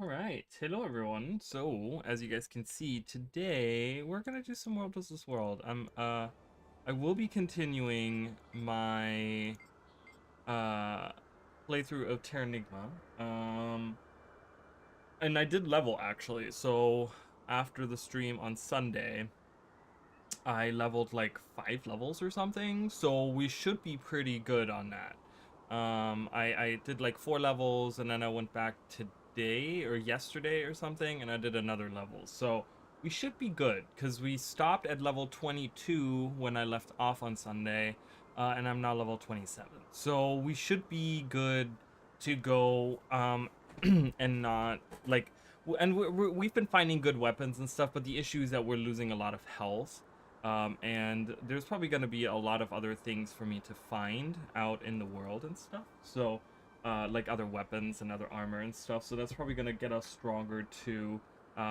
All right, hello everyone. So, as you guys can see, today we're gonna do some World vs. World. I will be continuing my uh playthrough of Terranigma. And I did level actually. So after the stream on Sunday, I leveled like 5 levels or something. So we should be pretty good on that. I did like 4 levels and then I went back today or yesterday or something and I did another level. So we should be good because we stopped at level 22 when I left off on Sunday, and I'm now level 27. So we should be good to go, and not like, and we've been finding good weapons and stuff, but the issue is that we're losing a lot of health. And there's probably going to be a lot of other things for me to find out in the world and stuff. So, like other weapons and other armor and stuff. So that's probably going to get us stronger too.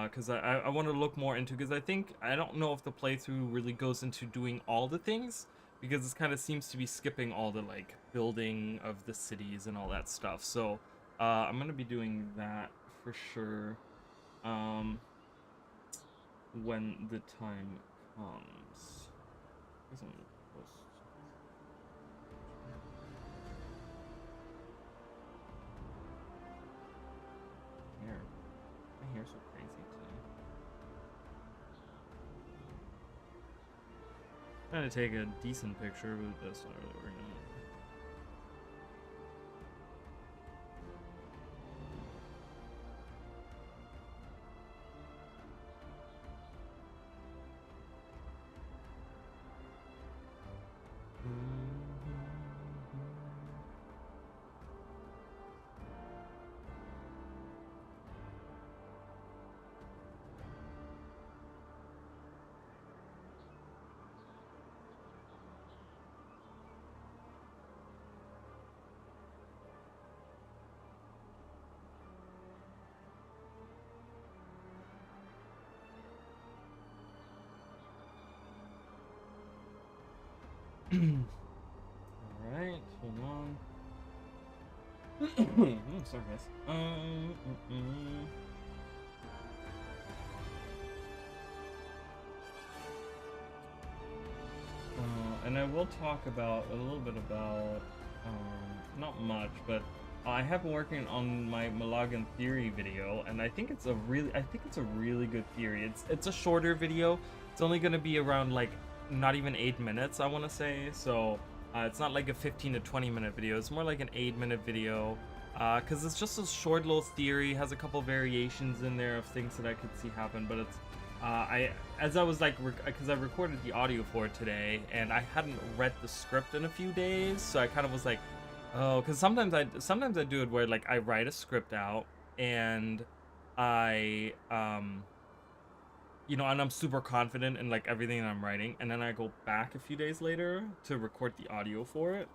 Because I want to look more into, because I don't know if the playthrough really goes into doing all the things, because it kind of seems to be skipping all the like building of the cities and all that stuff. So I'm going to be doing that for sure. When the time comes. Hair. My hair's so crazy today. Trying to take a decent picture, but that's not really working out. Alright, hold on. Sorry guys. And I will talk about a little bit about, not much, but I have been working on my Malagan theory video, and I think it's a really good theory. It's a shorter video. It's only going to be around like not even 8 minutes, I want to say. So it's not like a 15 to 20 minute video. It's more like an 8 minute video, because it's just a short little theory. Has a couple variations in there of things that I could see happen, but it's as I was like, because I recorded the audio for it today, and I hadn't read the script in a few days, so I kind of was like, oh, because sometimes I do it where like I write a script out and I and I'm super confident in like everything that I'm writing, and then I go back a few days later to record the audio for it,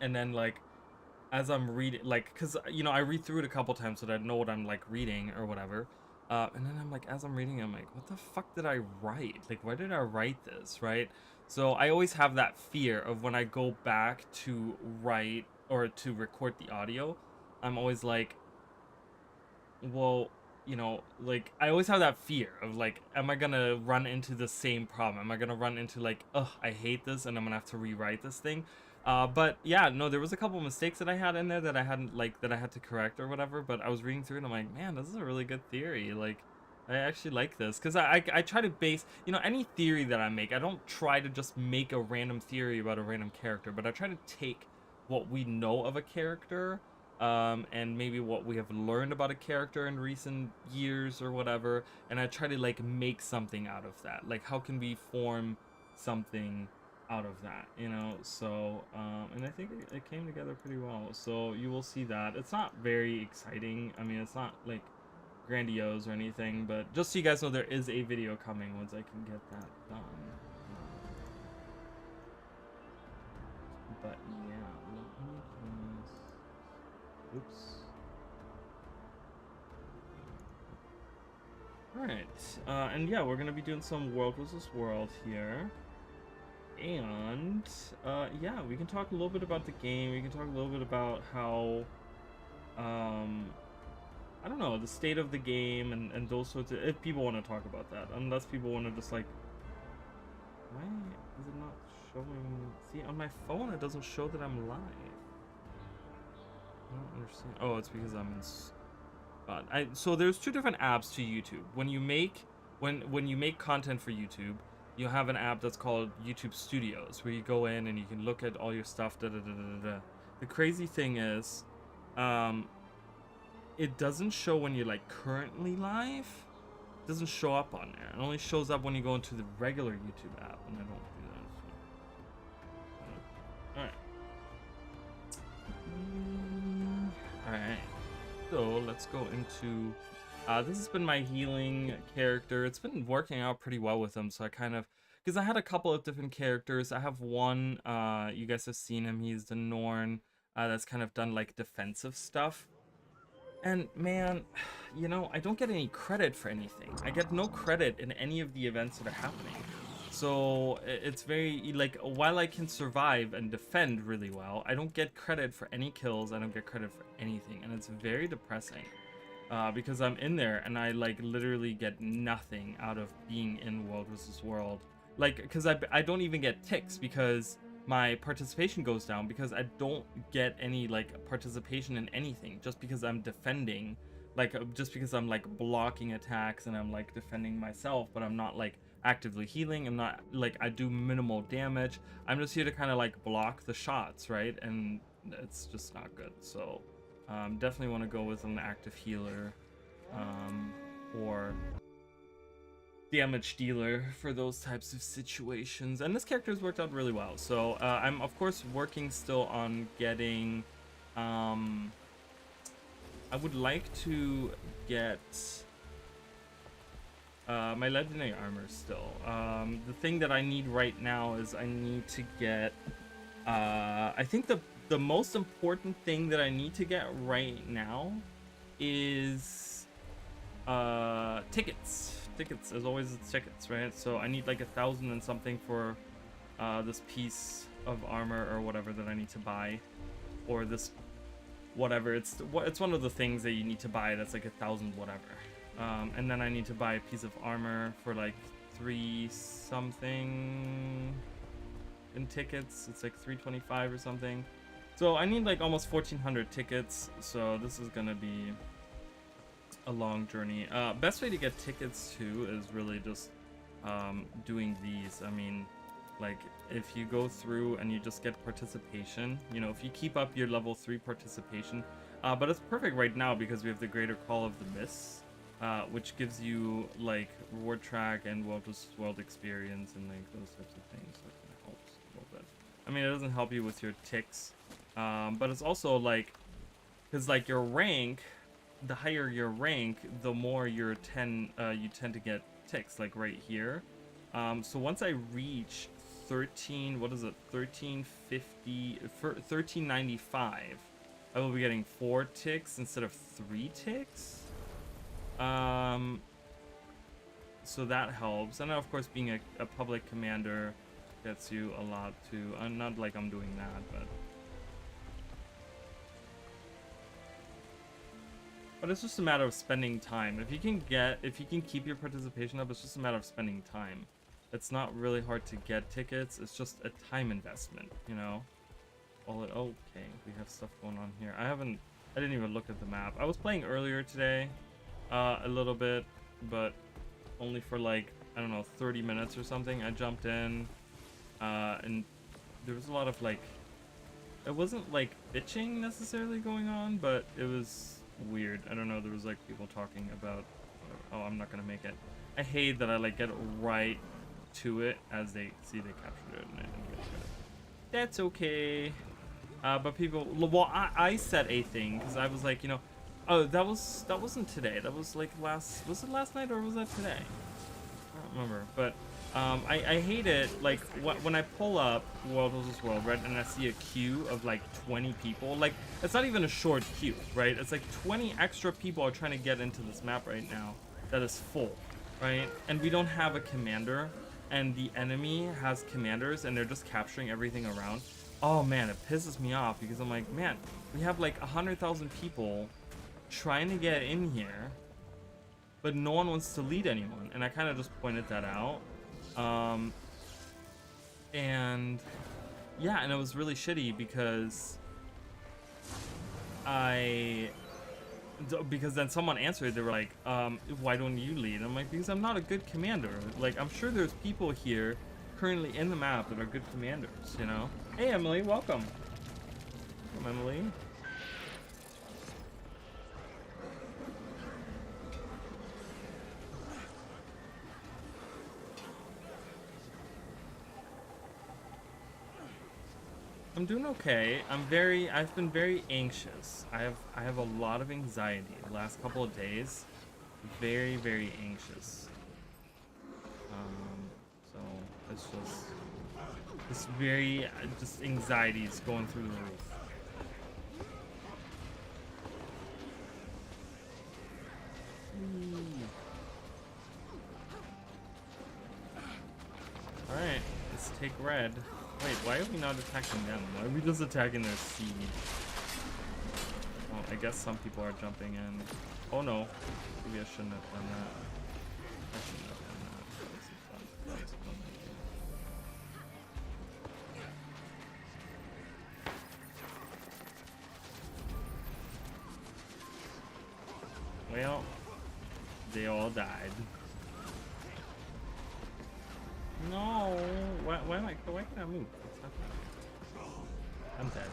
and then like as I'm reading, like, because I read through it a couple times so that I know what I'm like reading or whatever. And then I'm like, as I'm reading, I'm like, what the fuck did I write? Like, why did I write this, right? So I always have that fear of when I go back to write or to record the audio. I'm always like, well, like I always have that fear of like, am I gonna run into the same problem? Am I gonna run into like, ugh, I hate this and I'm gonna have to rewrite this thing? But yeah, no, there was a couple mistakes that I had in there that I hadn't like that I had to correct or whatever. But I was reading through it and I'm like, man, this is a really good theory. Like, I actually like this because I try to base, any theory that I make. I don't try to just make a random theory about a random character, but I try to take what we know of a character, and maybe what we have learned about a character in recent years or whatever, and I try to like make something out of that. Like, how can we form something out of that, So and I think it came together pretty well. So you will see that it's not very exciting. I mean, it's not like grandiose or anything, but just so you guys know, there is a video coming once I can get that done. But yeah, let me just... Oops. Alright, and yeah, we're gonna be doing some World vs. World here. And, yeah, we can talk a little bit about the game. We can talk a little bit about how, I don't know, the state of the game and those sorts of, if people want to talk about that, unless people want to just like, why is it not showing? See, on my phone it doesn't show that I'm live. I don't understand. Oh, it's because I'm in. So there's two different apps to YouTube. When you make content for YouTube, you have an app that's called YouTube Studios, where you go in and you can look at all your stuff. The crazy thing is, it doesn't show when you're like currently live. It doesn't show up on there. It only shows up when you go into the regular YouTube app, and I don't do that. So. All right. All right. So let's go into. This has been my healing character. It's been working out pretty well with him, so I kind of, because I had a couple of different characters. I have one. You guys have seen him. He's the Norn. That's kind of done like defensive stuff. And man, you know, I don't get any credit for anything. I get no credit in any of the events that are happening. So it's very, like, while I can survive and defend really well, I don't get credit for any kills. I don't get credit for anything. And it's very depressing because I'm in there and I, like, literally get nothing out of being in World vs. World. Like, because I don't even get ticks because my participation goes down because I don't get any like participation in anything just because I'm defending, like just because I'm like blocking attacks and I'm like defending myself, but I'm not like actively healing. I'm not like, I do minimal damage. I'm just here to kind of like block the shots, right? And it's just not good. So definitely want to go with an active healer or damage dealer for those types of situations, and this character has worked out really well. So I'm of course working still on getting I would like to get my legendary armor still. The thing that I need right now is I need to get I think the most important thing that I need to get right now is tickets. As always, it's tickets, right? So I need like 1,000 and something for this piece of armor or whatever that I need to buy, or this whatever. It's one of the things that you need to buy that's like 1,000 whatever, and then I need to buy a piece of armor for like 3 something in tickets. It's like 325 or something. So I need like almost 1,400 tickets. So this is gonna be a long journey. Best way to get tickets too is really just doing these. I mean, like if you go through and you just get participation, you know, if you keep up your level 3 participation, but it's perfect right now because we have the Greater Call of the Mists, which gives you like reward track and World vs. World experience and like those types of things. So it kind of helps a little bit. I mean, it doesn't help you with your ticks, but it's also like, because like your rank, the higher your rank, the more you tend to get ticks, like right here. So once I reach 1395, I will be getting 4 ticks instead of 3 ticks. So that helps. And of course, being a public commander gets you a lot too. Not like I'm doing that, but it's just a matter of spending time. If you can keep your participation up, it's just a matter of spending time. It's not really hard to get tickets. It's just a time investment, you know. Okay, we have stuff going on here. I didn't even look at the map. I was playing earlier today, a little bit, but only for like, I don't know, 30 minutes or something. I jumped in, and there was a lot of like, it wasn't like bitching necessarily going on, but it was weird. I don't know, there was like people talking about, oh, I'm not gonna make it. I hate that I like get right to it as they captured it and I didn't get to it. That's okay. But people, well, I said a thing because I was like, you know, oh, that wasn't today. That was like was it last night or was that today? I don't remember. But I hate it, like when I pull up World vs. World, right, and I see a queue of like 20 people. Like, it's not even a short queue, right? It's like 20 extra people are trying to get into this map right now that is full, right? And we don't have a commander, and the enemy has commanders, and they're just capturing everything around. Oh man, it pisses me off because I'm like, man, we have like 100,000 people trying to get in here, but no one wants to lead anyone. And I kind of just pointed that out. And yeah, and it was really shitty because because then someone answered, they were like, why don't you lead? I'm like, because I'm not a good commander. Like, I'm sure there's people here currently in the map that are good commanders, you know? Hey, Emily, welcome. Welcome, Emily. I'm doing okay. I've been very anxious. I have a lot of anxiety the last couple of days. Very, very anxious. So it's just this very just anxiety is going through the roof. All right, let's take red. Wait, why are we not attacking them? Why are we just attacking their seed? Well, I guess some people are jumping in. Oh no, maybe I shouldn't have done that. I shouldn't have done that. That was fun. That was fun. Well, they all died. No, why can I move? I'm dead.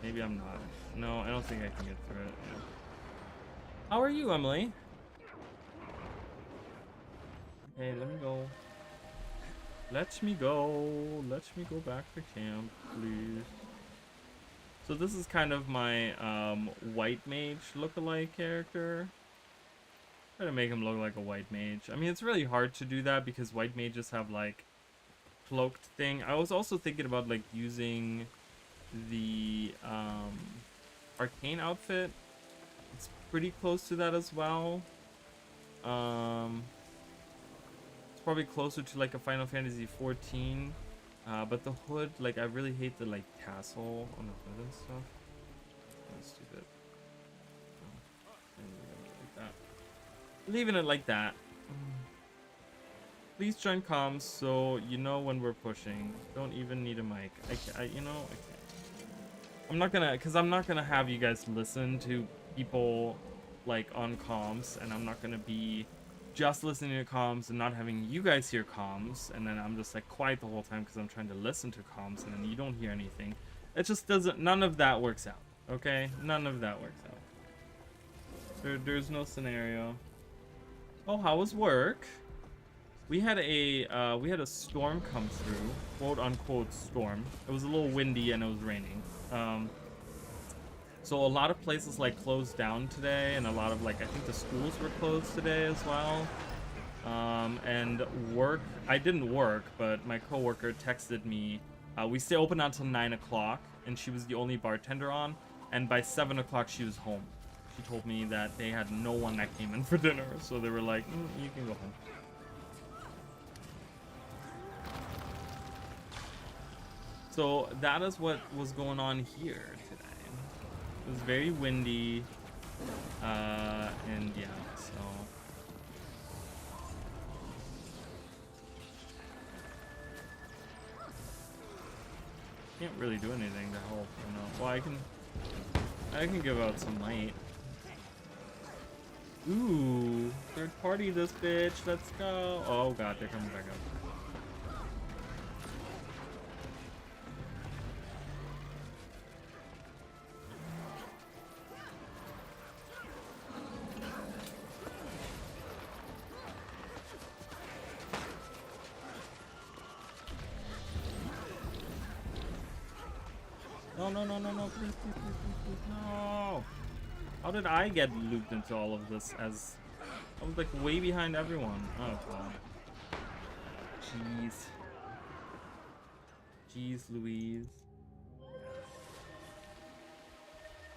Maybe I'm not. No, I don't think I can get through it. Yeah. How are you, Emily? Hey, let me go. Let me go. Let me go back to camp, please. So this is kind of my white mage lookalike character. Try to make him look like a white mage. I mean, it's really hard to do that because white mages have like cloaked thing. I was also thinking about like using the arcane outfit. It's pretty close to that as well. It's probably closer to like a Final Fantasy 14. But the hood, like I really hate the like tassel on the hood and stuff. That's stupid. Leaving it like that. Please join comms so you know when we're pushing. Don't even need a mic. You know, I can't. I'm not gonna have you guys listen to people like on comms, and I'm not gonna be just listening to comms and not having you guys hear comms, and then I'm just like quiet the whole time because I'm trying to listen to comms, and then you don't hear anything. It just doesn't. None of that works out. Okay, none of that works out. There's no scenario. Oh, how was work? We had a storm come through, quote unquote storm. It was a little windy and it was raining. So a lot of places like closed down today, and a lot of like I think the schools were closed today as well. And work, I didn't work, but my coworker texted me. We stay open until 9 o'clock, and she was the only bartender on. And by 7 o'clock, she was home. She told me that they had no one that came in for dinner, so they were like, you can go home. So that is what was going on here today. It was very windy, and yeah, so. Can't really do anything to help, you know. Well, I can give out some light. Ooh, third party this bitch. Let's go. Oh god, they're coming back up. No, please, no. How did I get looped into all of this as I was like way behind everyone? Oh god. Jeez Louise.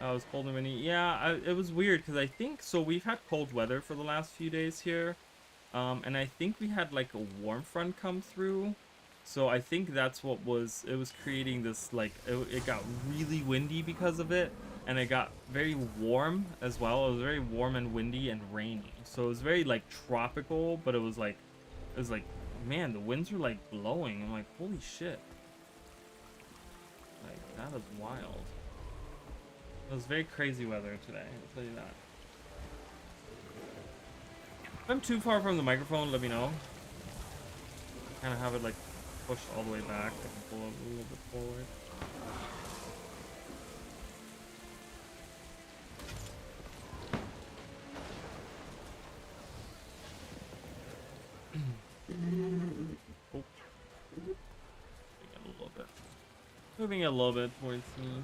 Oh, it was cold and windy. Yeah, it was weird because I think, so we've had cold weather for the last few days here. And I think we had like a warm front come through. So I think that's what it was creating this, like, it got really windy because of it. and it got very warm as well. It was very warm and windy and rainy, so it was very like tropical, but it was like man, the winds were like blowing. I'm like, holy shit, like that is wild. It was very crazy weather today, I'll tell you that. If I'm too far from the microphone, let me know. Kind of have it like pushed all the way back. I can pull it a little bit forward. Oh. Moving a little bit towards me.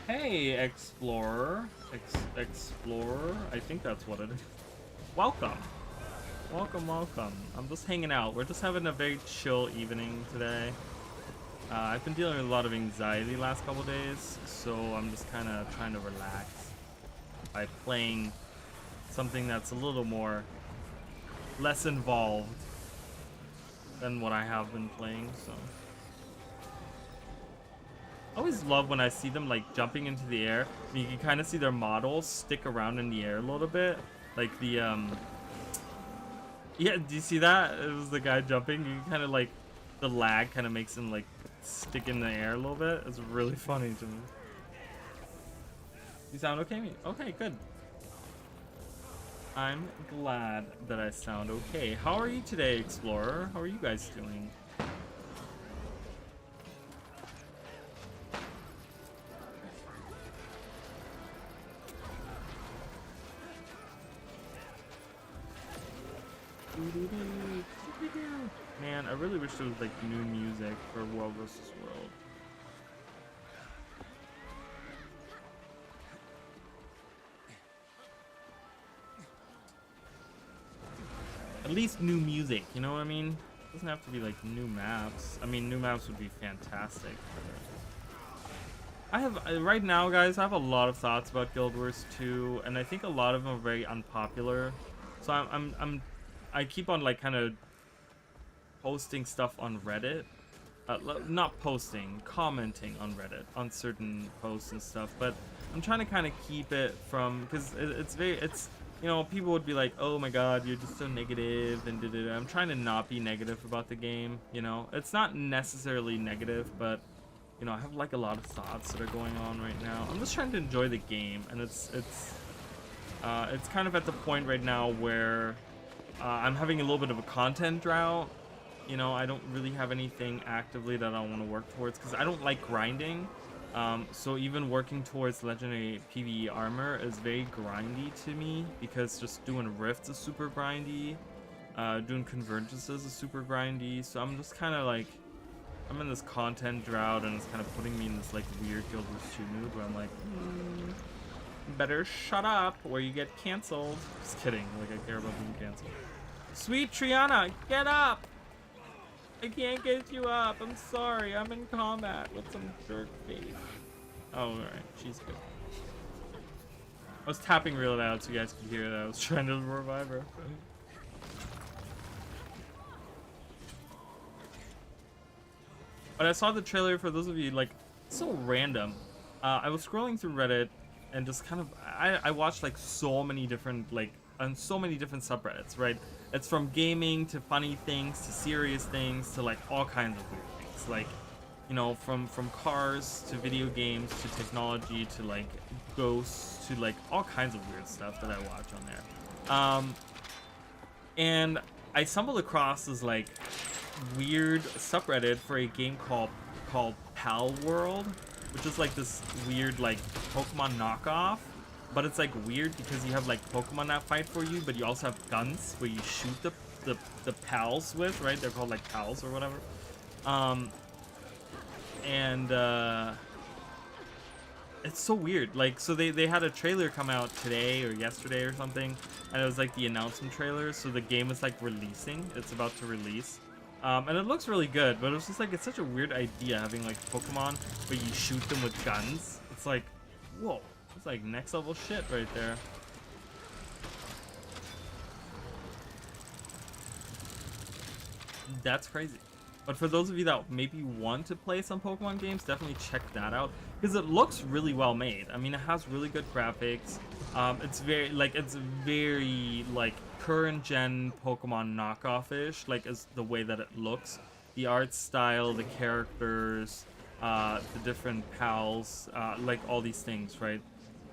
Hey, Explorer. Explorer. I think that's what it is. Welcome. Welcome. I'm just hanging out. We're just having a very chill evening today. I've been dealing with a lot of anxiety the last couple days, so I'm just kind of trying to relax by playing something that's a little more less involved than what I have been playing. So I always love when I see them like jumping into the air, and you can kind of see their models stick around in the air a little bit, like the yeah, do you see that? It was the guy jumping. You kind of like the lag kind of makes him like stick in the air a little bit. It's really funny to me. You sound okay? Okay, good. I'm glad that I sound okay. How are you today, Explorer? How are you guys doing? Man, I really wish there was like new music for World vs. World. At least new music, you know what I mean? It doesn't have to be like new maps. I mean, new maps would be fantastic. I have right now, guys, I have a lot of thoughts about Guild Wars 2, and I think a lot of them are very unpopular. So I keep on like kind of posting stuff on Reddit. Not posting, commenting on Reddit on certain posts and stuff, but I'm trying to kind of keep it from, because it's you know, people would be like, oh my god, you're just so negative and da-da-da. I'm trying to not be negative about the game, you know. It's not necessarily negative, but you know, I have like a lot of thoughts that are going on right now. I'm just trying to enjoy the game, and it's kind of at the point right now where I'm having a little bit of a content drought. You know, I don't really have anything actively that I want to work towards because I don't like grinding. So even working towards legendary PvE armor is very grindy to me, because just doing rifts is super grindy. Doing convergences is super grindy. So I'm just kind of like, I'm in this content drought, and it's kind of putting me in this like weird Guild Wars 2 mood where I'm like, better shut up or you get canceled. Just kidding, like I care about being canceled. Sweet Triana, get up! I can't get you up. I'm sorry. I'm in combat with some jerk face. Oh, alright. She's good. I was tapping real loud so you guys could hear that. I was trying to revive her. But I saw the trailer, for those of you, like, it's so random. I was scrolling through Reddit and just kind of, I watched like so many different, like, on so many different subreddits, right? It's from gaming to funny things to serious things to like all kinds of weird things, like, you know, from cars to video games to technology to like ghosts to like all kinds of weird stuff that I watch on there. And I stumbled across this like weird subreddit for a game called Pal World, which is like this weird like Pokemon knockoff. But it's like weird because you have like Pokemon that fight for you, but you also have guns where you shoot the pals with, right? They're called like pals or whatever. It's so weird. Like, so they had a trailer come out today or yesterday or something, and it was like the announcement trailer. So the game is like releasing. It's about to release. And it looks really good, but it's just like, it's such a weird idea having like Pokemon where you shoot them with guns. It's like, whoa. It's like next level shit right there. That's crazy. But for those of you that maybe want to play some Pokemon games, definitely check that out because it looks really well made. I mean, it has really good graphics. It's very like current gen Pokemon knockoff-ish, like is the way that it looks, the art style, the characters, the different pals, like all these things, right?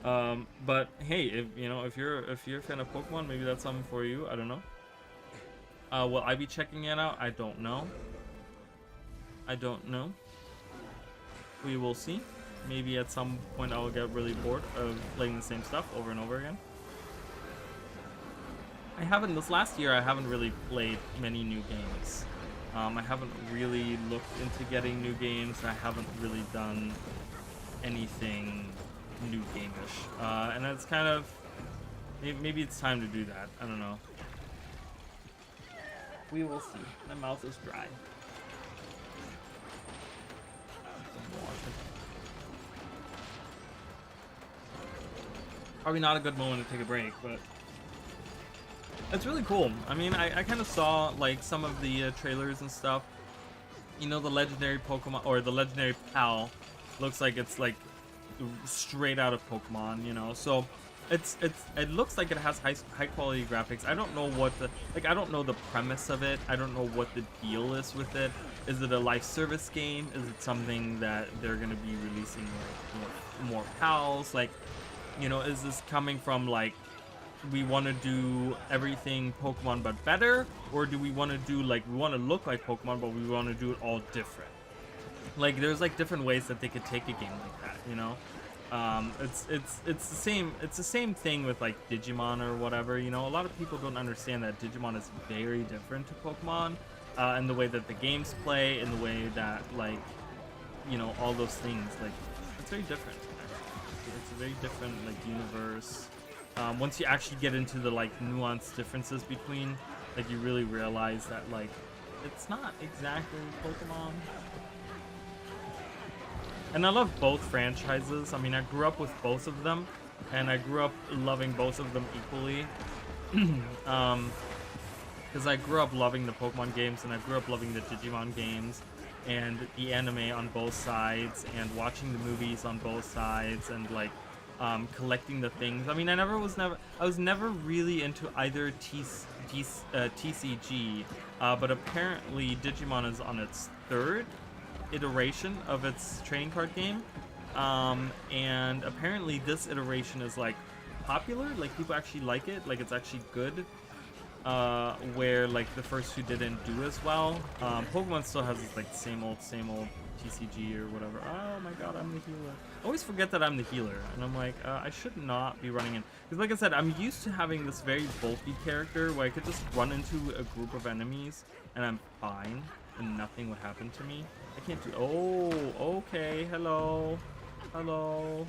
But hey, if you're a fan of Pokemon, maybe that's something for you. I don't know. Will I be checking it out? I don't know. I don't know. We will see. Maybe at some point I'll get really bored of playing the same stuff over and over again. This last year I haven't really played many new games. I haven't really looked into getting new games. I haven't really done anything new game-ish. And it's kind of, maybe it's time to do that. I don't know. We will see. My mouth is dry. Probably not a good moment to take a break, but it's really cool. I mean, I kind of saw like some of the trailers and stuff. You know, the legendary Pokemon or the legendary Pal looks like it's like straight out of Pokemon, you know. So it looks like it has high quality graphics. I don't know what I don't know the premise of it. I don't know what the deal is with it. Is it a live service game? Is it something that they're gonna be releasing like more pals? Like, you know, is this coming from like we want to do everything Pokemon but better, or do we want to do like we want to look like Pokemon but we want to do it all different? Like there's like different ways that they could take a game like that, you know. It's the same thing with like Digimon or whatever, you know. A lot of people don't understand that Digimon is very different to Pokemon, in the way that the games play, in the way that like, you know, all those things. Like it's very different. It's a very different like universe. Once you actually get into the like nuanced differences between, like you really realize that like it's not exactly Pokemon. And I love both franchises. I mean, I grew up with both of them, and I grew up loving both of them equally. Because I grew up loving the Pokemon games, and I grew up loving the Digimon games, and the anime on both sides, and watching the movies on both sides, and like collecting the things. I mean, I was never really into either TCG, but apparently Digimon is on its third iteration of its trading card game, and apparently this iteration is like popular, like people actually like it, like it's actually good, where like the first two didn't do as well. Pokemon still has this like same old TCG or whatever. Oh my god, I'm the healer. I always forget that I'm the healer, and I'm like, I should not be running in, because like I said, I'm used to having this very bulky character where I could just run into a group of enemies and I'm fine and nothing would happen to me. I can't do. Oh, okay. Hello. Hello.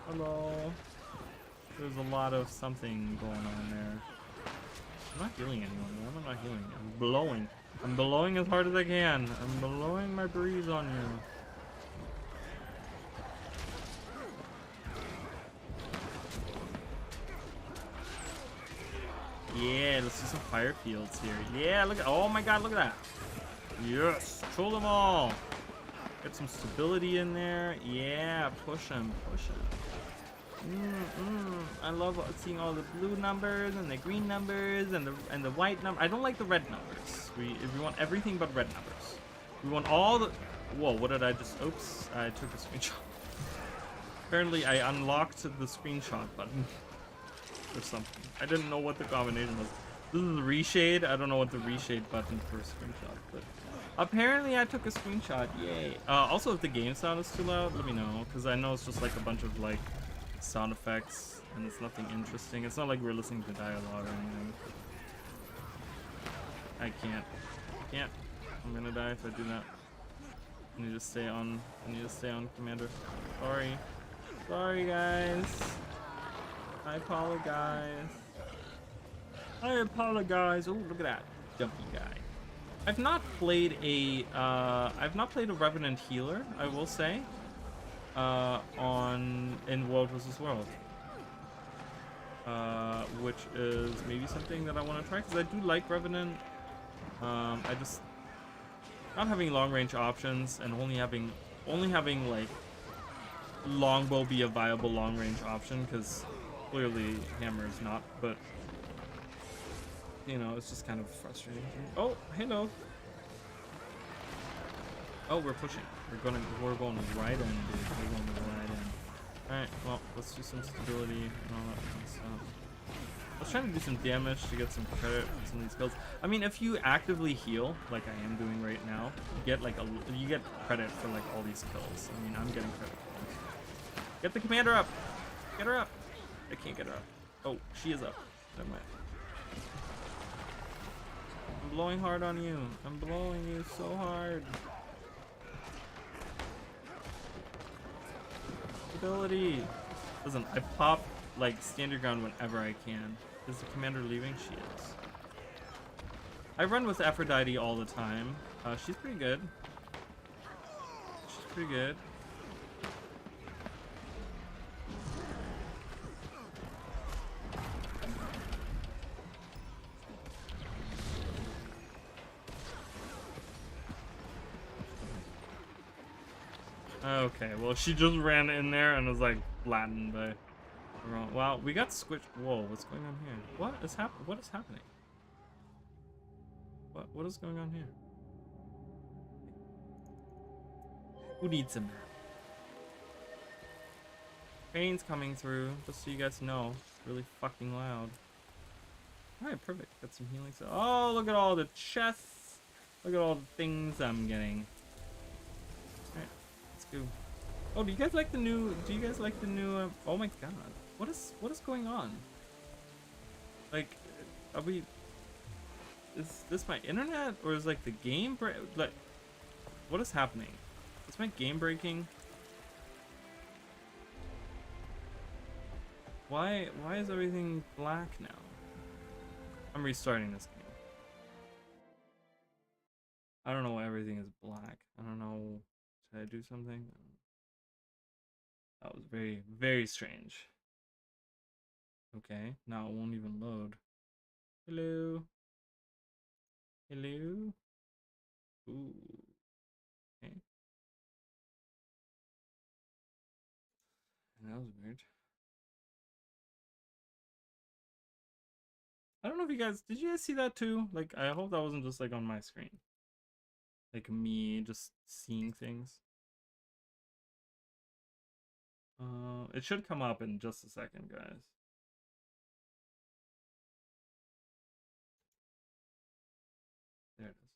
Hello. There's a lot of something going on there. I'm not healing anyone, man. I'm not healing. I'm blowing. I'm blowing as hard as I can. I'm blowing my breeze on you. Yeah, let's do some fire fields here. Yeah, look at. Oh my god, look at that. Yes, troll them all. Get some stability in there. Yeah, push them, push them. I love seeing all the blue numbers and the green numbers and the white number. I don't like the red numbers. We want everything but red numbers. We want all the. Whoa, what did I just? Oops, I took a screenshot. Apparently, I unlocked the screenshot button or something. I didn't know what the combination was. This is the reshade. I don't know what the reshade button for a screenshot, but apparently I took a screenshot. Yay. Also, if the game sound is too loud, let me know, because I know it's just like a bunch of like sound effects and it's nothing interesting. It's not like we're listening to dialogue or anything. I can't. I'm gonna die if I do that. I need to stay on. Commander. Sorry guys. I apologize. Oh, look at that jumpy guy. I've not played a Revenant healer, I will say, in World vs. World, which is maybe something that I want to try, because I do like Revenant. not having long range options and only having like longbow be a viable long range option, because clearly hammer is not, but you know, it's just kind of frustrating. Oh, hello. Oh, we're pushing. We're going right in, dude. We're going right in. Alright, well, let's do some stability and all that kind of stuff. Let's try to do some damage to get some credit for some of these kills. I mean, if you actively heal, like I am doing right now, you get credit for like all these kills. I mean, I'm getting credit for them. Get the commander up! Get her up! I can't get her up. Oh, she is up. Never mind. I'm blowing hard on you. I'm blowing you so hard. Stability. Listen, I pop like stand your ground whenever I can. Is the commander leaving? She is. I run with Aphrodite all the time. She's pretty good. She's pretty good. Okay, well, she just ran in there and was like flattened by. Wow, we got squished. Whoa, what's going on here? What is happening? What is going on here? Who needs a map? Pain's coming through, just so you guys know. It's really fucking loud. Alright, perfect. Got some healing. Oh, look at all the chests. Look at all the things I'm getting. Alright, let's go. Oh, do you guys like the new oh my god. What is going on? Like, is this my internet, or is like the game like, what is happening? Is my game breaking? Why is everything black now? I'm restarting this game. I don't know why everything is black. I don't know. Should I do something? That was very, very strange. Okay, now it won't even load. Hello? Hello? Ooh. Okay. That was weird. I don't know if you guys, did you guys see that too? Like, I hope that wasn't just like on my screen. Like me just seeing things. It should come up in just a second, guys. There it is.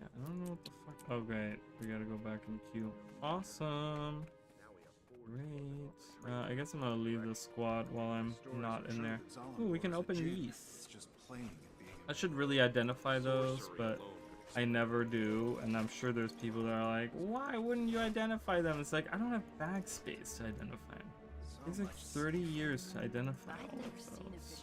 Yeah, I don't know what the fuck. Oh, great. We gotta go back in queue. Awesome. Great. I guess I'm gonna leave the squad while I'm not in there. Ooh, we can open these. I should really identify those, but I never do, and I'm sure there's people that are like, why wouldn't you identify them? It's like, I don't have bag space to identify them. It takes like 30 years to identify all of those.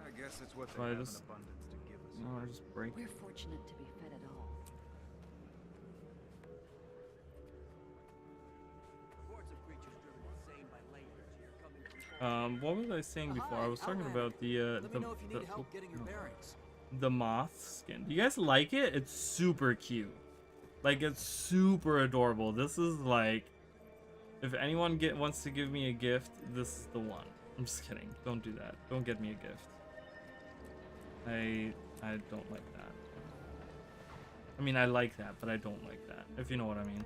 I guess it's what they So have in abundance to give us. No, I just break. We're fortunate to be fed at all. What was I saying before? I was talking about the moth skin. Do you guys like it? It's super cute. Like, it's super adorable. This is like, if anyone wants to give me a gift, this is the one. I'm just kidding. Don't do that. Don't get me a gift. I don't like that. I mean, I like that, but I don't like that, if you know what I mean.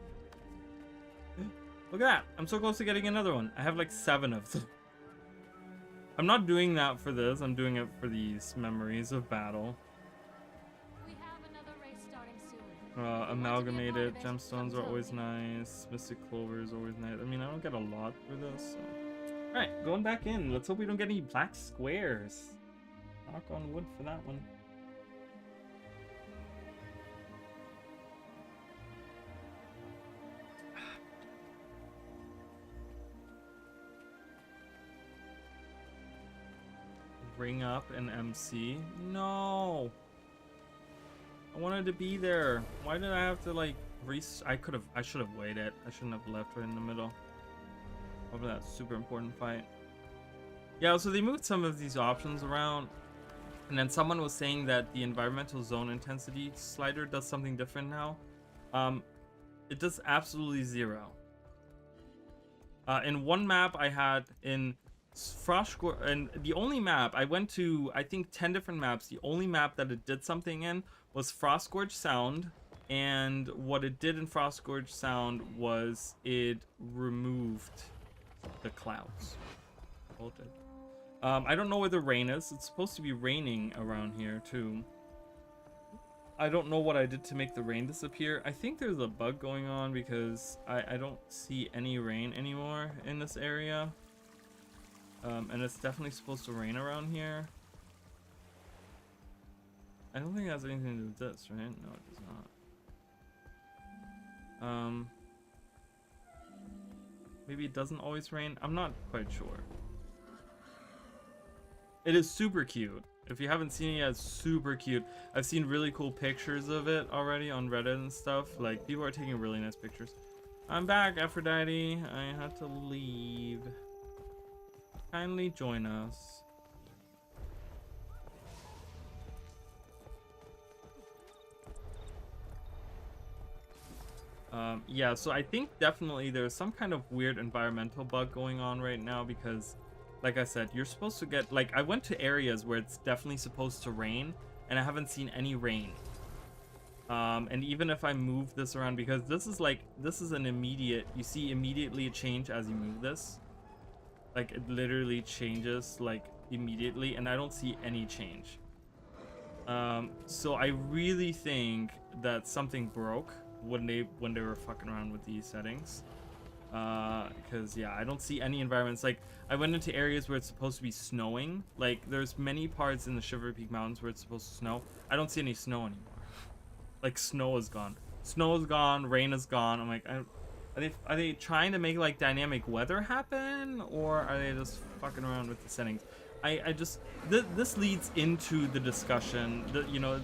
Look at that. I'm so close to getting another one. I have like 7 of them. I'm not doing that for this. I'm doing it for these memories of battle. We have another race starting soon. Amalgamated gemstones are always nice. Mystic clover is always nice. I mean, I don't get a lot for this. So. All right, going back in. Let's hope we don't get any black squares. Knock on wood for that one. Ring up an MC? No. I wanted to be there. Why did I have to like I should have waited. I shouldn't have left right in the middle. Over that super important fight. Yeah, so they moved some of these options around. And then someone was saying that the environmental zone intensity slider does something different now. It does absolutely 0. In one map I had in Frostgorge, and the only map I went to, I think 10 different maps. The only map that it did something in was Frostgorge Sound, and what it did in Frostgorge Sound was it removed the clouds. Hold it. I don't know where the rain is. It's supposed to be raining around here too. I don't know what I did to make the rain disappear. I think there's a bug going on because I don't see any rain anymore in this area. And it's definitely supposed to rain around here. I don't think it has anything to do with this, right? No, it does not. Maybe it doesn't always rain. I'm not quite sure. It is super cute. If you haven't seen it yet, it's super cute. I've seen really cool pictures of it already on Reddit and stuff. Like, people are taking really nice pictures. I'm back, Aphrodite. I had to leave. Kindly join us. Yeah, so I think definitely there's some kind of weird environmental bug going on right now because, like I said, you're supposed to get, like, I went to areas where it's definitely supposed to rain, and I haven't seen any rain. And even if I move this around, because this is an immediate, you see immediately a change as you move this. Like, it literally changes, like, immediately, and I don't see any change. So I really think that something broke when they were fucking around with these settings. Because yeah, I don't see any environments. Like, I went into areas where it's supposed to be snowing. Like, there's many parts in the Shiver Peak Mountains where it's supposed to snow. I don't see any snow anymore. Like, snow is gone. Snow is gone. Rain is gone. I'm like, are they trying to make, like, dynamic weather happen, or are they just fucking around with the settings? I just this leads into the discussion. You know,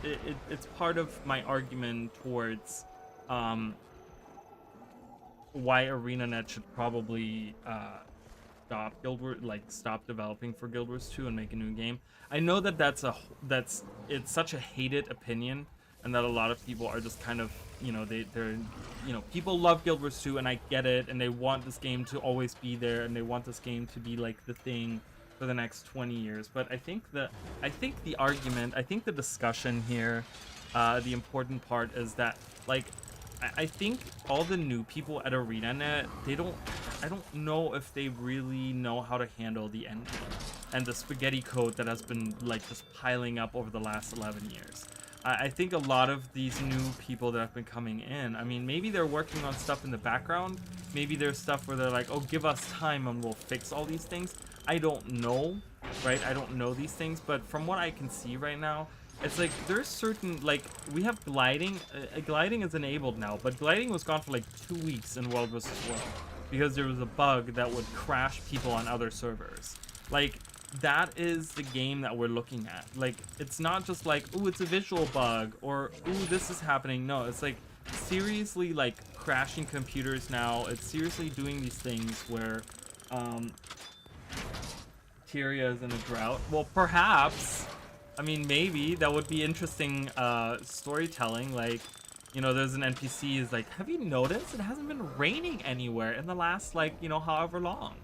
it's part of my argument towards why ArenaNet should probably stop stop developing for Guild Wars 2 and make a new game. I know that it's such a hated opinion, and that a lot of people are just kind of, you know, they're you know, people love Guild Wars 2, and I get it, and they want this game to always be there, and they want this game to be like the thing for the next 20 years. But I think the argument, I think the discussion here, the important part is that, like, I think all the new people at ArenaNet, I don't know if they really know how to handle the engine and the spaghetti code that has been, like, just piling up over the last 11 years. I think a lot of these new people that have been coming in, I mean, maybe they're working on stuff in the background. Maybe there's stuff where they're like, oh, give us time and we'll fix all these things. I don't know, right? I don't know these things, but from what I can see right now, it's like there's certain, like, we have gliding. Gliding is enabled now, but gliding was gone for like 2 weeks in World vs. World because there was a bug that would crash people on other servers. Like, that is the game that we're looking at. Like, it's not just like, ooh, it's a visual bug, or ooh, this is happening. No, it's like seriously, like, crashing computers now. It's seriously doing these things where Tyria is in a drought. Well, perhaps, I mean, maybe that would be interesting storytelling. Like, you know, there's an NPC is like, have you noticed it hasn't been raining anywhere in the last, like, you know, however long?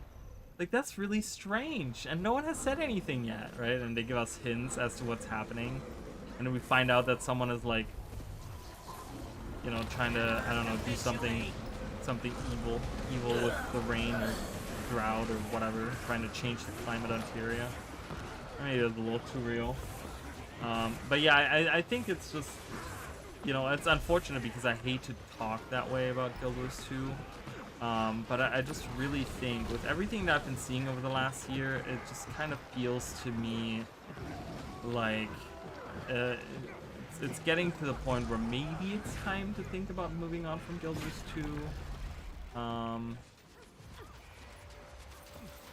Like, that's really strange, and no one has said anything yet, right? And they give us hints as to what's happening, and then we find out that someone is, like, you know, trying to, I don't know, do something evil with the rain or drought or whatever, trying to change the climate on Tyria. Maybe it was a little too real. But yeah, I think it's just, you know, it's unfortunate because I hate to talk that way about Guild Wars 2. But I just really think with everything that I've been seeing over the last year, it just kind of feels to me like it's getting to the point where maybe it's time to think about moving on from Guild Wars 2.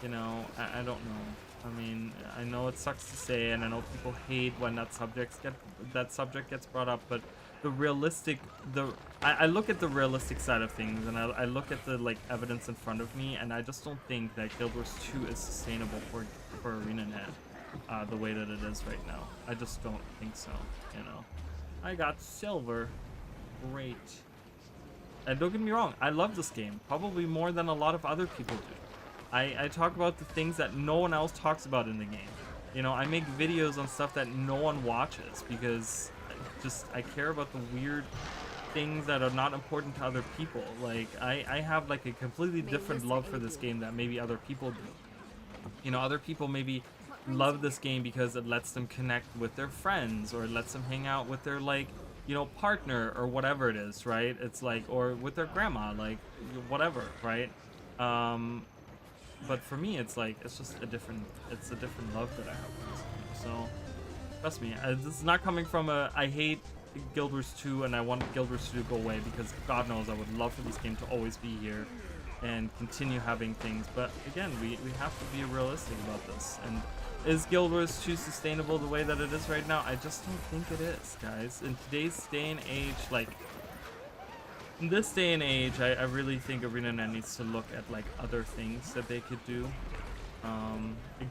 You know, I don't know. I mean, I know it sucks to say, and I know people hate when that subject gets brought up, but I look at the realistic side of things, and I look at the, like, evidence in front of me, and I just don't think that Guild Wars 2 is sustainable for ArenaNet. the way that it is right now. I just don't think so, you know. I got silver. Great. And don't get me wrong, I love this game, probably more than a lot of other people do. I talk about the things that no one else talks about in the game. You know, I make videos on stuff that no one watches because I care about the weird things that are not important to other people. Like, I have like a completely different love for this game that maybe other people do. You know, other people maybe love this game because it lets them connect with their friends, or it lets them hang out with their, like, you know, partner or whatever it is, right? It's like, or with their grandma, like, whatever, right? But for me, it's like, it's just a different love that I have for this game. So trust me, this is not coming from I hate Guild Wars 2 and I want Guild Wars 2 to go away, because God knows I would love for this game to always be here and continue having things. But again, we have to be realistic about this. And is Guild Wars 2 sustainable the way that it is right now? I just don't think it is, guys. In today's day and age, like, in this day and age, I really think ArenaNet needs to look at, like, other things that they could do.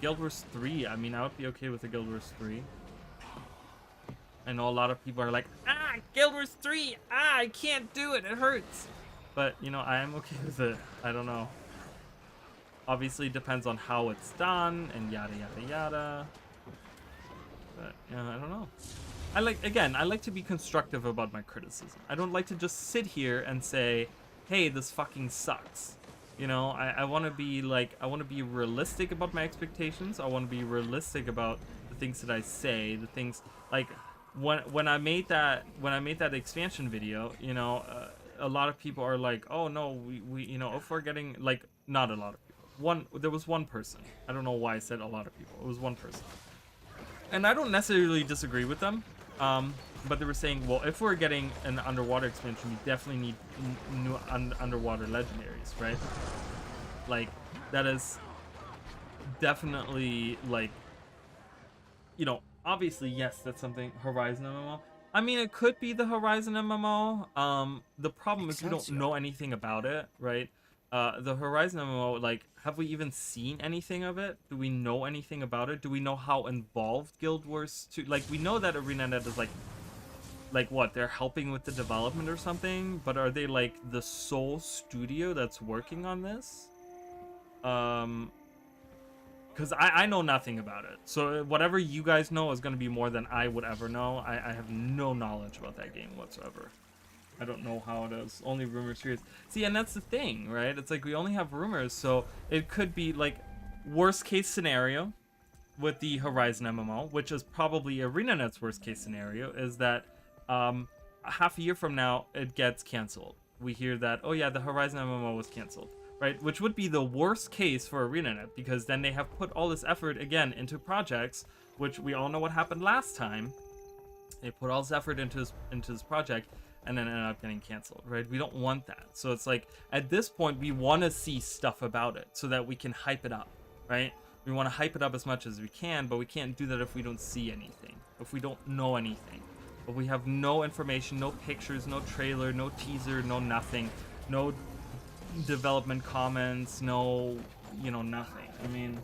Guild Wars 3, I mean, I would be okay with the Guild Wars 3. I know a lot of people are like, Guild Wars 3, I can't do it, it hurts. But, you know, I am okay with it. I don't know. Obviously, it depends on how it's done and yada yada yada. But yeah, I don't know. I like to be constructive about my criticism. I don't like to just sit here and say, hey, this fucking sucks. You know, I want to be like, I want to be realistic about my expectations. I want to be realistic about the things that I say, the things like when I made that expansion video, you know, a lot of people are like, oh no, we you know, if we're getting, like, not a lot of people. There was one person. I don't know why I said a lot of people. It was one person. And I don't necessarily disagree with them. But they were saying, well, if we're getting an underwater expansion, we definitely need new underwater legendaries, right? Like, that is definitely, like, you know, obviously, yes, that's something. Horizon MMO. I mean, it could be the Horizon MMO. The problem is we don't know anything about it, right? The Horizon MMO, like, have we even seen anything of it? Do we know anything about it? Do we know how involved Guild Wars 2? Like, we know that ArenaNet is like what? They're helping with the development or something? But are they, like, the sole studio that's working on this? Because I know nothing about it. So whatever you guys know is going to be more than I would ever know. I have no knowledge about that game whatsoever. I don't know how it is. Only rumors here. See, and that's the thing, right? It's like we only have rumors, so it could be like worst case scenario with the Horizon MMO, which is probably ArenaNet's worst case scenario, is that half a year from now it gets canceled. We hear that, oh yeah, the Horizon MMO was canceled, right? Which would be the worst case for ArenaNet, because then they have put all this effort again into projects, which we all know what happened last time. They put all this effort into this project, and then ended up getting canceled, right? We don't want that. So it's like, at this point, we want to see stuff about it so that we can hype it up, right? We want to hype it up as much as we can, but we can't do that if we don't see anything, if we don't know anything. But we have no information, no pictures, no trailer, no teaser, no nothing, no development comments, no, you know, nothing. I mean,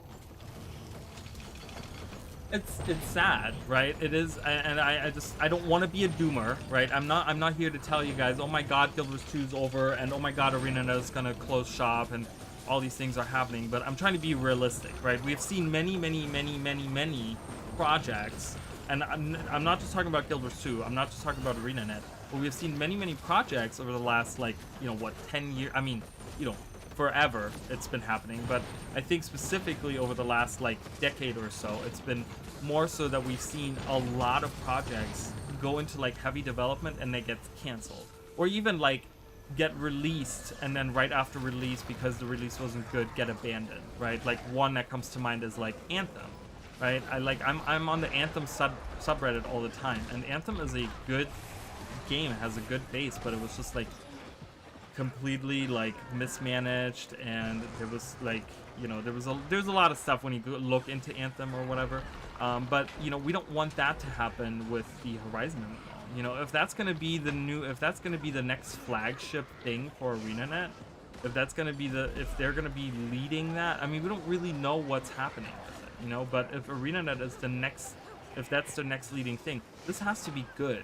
it's sad, right? It is, and I don't want to be a doomer, right? I'm not here to tell you guys, oh my god, Guild Wars 2 is over, and oh my god, ArenaNet is gonna close shop, and all these things are happening. But I'm trying to be realistic, right? We've seen many projects, and I'm not just talking about Guild Wars 2. I'm not just talking about ArenaNet, but we've seen many projects over the last, like, you know, what, 10 years? I mean, you know, forever it's been happening, but I think specifically over the last, like, decade or so, it's been more so that we've seen a lot of projects go into, like, heavy development and they get canceled, or even, like, get released and then right after release, because the release wasn't good, get abandoned, right? Like, one that comes to mind is, like, Anthem, right? I'm on the Anthem subreddit all the time, and Anthem is a good game, it has a good base, but it was just, like, completely, like, mismanaged, and there was, like, you know, there's a lot of stuff when you look into Anthem or whatever, but, you know, we don't want that to happen with the Horizon MMO. You know, if that's gonna be the next flagship thing for ArenaNet, if they're gonna be leading that, I mean, we don't really know what's happening with it. you know. But if ArenaNet is the next, if that's the next leading thing, this has to be good,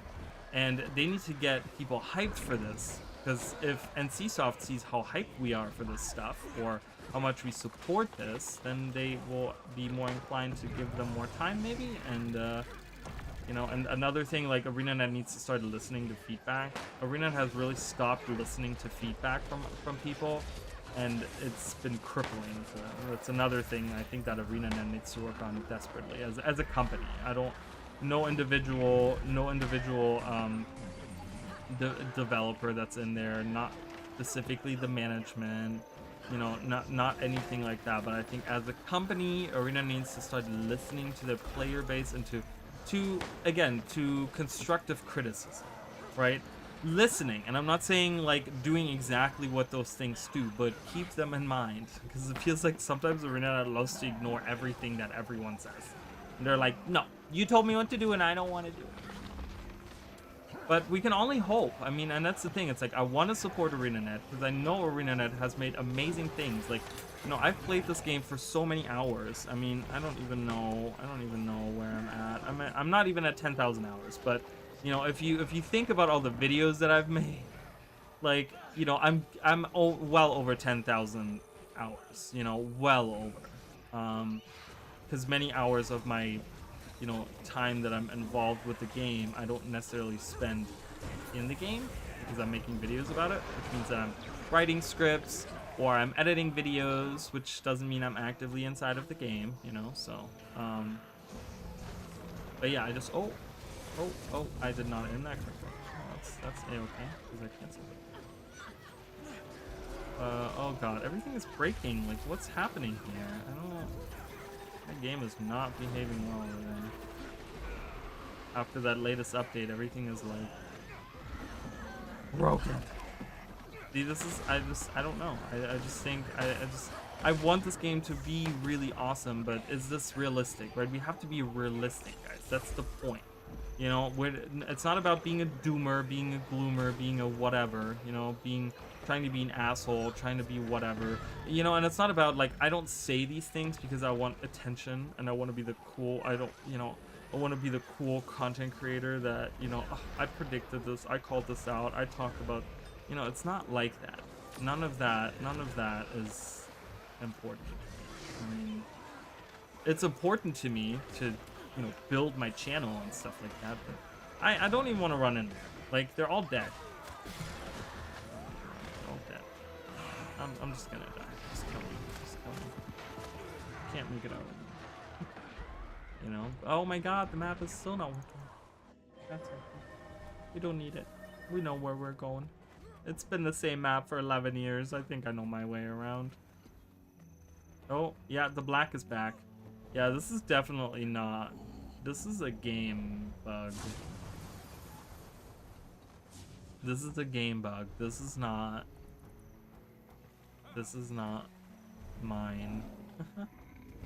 and they need to get people hyped for this. Because if NCSoft sees how hyped we are for this stuff, or how much we support this, then they will be more inclined to give them more time, maybe. And you know, and another thing, like ArenaNet needs to start listening to feedback. ArenaNet has really stopped listening to feedback from people, and it's been crippling to them. That's another thing I think that ArenaNet needs to work on desperately as a company. No individual developer that's in there, not specifically the management, you know, not anything like that. But I think as a company, Arena needs to start listening to their player base and to constructive criticism, right? Listening, and I'm not saying like doing exactly what those things do, but keep them in mind, because it feels like sometimes Arena loves to ignore everything that everyone says. And they're like, no, you told me what to do and I don't want to do it. But we can only hope. I mean, and that's the thing. It's like, I want to support ArenaNet because I know ArenaNet has made amazing things. Like, you know, I've played this game for so many hours. I mean, I don't even know where I'm at. I'm not even at 10,000 hours. But, you know, if you think about all the videos that I've made, like, you know, I'm well over 10,000 hours. You know, well over. Because many hours of my, you know, time that I'm involved with the game, I don't necessarily spend in the game because I'm making videos about it, which means that I'm writing scripts or I'm editing videos, which doesn't mean I'm actively inside of the game, you know. So but yeah, I just I did not end that correctly. That's a-okay because I can't see it. Oh god, everything is breaking. Like, what's happening here? I don't know. My game is not behaving well today. After that latest update, everything is like broken. See, this is, I don't know. I just think, I want this game to be really awesome, but is this realistic, right? We have to be realistic, guys. That's the point. You know, it's not about being a doomer, being a gloomer, being a whatever, you know, trying to be an asshole, trying to be whatever, you know. And it's not about, like, I don't say these things because I want attention and I want to be the cool, I want to be the cool content creator that, you know, I predicted this, I called this out, I talked about, you know. It's not like that. None of that is important. I mean, it's important to me to, you know, build my channel and stuff like that, but I don't even want to run into them. Like, they're all dead. I'm just gonna die. Just kill me. Just kill me. Can't make it out. You know? Oh my god, the map is still not working. That's okay. We don't need it. We know where we're going. It's been the same map for 11 years. I think I know my way around. Oh, yeah, the black is back. Yeah, this is definitely not... This is a game bug. This is a game bug. This is not mine.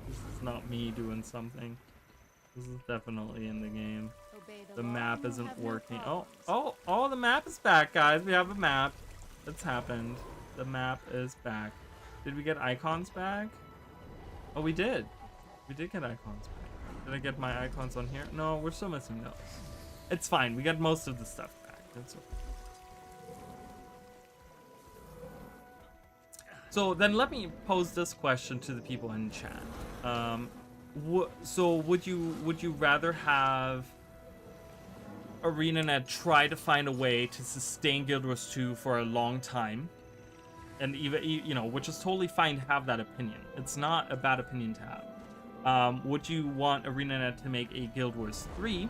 This is not me doing something. This is definitely in the game. The map isn't working. Oh, the map is back, guys. We have a map. It's happened. The map is back. Did we get icons back? Oh, we did. We did get icons back. Did I get my icons on here? No, we're still missing those. It's fine. We got most of the stuff back. That's okay. So then let me pose this question to the people in chat. So would you rather have ArenaNet try to find a way to sustain Guild Wars 2 for a long time, and even, you know, which is totally fine to have that opinion. It's not a bad opinion to have. Would you want ArenaNet to make a Guild Wars 3,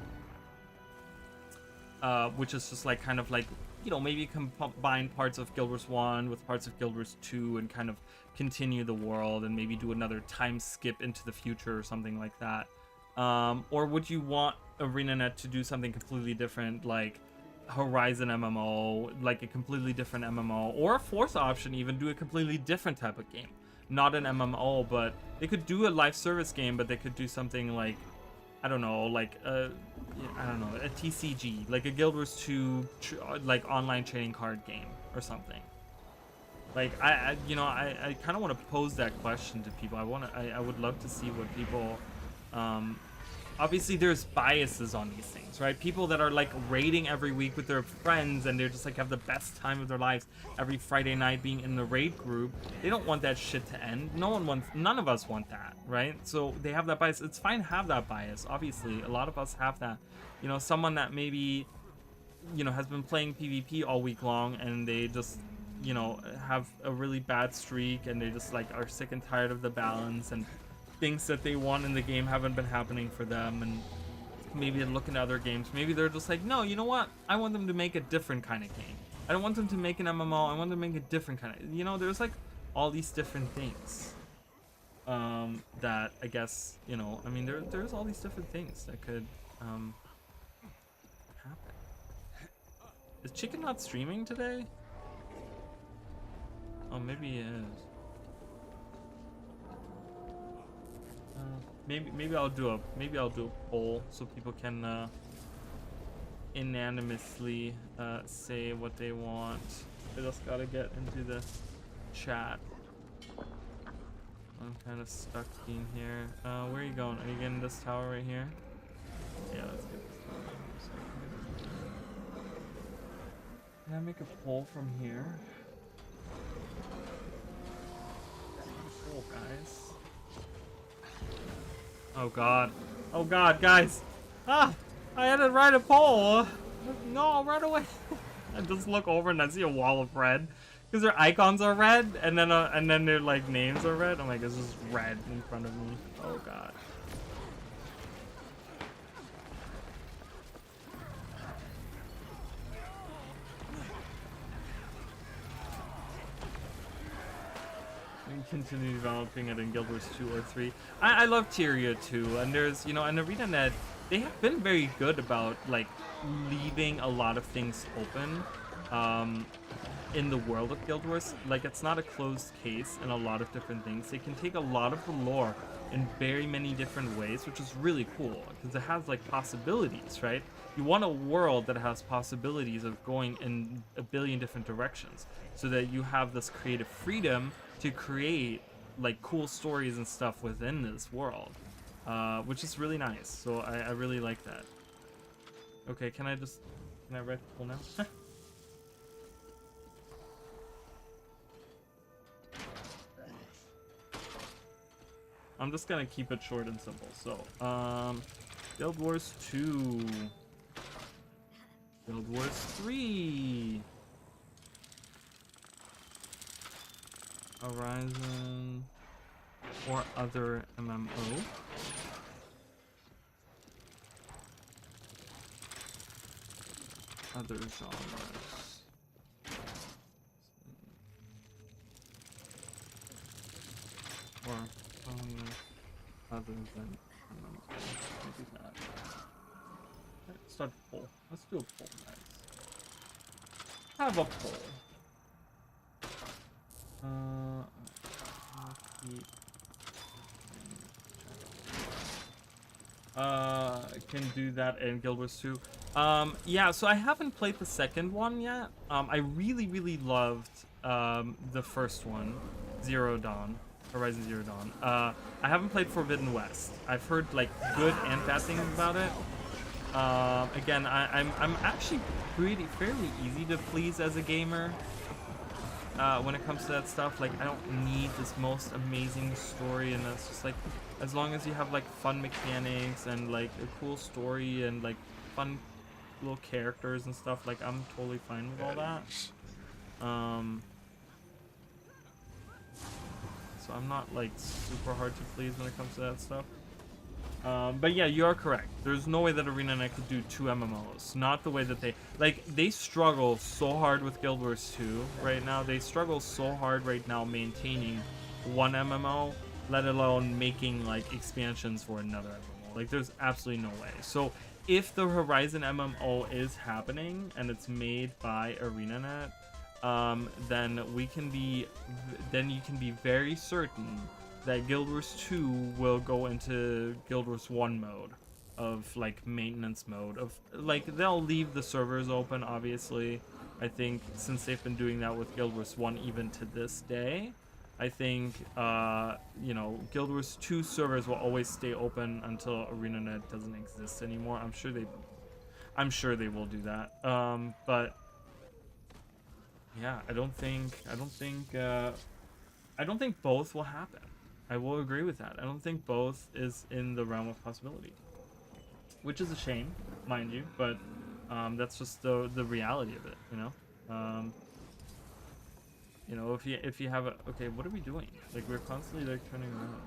which is just like kind of like, you know, maybe combine parts of Guild Wars 1 with parts of Guild Wars 2 and kind of continue the world and maybe do another time skip into the future or something like that? Or would you want ArenaNet to do something completely different, like Horizon MMO, like a completely different MMO, or a fourth option, even do a completely different type of game? Not an MMO, but they could do a live service game, but they could do something like, I don't know, like a TCG, like a Guild Wars 2 like online trading card game or something. Like, I kind of want to pose that question to people. I would love to see what people Obviously there's biases on these things, right? People that are like raiding every week with their friends and they're just like have the best time of their lives every Friday night being in the raid group. They don't want that shit to end. None of us want that, right? So they have that bias. It's fine to have that bias. Obviously, a lot of us have that. You know, someone that maybe, you know, has been playing PvP all week long and they just, you know, have a really bad streak and they just like are sick and tired of the balance and things that they want in the game haven't been happening for them, and maybe they're looking at other games. Maybe they're just like, no, you know what? I want them to make a different kind of game. I don't want them to make an MMO. I want them to make a different kind of, you know, there's like all these different things that I guess, you know, I mean, there's all these different things that could happen. Is Chicken not streaming today? Oh, maybe he is. Maybe I'll do a poll so people can unanimously say what they want. I just gotta get into the chat. I'm kind of stuck being here. Where are you going? Are you getting this tower right here? Yeah, let's get this tower. Can I make a poll from here? Poll, guys. Oh god. Oh god, guys. Ah! I had to write a poll. No, right away. I just look over and I see a wall of red. Because their icons are red, and then their like names are red. I'm like, it's just red in front of me. Oh god. Continue developing it in Guild Wars 2 or 3. I love Tyria 2, and there's, you know, and ArenaNet, they have been very good about like leaving a lot of things open in the world of Guild Wars. Like, it's not a closed case in a lot of different things. They can take a lot of the lore in very many different ways, which is really cool because it has like possibilities, right? You want a world that has possibilities of going in a billion different directions so that you have this creative freedom to create like cool stories and stuff within this world, which is really nice. So I really like that. Okay, can I write the poll now? I'm just gonna keep it short and simple. So, Guild Wars 2, Guild Wars 3, Horizon, or other MMO. Other genres. Or other than MMO. Maybe not. Let's start a poll. Let's do a poll, guys. Have a poll. Can do that in Guild Wars 2. Yeah, so I haven't played the second one yet. I really loved the first one, Horizon Zero Dawn. I haven't played Forbidden West. I've heard like good and bad things about it. Again, I'm actually fairly easy to please as a gamer. When it comes to that stuff, like, I don't need this most amazing story, and that's just like, as long as you have like fun mechanics and like a cool story and like fun little characters and stuff, like, I'm totally fine with all that. So I'm not like super hard to please when it comes to that stuff. But yeah, you are correct. There's no way that ArenaNet could do 2 MMOs. Not the way that they struggle so hard with Guild Wars 2 right now. They struggle so hard right now maintaining one MMO, let alone making like expansions for another MMO. Like, there's absolutely no way. So if the Horizon MMO is happening and it's made by ArenaNet, then you can be very certain that Guild Wars 2 will go into Guild Wars 1 mode of like maintenance mode of like, they'll leave the servers open, obviously. I think since they've been doing that with Guild Wars 1 even to this day. I think, you know, Guild Wars 2 servers will always stay open until ArenaNet doesn't exist anymore. I'm sure they will do that. But yeah, I don't think both will happen. I will agree with that. I don't think both is in the realm of possibility, which is a shame, mind you. But that's just the reality of it, you know. You know, if you have a okay, what are we doing? Like we're constantly like turning around.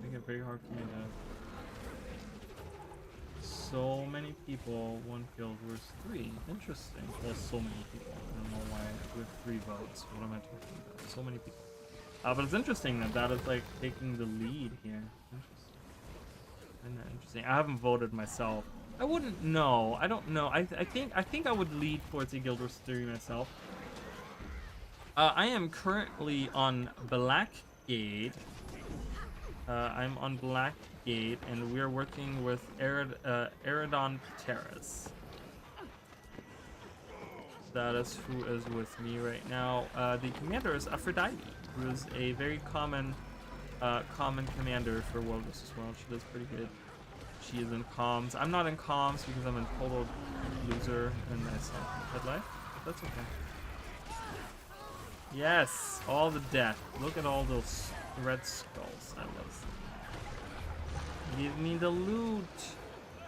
Making it very hard for me to. So many people want Guild Wars 3. Interesting. Well, so many people. I don't know why with 3 votes. What am I talking about? So many people. But it's interesting that is like taking the lead here. Interesting. Isn't that interesting? I haven't voted myself. I wouldn't know. I don't know. I think I would lead towards a Guild Wars 3 myself. I am currently on Blackgate. I'm on Blackgate, and we're working with Eridon Terrace. That is who is with me right now. The commander is Aphrodite, who is a very common commander for World vs. World. She does pretty good. She is in comms. I'm not in comms because I'm a total loser and I suck at life. But that's okay. Yes, all the death. Look at all those red skulls. I love them. Give me the loot.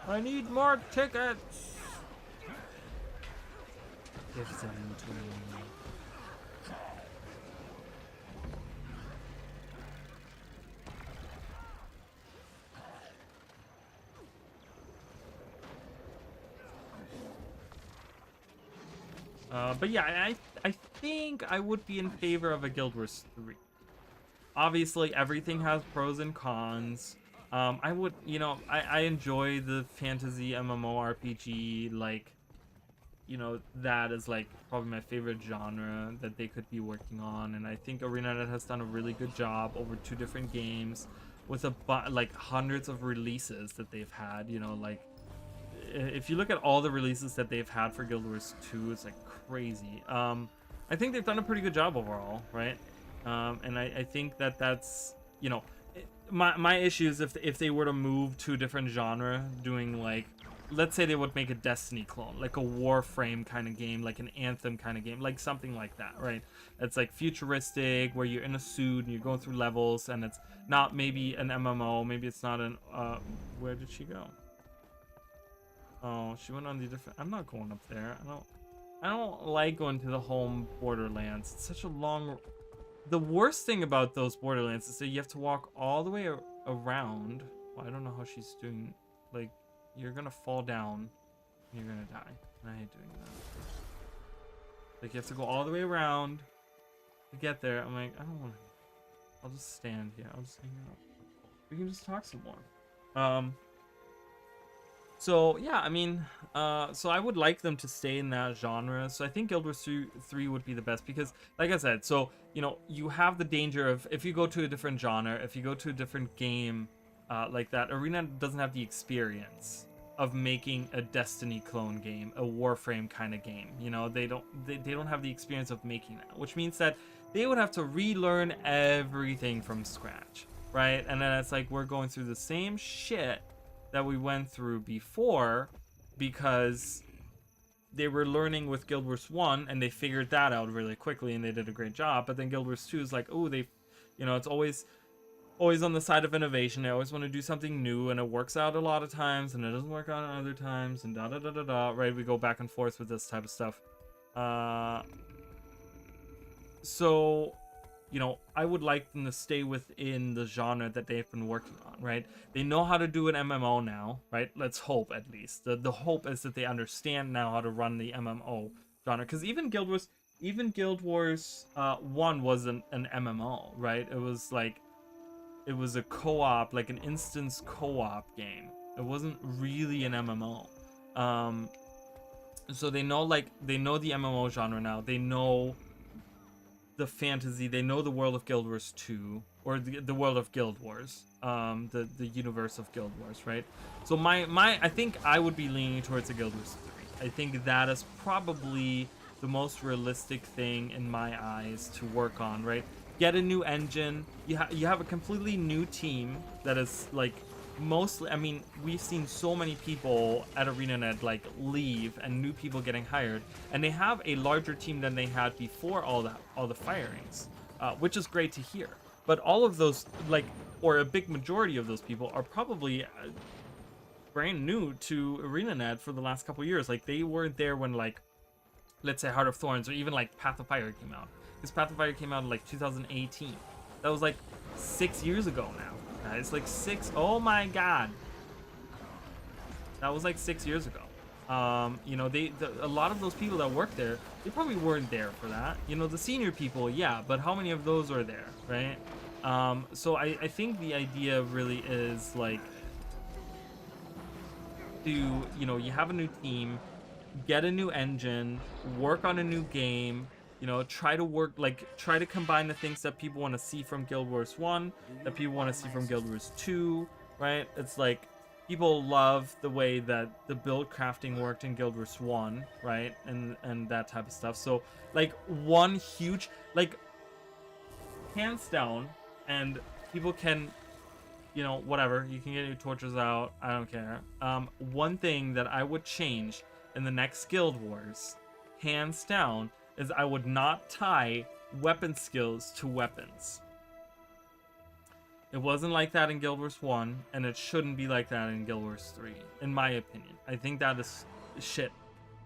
I need more tickets. Give them to me. But yeah, I think I would be in favor of a Guild Wars 3. Obviously, everything has pros and cons. I would, you know, I enjoy the fantasy MMORPG, like, you know, that is like probably my favorite genre that they could be working on, and I think ArenaNet has done a really good job over 2 different games with like hundreds of releases that they've had, you know, like if you look at all the releases that they've had for Guild Wars 2, it's like crazy. I think they've done a pretty good job overall, right? And I think that's, you know, my issue is if they were to move to a different genre, doing like, let's say they would make a Destiny clone, like a Warframe kind of game, like an Anthem kind of game, like something like that, right? It's like futuristic, where you're in a suit and you're going through levels, and it's not maybe an MMO, maybe it's not an, where did she go? Oh, she went on the different, I'm not going up there. I don't like going to the home Borderlands. It's such a long, the worst thing about those Borderlands is that you have to walk all the way around. Well, I don't know how she's doing, like, you're gonna fall down and you're gonna die. And I hate doing that. Like, you have to go all the way around to get there. I'm like, I don't want to. I'll just stand here. I'll just hang out. We can just talk some more. So yeah, I mean, so I would like them to stay in that genre. So I think Guild Wars 3 would be the best because, like I said, so, you know, you have the danger of, if you go to a different genre, if you go to a different game, like that, Arena doesn't have the experience of making a Destiny clone game, a Warframe kind of game. You know, they don't have the experience of making that, which means that they would have to relearn everything from scratch, right? And then it's like we're going through the same shit that we went through before because they were learning with Guild Wars 1 and they figured that out really quickly and they did a great job. But then Guild Wars 2 is like, oh, they, you know, it's always on the side of innovation. They always want to do something new, and it works out a lot of times and it doesn't work out other times, and da da da da da, right? We go back and forth with this type of stuff. So, you know, I would like them to stay within the genre that they've been working on, right? They know how to do an MMO now, right? Let's hope, at least. The hope is that they understand now how to run the MMO genre, because even Guild Wars 1 wasn't an MMO, right? It was like, it was a co-op, like an instance co-op game. It wasn't really an MMO. So they know the MMO genre now. They know the fantasy, they know the world of Guild Wars 2, or the world of Guild Wars, the universe of Guild Wars, right? So I think I would be leaning towards a Guild Wars 3. I think that is probably the most realistic thing in my eyes to work on, right? get a new engine. You have a completely new team that is like mostly. I mean, we've seen so many people at ArenaNet like leave and new people getting hired, and they have a larger team than they had before all the firings, which is great to hear. But all of those like, or a big majority of those people are probably brand new to ArenaNet for the last couple years. Like they weren't there when like, let's say Heart of Thorns or even like Path of Fire came out. Because Path of Fire came out in like 2018. That was like 6 years ago now. Guys, like oh my god. That was like 6 years ago. You know, a lot of those people that work there, they probably weren't there for that. You know, the senior people, yeah, but how many of those are there, right? So I think the idea really is like to, you know, you have a new team, get a new engine, work on a new game, you know, try to combine the things that people want to see from Guild Wars 1, that people want to see from Guild Wars 2, right? It's like people love the way that the build crafting worked in Guild Wars 1, right? And that type of stuff. So like one huge, like hands down, and people can, you know, whatever, you can get your torches out, I don't care. One thing that I would change in the next Guild Wars, hands down, is I would not tie weapon skills to weapons. It wasn't like that in Guild Wars 1, and it shouldn't be like that in Guild Wars 3, in my opinion. I think that is shit,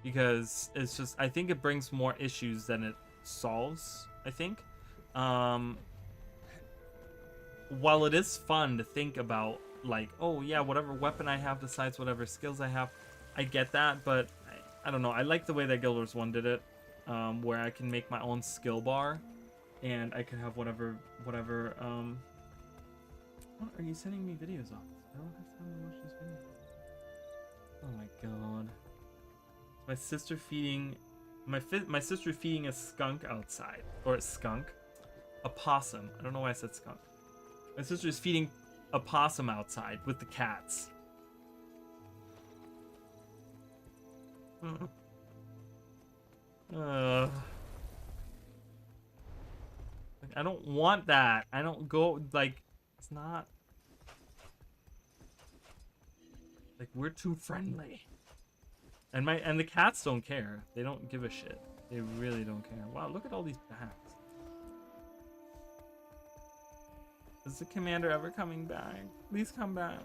because it's just, I think it brings more issues than it solves, I think. While it is fun to think about, like, oh yeah, whatever weapon I have decides whatever skills I have, I get that, but I don't know. I like the way that Guild Wars 1 did it, where I can make my own skill bar, and I can have whatever. What are you sending me videos of? I don't have time to watch this video. Oh my god. My sister feeding, my sister feeding a skunk outside, or a skunk, a possum. I don't know why I said skunk. My sister is feeding a possum outside with the cats. Like, I don't want that. I don't go, like, it's not. Like, we're too friendly. And the cats don't care. They don't give a shit. They really don't care. Wow, look at all these bats. Is the commander ever coming back? Please come back.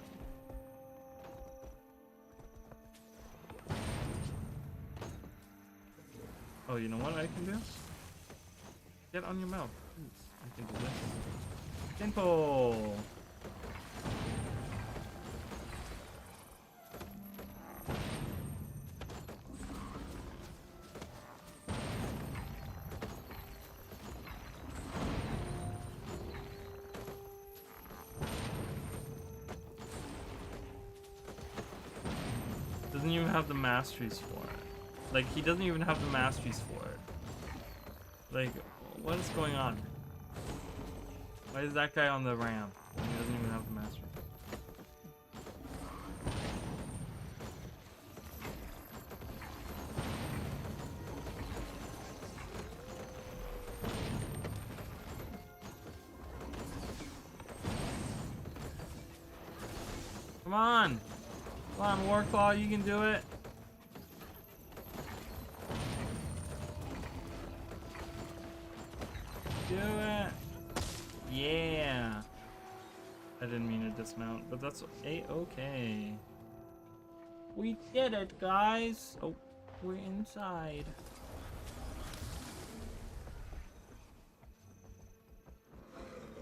Oh, you know what I can do? Get on your mouth. Please. I can do this. Simple. Doesn't even have the masteries for it. Like, he doesn't even have the masteries for it. Like, what is going on? Why is that guy on the ramp? He doesn't even have the masteries. Come on! Come on, Warclaw, you can do it. Do it. Yeah. I didn't mean to dismount, but that's a-okay. We did it, guys. Oh, we're inside.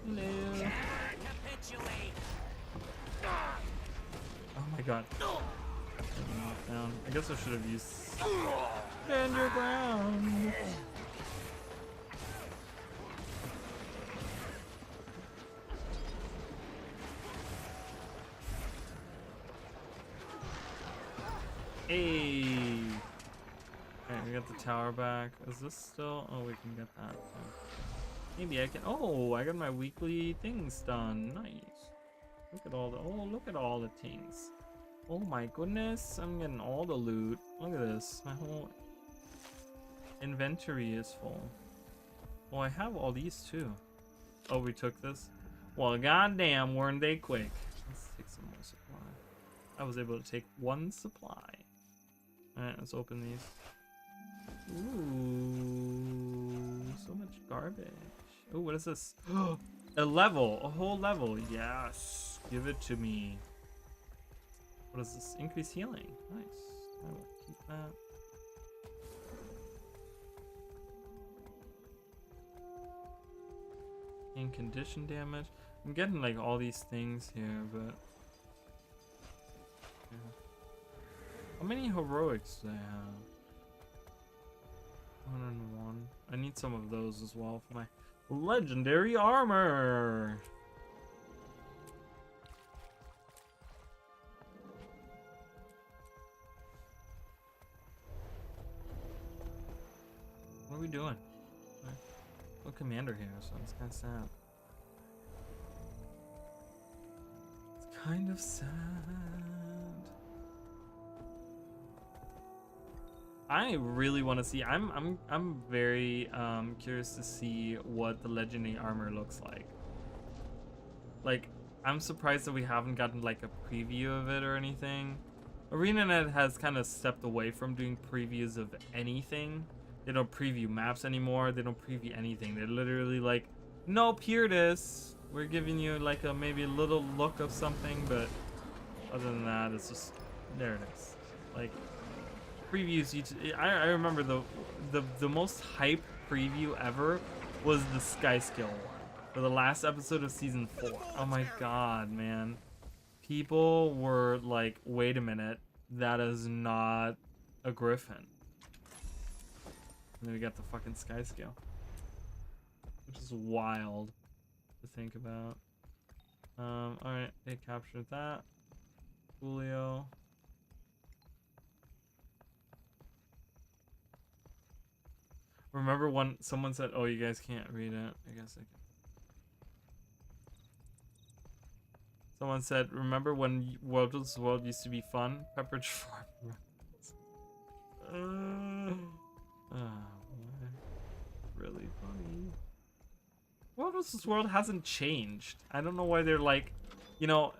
Hello. Oh my god. Down. I guess I should have used stand your ground. Hey. Alright, we got the tower back. Is this still? Oh, we can get that too. Maybe I can. Oh, I got my weekly things done. Nice. Look at all the. Oh, look at all the things. Oh my goodness, I'm getting all the loot. Look at this. My whole inventory is full. Oh, I have all these too. Oh, we took this? Well, goddamn, weren't they quick? Let's take some more supply. I was able to take 1 supply. Alright, let's open these. Ooh, so much garbage. Oh, what is this? A level, a whole level. Yes, give it to me. What is this? Increased healing. Nice. I will keep that. And condition damage. I'm getting like all these things here, but yeah. How many heroics do I have? 101. I need some of those as well for my legendary armor. What are we doing? No commander here, so it's kind of sad. It's kind of sad. I really want to see. I'm very curious to see what the legendary armor looks like. Like, I'm surprised that we haven't gotten like a preview of it or anything. ArenaNet has kind of stepped away from doing previews of anything. They don't preview maps anymore. They don't preview anything. They're literally like, nope, here it is. We're giving you like a maybe a little look of something, but other than that, it's just there it is. Like previews. I remember the most hype preview ever was the Sky Skill one for the last episode of season 4. Oh my god, man! People were like, wait a minute, that is not a griffin. And then we got the fucking Sky Scale, which is wild to think about. Alright, they captured that. Julio. Remember when someone said, oh, you guys can't read it? I guess I can. Someone said, remember when World vs. World used to be fun? Pepperidge Farm. Really funny. World vs. World hasn't changed. I don't know why they're like, you know,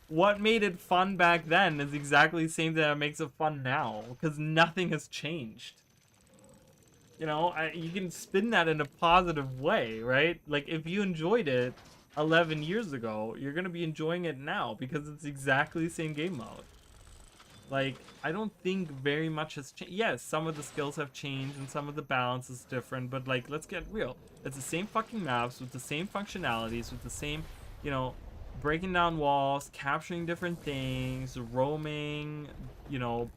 what made it fun back then is exactly the same thing that makes it fun now, because nothing has changed. You know, you can spin that in a positive way, right? Like, if you enjoyed it 11 years ago, you're going to be enjoying it now because it's exactly the same game mode. Like, I don't think very much has changed. Yes, some of the skills have changed and some of the balance is different, but like, let's get real. It's the same fucking maps with the same functionalities, with the same, you know, breaking down walls, capturing different things, roaming, you know,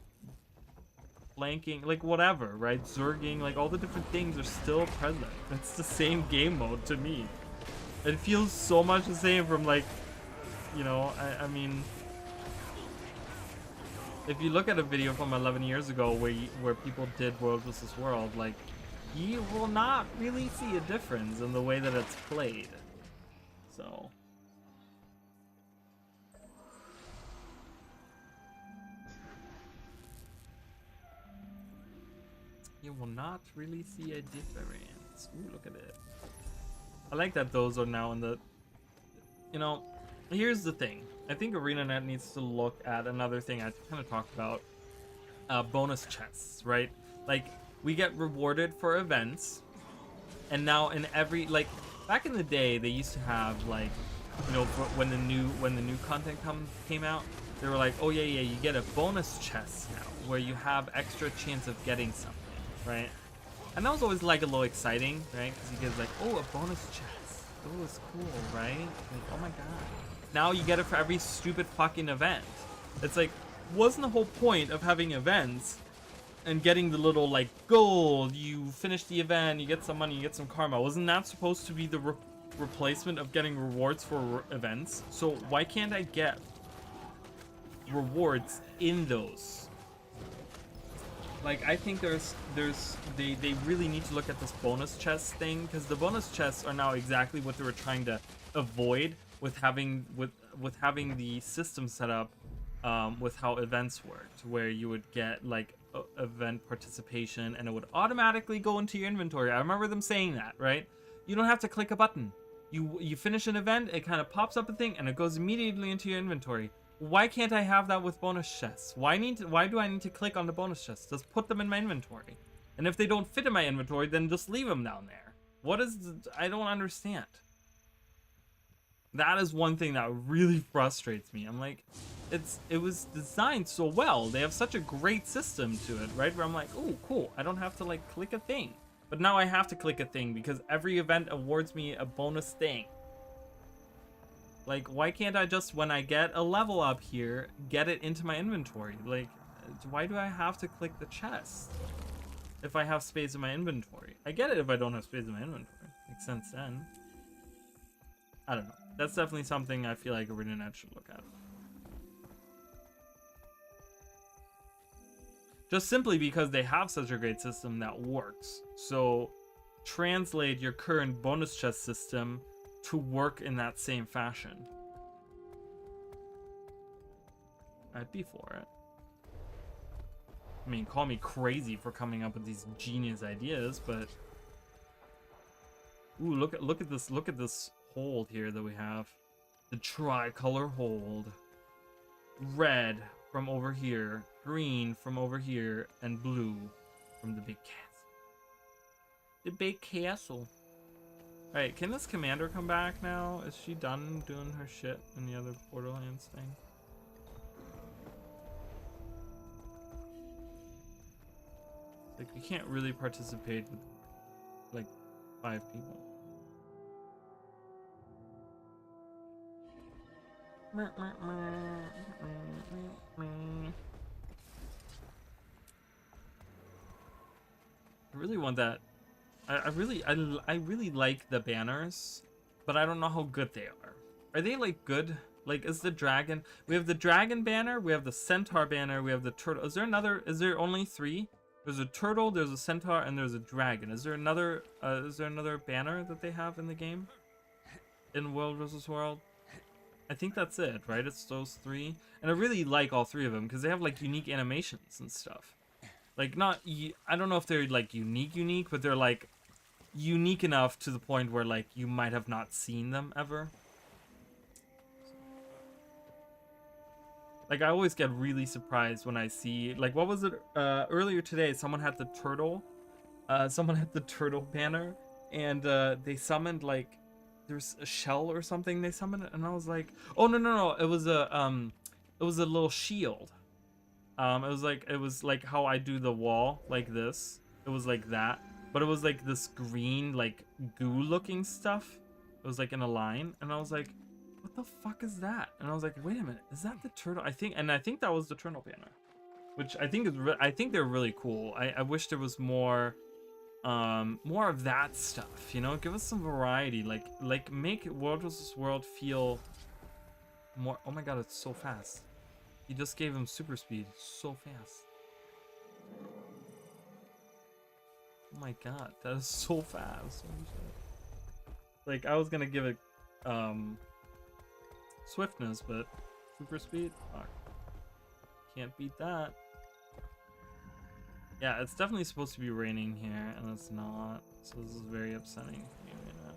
flanking, like whatever, right? Zerging, like all the different things are still present. It's the same game mode to me. It feels so much the same from like, you know, I mean, if you look at a video from 11 years ago where people did World vs. World, like, you will not really see a difference in the way that it's played. So. You will not really see a difference. Ooh, look at it. I like that those are now in the... You know, here's the thing. I think ArenaNet needs to look at another thing I kind of talked about. Bonus chests, right? Like, we get rewarded for events. And now in every... Like, back in the day, they used to have, like... You know, for when the new content came out, they were like, oh yeah, you get a bonus chest now, where you have extra chance of getting something. Right? And that was always like a little exciting, right? Because you get like, oh, a bonus chest. Oh, it's cool, right? Like, oh my god. Now you get it for every stupid fucking event. It's like, wasn't the whole point of having events and getting the little like gold, you finish the event, you get some money, you get some karma. Wasn't that supposed to be the replacement of getting rewards for events? So why can't I get rewards in those? Like, I think they really need to look at this bonus chest thing, because the bonus chests are now exactly what they were trying to avoid with having having the system set up with how events worked, where you would get like event participation and it would automatically go into your inventory. I remember them saying that, right? You don't have to click a button. You finish an event, it kind of pops up a thing, and it goes immediately into your inventory. Why can't I have that with bonus chests? Why do I need to click on the bonus chests? Just put them in my inventory. And if they don't fit in my inventory, then just leave them down there. I don't understand. That is one thing that really frustrates me. I'm like, it was designed so well. They have such a great system to it, right? Where I'm like, oh, cool. I don't have to like click a thing. But now I have to click a thing because every event awards me a bonus thing. Like, why can't I just, when I get a level up here, get it into my inventory? Like, why do I have to click the chest if I have space in my inventory? I get it if I don't have space in my inventory. Makes sense then. I don't know. That's definitely something I feel like ArenaNet should look at. Just simply because they have such a great system that works. So translate your current bonus chest system to work in that same fashion. I'd be for it. I mean, call me crazy for coming up with these genius ideas, but ooh, look at this hold here that we have. The tricolor hold. Red from over here, green from over here, and blue from the big castle. The big castle. Alright, can this commander come back now? Is she done doing her shit in the other Borderlands thing? Like, you can't really participate with, like, 5 people. I really want that. I really like the banners, but I don't know how good they are. Are they like good? Like, is the dragon? We have the dragon banner, we have the centaur banner, we have the turtle. Is there only 3? There's a turtle, there's a centaur, and there's a dragon. Is there another banner that they have in the game? In World vs. World? I think that's it, right? It's those 3. And I really like all 3 of them because they have like unique animations and stuff. Like, I don't know if they're like unique, but they're like unique enough to the point where like you might have not seen them ever. Like, I always get really surprised when I see, like, what was it earlier today? Someone had the turtle banner, and they summoned like, there's a shell or something they summoned, and I was like, oh no, it was a little shield. It was like how I do the wall like this. It was like that, but it was like this green like goo looking stuff. It was like in a line, and I was like, what the fuck is that? And I was like, wait a minute, is that the turtle? I think that was the turtle banner, which I think is I think they're really cool. I wish there was more of that stuff, you know. Give us some variety, like make World vs. World feel more. Oh my god, it's so fast. He just gave him super speed. So fast. Oh my god, that is so fast. Like, I was gonna give it swiftness, but super speed? Fuck. Can't beat that. Yeah, it's definitely supposed to be raining here, and it's not. So this is very upsetting for me right now.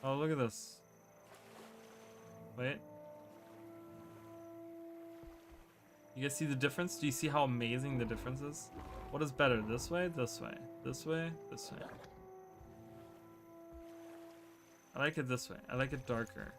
Oh, look at this. Wait. You guys see the difference? Do you see how amazing the difference is? What is better? This way? This way? This way? This way? I like it this way. I like it darker.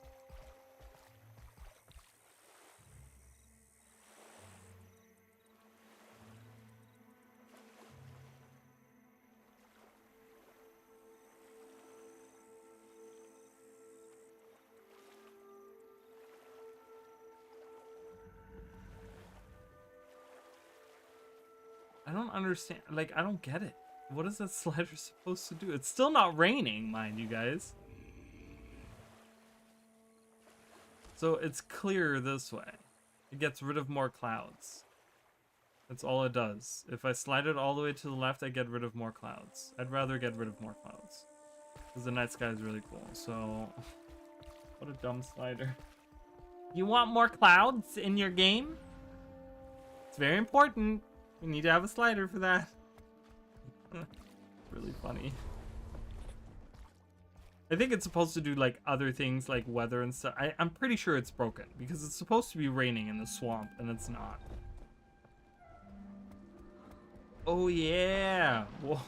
I don't understand. Like, I don't get it. What is that slider supposed to do? It's still not raining, mind you guys. So it's clearer this way. It gets rid of more clouds. That's all it does. If I slide it all the way to the left, I get rid of more clouds. I'd rather get rid of more clouds, because the night sky is really cool. So, what a dumb slider. You want more clouds in your game? It's very important. We need to have a slider for that. Really funny. I think it's supposed to do like other things like weather and stuff. I'm pretty sure it's broken because it's supposed to be raining in the swamp and it's not. Oh yeah! Whoa.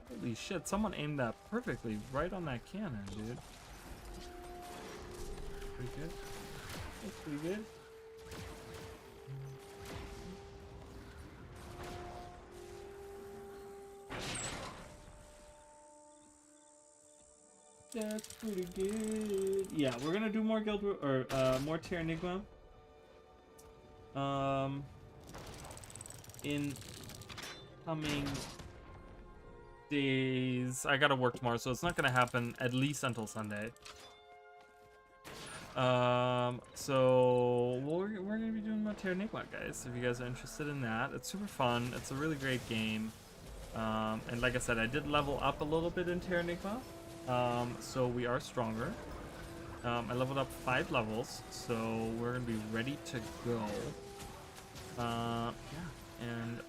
Holy shit, someone aimed that perfectly right on that cannon, dude. Pretty good. That's pretty good. That's pretty good. Yeah, we're gonna do more Guild or more Terranigma. In coming days. I gotta work tomorrow, so it's not gonna happen at least until Sunday. So we're gonna be doing more Terranigma, guys. If you guys are interested in that, it's super fun. It's a really great game. And like I said, I did level up a little bit in Terranigma. So we are stronger. I leveled up 5 levels, so we're gonna be ready to go. Yeah, and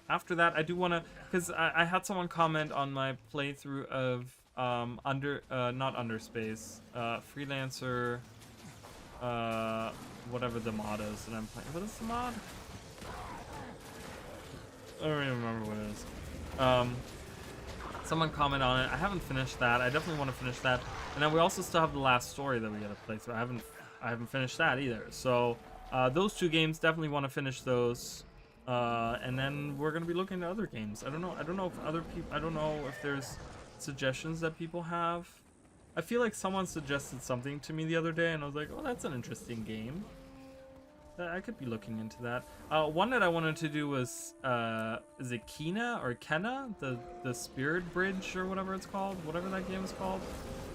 after that, I do wanna, cause I had someone comment on my playthrough of not Underspace, Freelancer, whatever the mod is that I'm playing. What is the mod? I don't even remember what it is. Someone comment on it. I haven't finished that. I definitely want to finish that. And then we also still have the last story that we gotta play through. I haven't finished that either. So those 2 games, definitely want to finish those. And then we're gonna be looking at other games. I don't know if other people. I don't know if there's suggestions that people have. I feel like someone suggested something to me the other day, and I was like, oh, that's an interesting game. I could be looking into that. One that I wanted to do was, is it Kena or Kenna? The Spirit Bridge or whatever it's called? Whatever that game is called.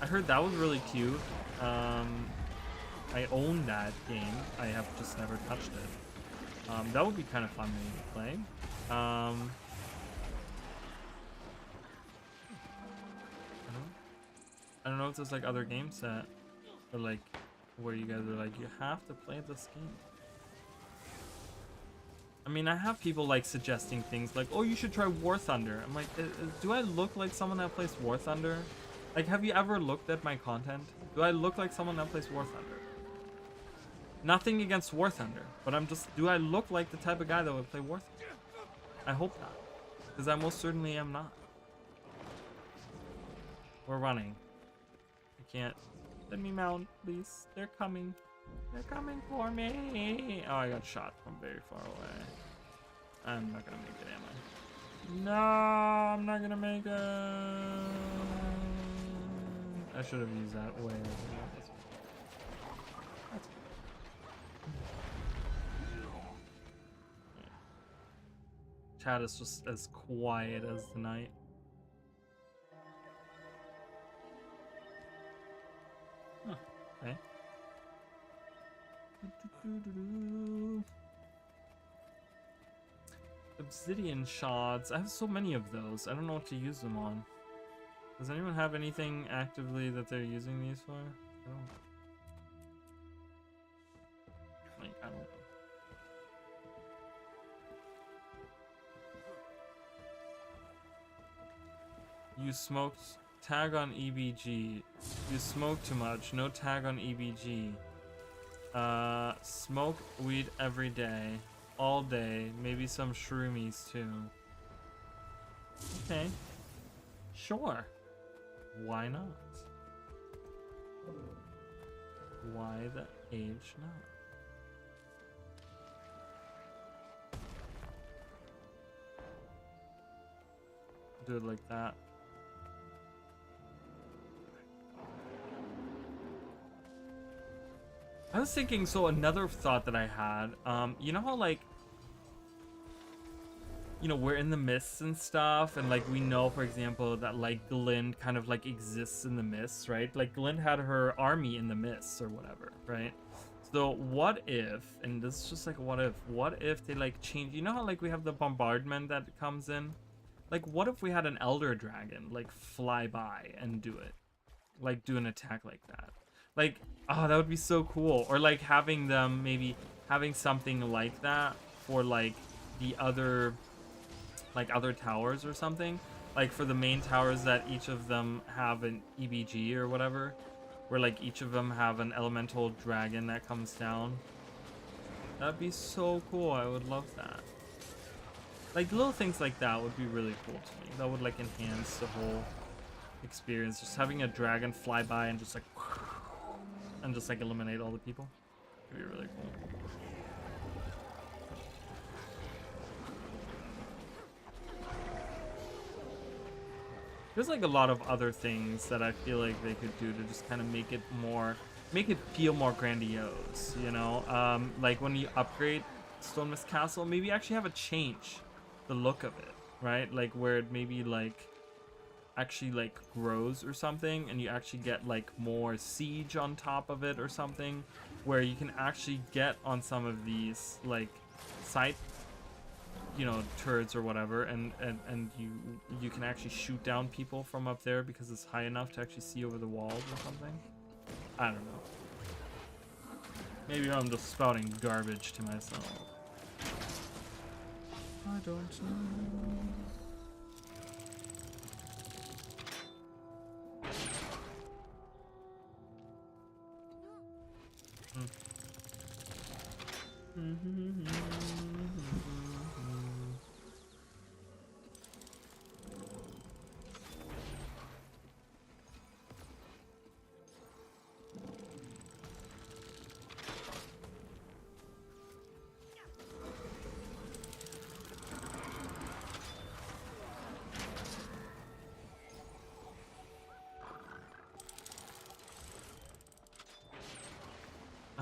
I heard that was really cute. I own that game. I have just never touched it. That would be kind of fun maybe to play. I don't know if there's like other games that are like, where you guys are like, you have to play this game. I mean, I have people like suggesting things like, oh, you should try War Thunder. I'm like, do I look like someone that plays War Thunder? Like, have you ever looked at my content? Do I look like someone that plays War Thunder? Nothing against War Thunder, but do I look like the type of guy that would play War Thunder? I hope not, because I most certainly am not. We're running. I can't. Let me mount, please. They're coming. They're coming for me. Oh, I got shot from very far away. I'm not gonna make it, am I? No, I'm not gonna make it. I should have used that way. That's good. Chat is just as quiet as the night. Huh, okay. Obsidian shards. I have so many of those. I don't know what to use them on. Does anyone have anything actively that they're using these for? I don't. Like, I don't. You smoked. Tag on EBG. You smoke too much. No tag on EBG. Smoke weed every day. All day. Maybe some shroomies too. Okay. Sure. Why not? Why the age not? Do it like that. I was thinking, so another thought that I had, you know how like, you know, we're in the mists and stuff, and like we know, for example, that like Glynn kind of like exists in the mists, right? Like Glynn had her army in the mists or whatever, right? So what if, and this is just like what if they like change, you know how like we have the bombardment that comes in? Like what if we had an elder dragon like fly by and do it? Like do an attack like that? Like, oh, that would be so cool. Or like having them, maybe having something like that for like the other, like other towers or something. like for the main towers that each of them have an EBG or whatever, where like each of them have an elemental dragon that comes down. That'd be so cool. I would love that. Like little things like that would be really cool to me. That would like enhance the whole experience. Just having a dragon fly by and just like eliminate all the people. It'd be really cool. There's like a lot of other things that I feel like they could do to just kind of make it feel more grandiose, you know? Like when you upgrade Stone Mist Castle, maybe actually have it change the look of it, right? Like where it maybe like actually like grows or something, and you actually get like more siege on top of it or something, where you can actually get on some of these like side, you know, turrets or whatever, and you can actually shoot down people from up there because it's high enough to actually see over the walls or something. I don't know. Maybe I'm just spouting garbage to myself. I don't know.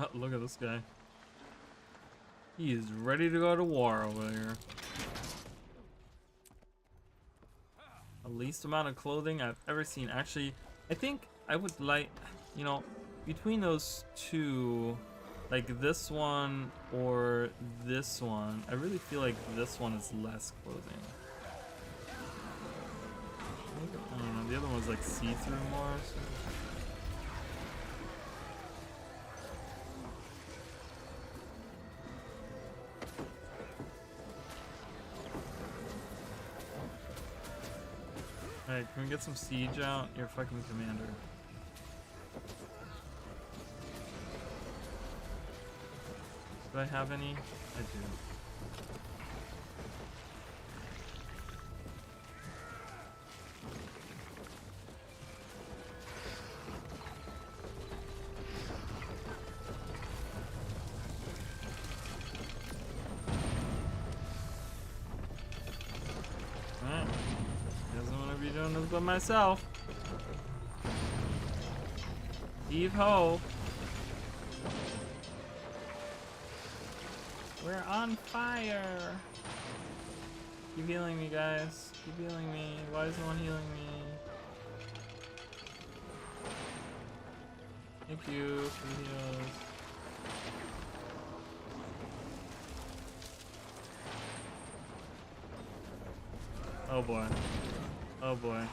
Oh, look at this guy. He is ready to go to war over here. The least amount of clothing I've ever seen. Actually, I think I would like, you know, between those two, like this one or this one, I really feel like this one is less clothing. I don't know, the other one's like see-through more. So. Alright, can we get some siege out? You're fucking commander. Do I have any? I do. Alright. Guess I'm gonna be doing this by myself. Heave ho. We're on fire. Keep healing me, guys. Keep healing me. Why is no one healing me? Thank you for the heals. Oh boy. Oh boy.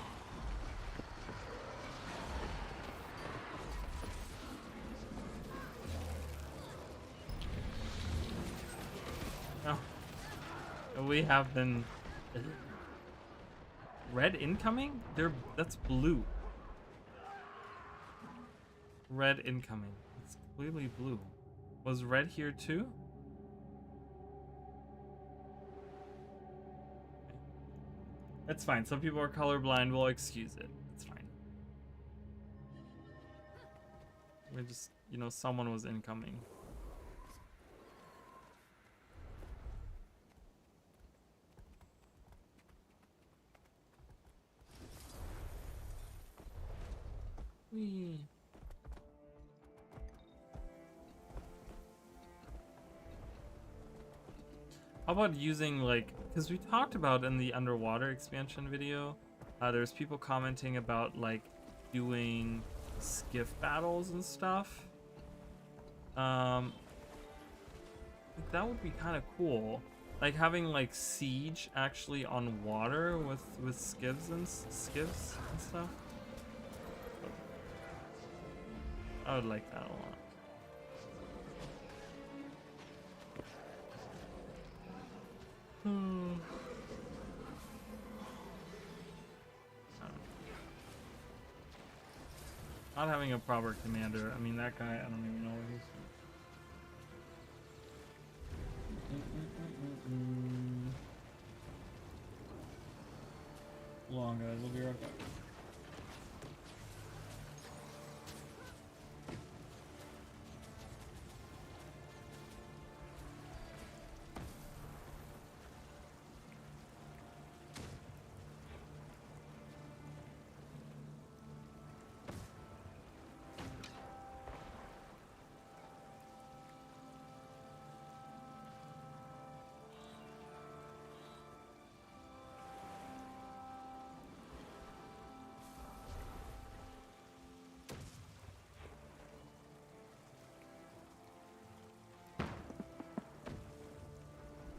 Oh. We have been... Red incoming? That's blue. Red incoming. It's completely blue. Was red here too? That's fine. Some people are colorblind. We'll excuse it. It's fine. We just, you know, someone was incoming. Whee. How about using like, because we talked about in the underwater expansion video, there's people commenting about like doing skiff battles and stuff. Like, that would be kind of cool. Like having like siege actually on water with skiffs and stuff. I would like that a lot. Not having a proper commander. I mean, that guy, I don't even know where he's from. Hold on, guys. We'll be right back.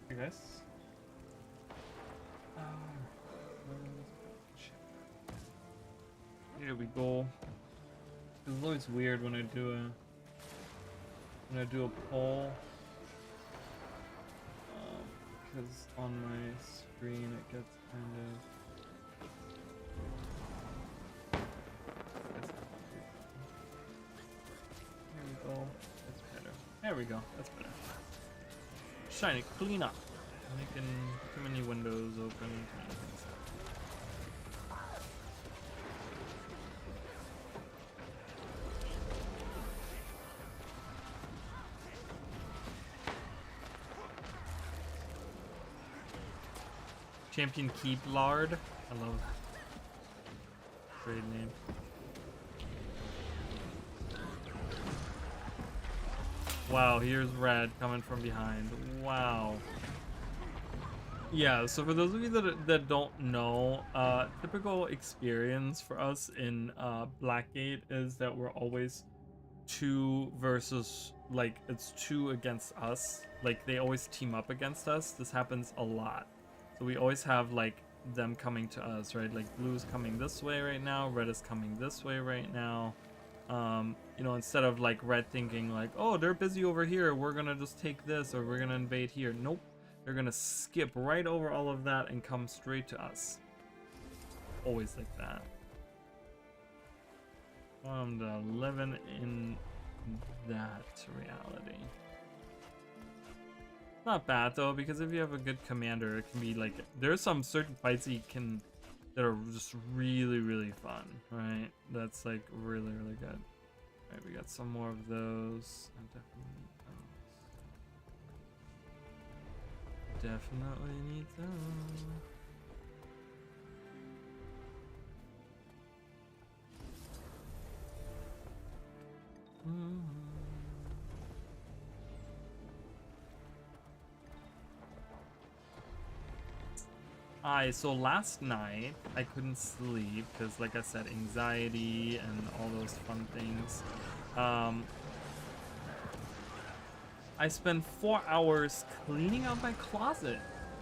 Hey guys. Here we go. It's always weird when I do a poll, because on my screen it gets kind of. Here we go. That's better. There we go. That's better. Shine it clean up. Making too many windows open. Too many things. Champion Keep Lard. I love trade name. Wow, here's Red coming from behind. Wow. Yeah, so for those of you that don't know, typical experience for us in Blackgate is that we're always 2 versus, like, it's 2 against us. Like, they always team up against us. This happens a lot. So we always have, like, them coming to us, right? Like, blue's coming this way right now, red is coming this way right now. You know, instead of, like, red thinking, like, oh, they're busy over here, we're gonna just take this, or we're gonna invade here. Nope. They're gonna skip right over all of that and come straight to us. Always like that. Living in that reality. Not bad though, because if you have a good commander, it can be like, there's some certain fights that are just really, really fun, right? That's like really, really good. Alright, we got some more of those. Definitely need those. So last night I couldn't sleep because, like I said, anxiety and all those fun things. I spent 4 hours cleaning out my closet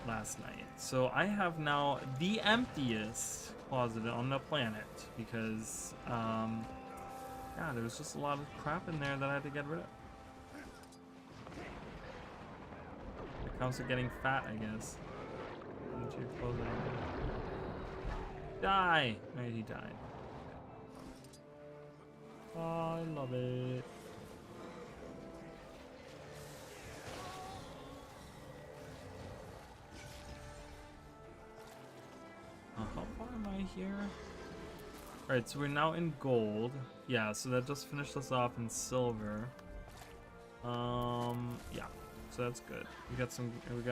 last night. So I have now the emptiest closet on the planet because, yeah, there was just a lot of crap in there that I had to get rid of. It comes to getting fat, I guess. Into your clothing. Die! Right, he died. Oh, I love it. How far am I here? Alright, so we're now in gold. Yeah, so that just finished us off in silver. Yeah. So that's good. We got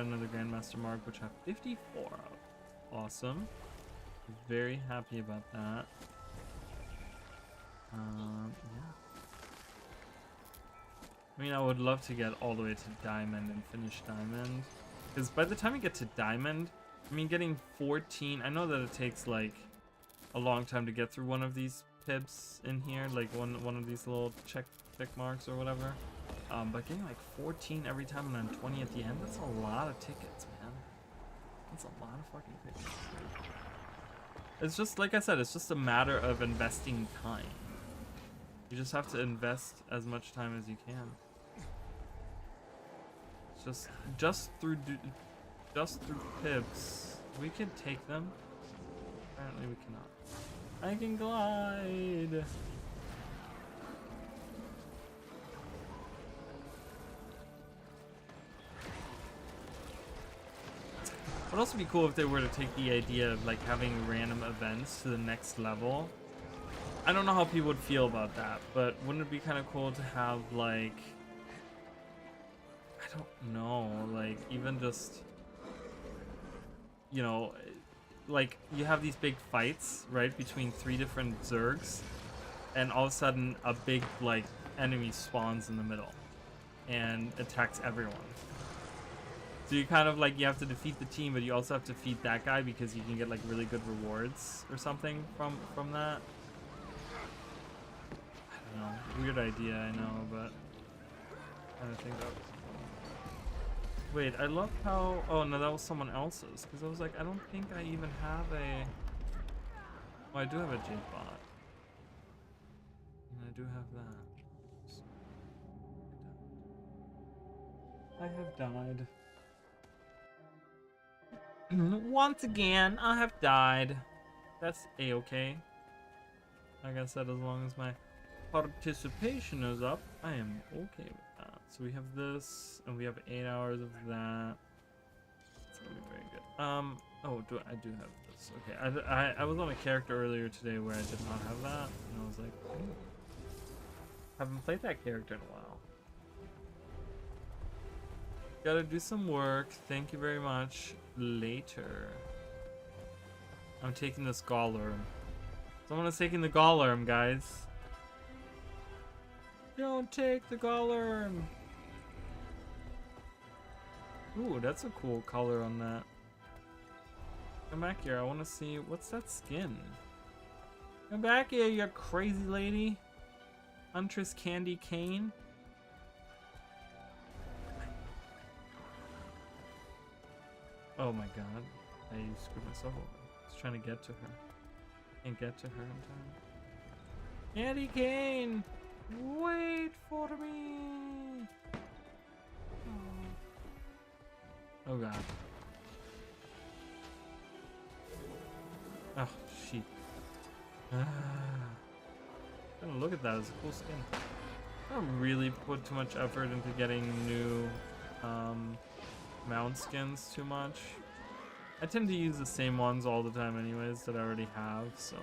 another Grandmaster mark, which have 54 of. Awesome. Very happy about that. Yeah. I mean, I would love to get all the way to diamond and finish diamond, because by the time you get to diamond, I mean, getting 14. I know that it takes like a long time to get through one of these pips in here, like one of these little check marks or whatever. But getting like 14 every time and then 20 at the end, that's a lot of tickets, man. That's a lot of fucking tickets. It's just, like I said, it's just a matter of investing time. You just have to invest as much time as you can. It's just through pips, we could take them. Apparently we cannot. I can glide. Would also be cool if they were to take the idea of like having random events to the next level. I don't know how people would feel about that, but wouldn't it be kind of cool to have like, I don't know, like even just, you know, like you have these big fights, right, between 3 different Zergs, and all of a sudden a big like enemy spawns in the middle and attacks everyone. So you kind of like, you have to defeat the team, but you also have to defeat that guy because you can get like really good rewards or something from that. I don't know. Weird idea, I know, but I don't think that was... Wait, I love how... Oh, no, that was someone else's. Because I was like, I don't think I even have a... Oh, I do have a Jade bot. And I do have that. I have died. Once again, I have died. That's a-okay. Like I said, as long as my participation is up, I am okay with that. So we have this, and we have 8 hours of that. It's gonna be very good. Oh, I do have this. Okay, I was on a character earlier today where I did not have that, and I was like, ooh. Haven't played that character in a while. Gotta do some work. Thank you very much. Later. I'm taking this Golem. Someone is taking the Golem, guys. Don't take the Golem. Ooh, that's a cool color on that. Come back here. I want to see. What's that skin? Come back here, you crazy lady. Huntress Candy Cane. Oh my god. I screwed myself over. I was trying to get to her. Can't get to her in time. Candy Cane! Wait for me! Oh god. Oh, sheep. Look at that, it's a cool skin. I don't really put too much effort into getting new mount skins too much. I tend to use the same ones all the time anyways that I already have, so.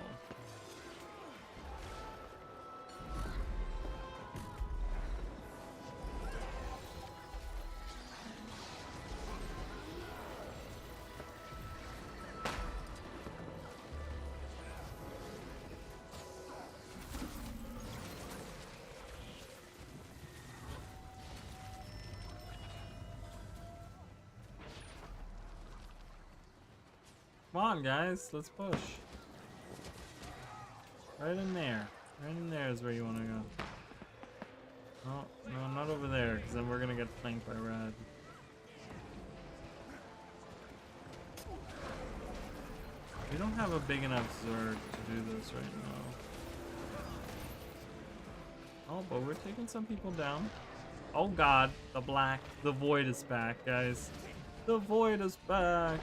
Come on, guys, let's push. Right in there. Right in there is where you want to go. Oh, no, not over there, because then we're going to get flanked by red. We don't have a big enough Zerg to do this right now. Oh, but we're taking some people down. Oh god, the void is back, guys. The void is back.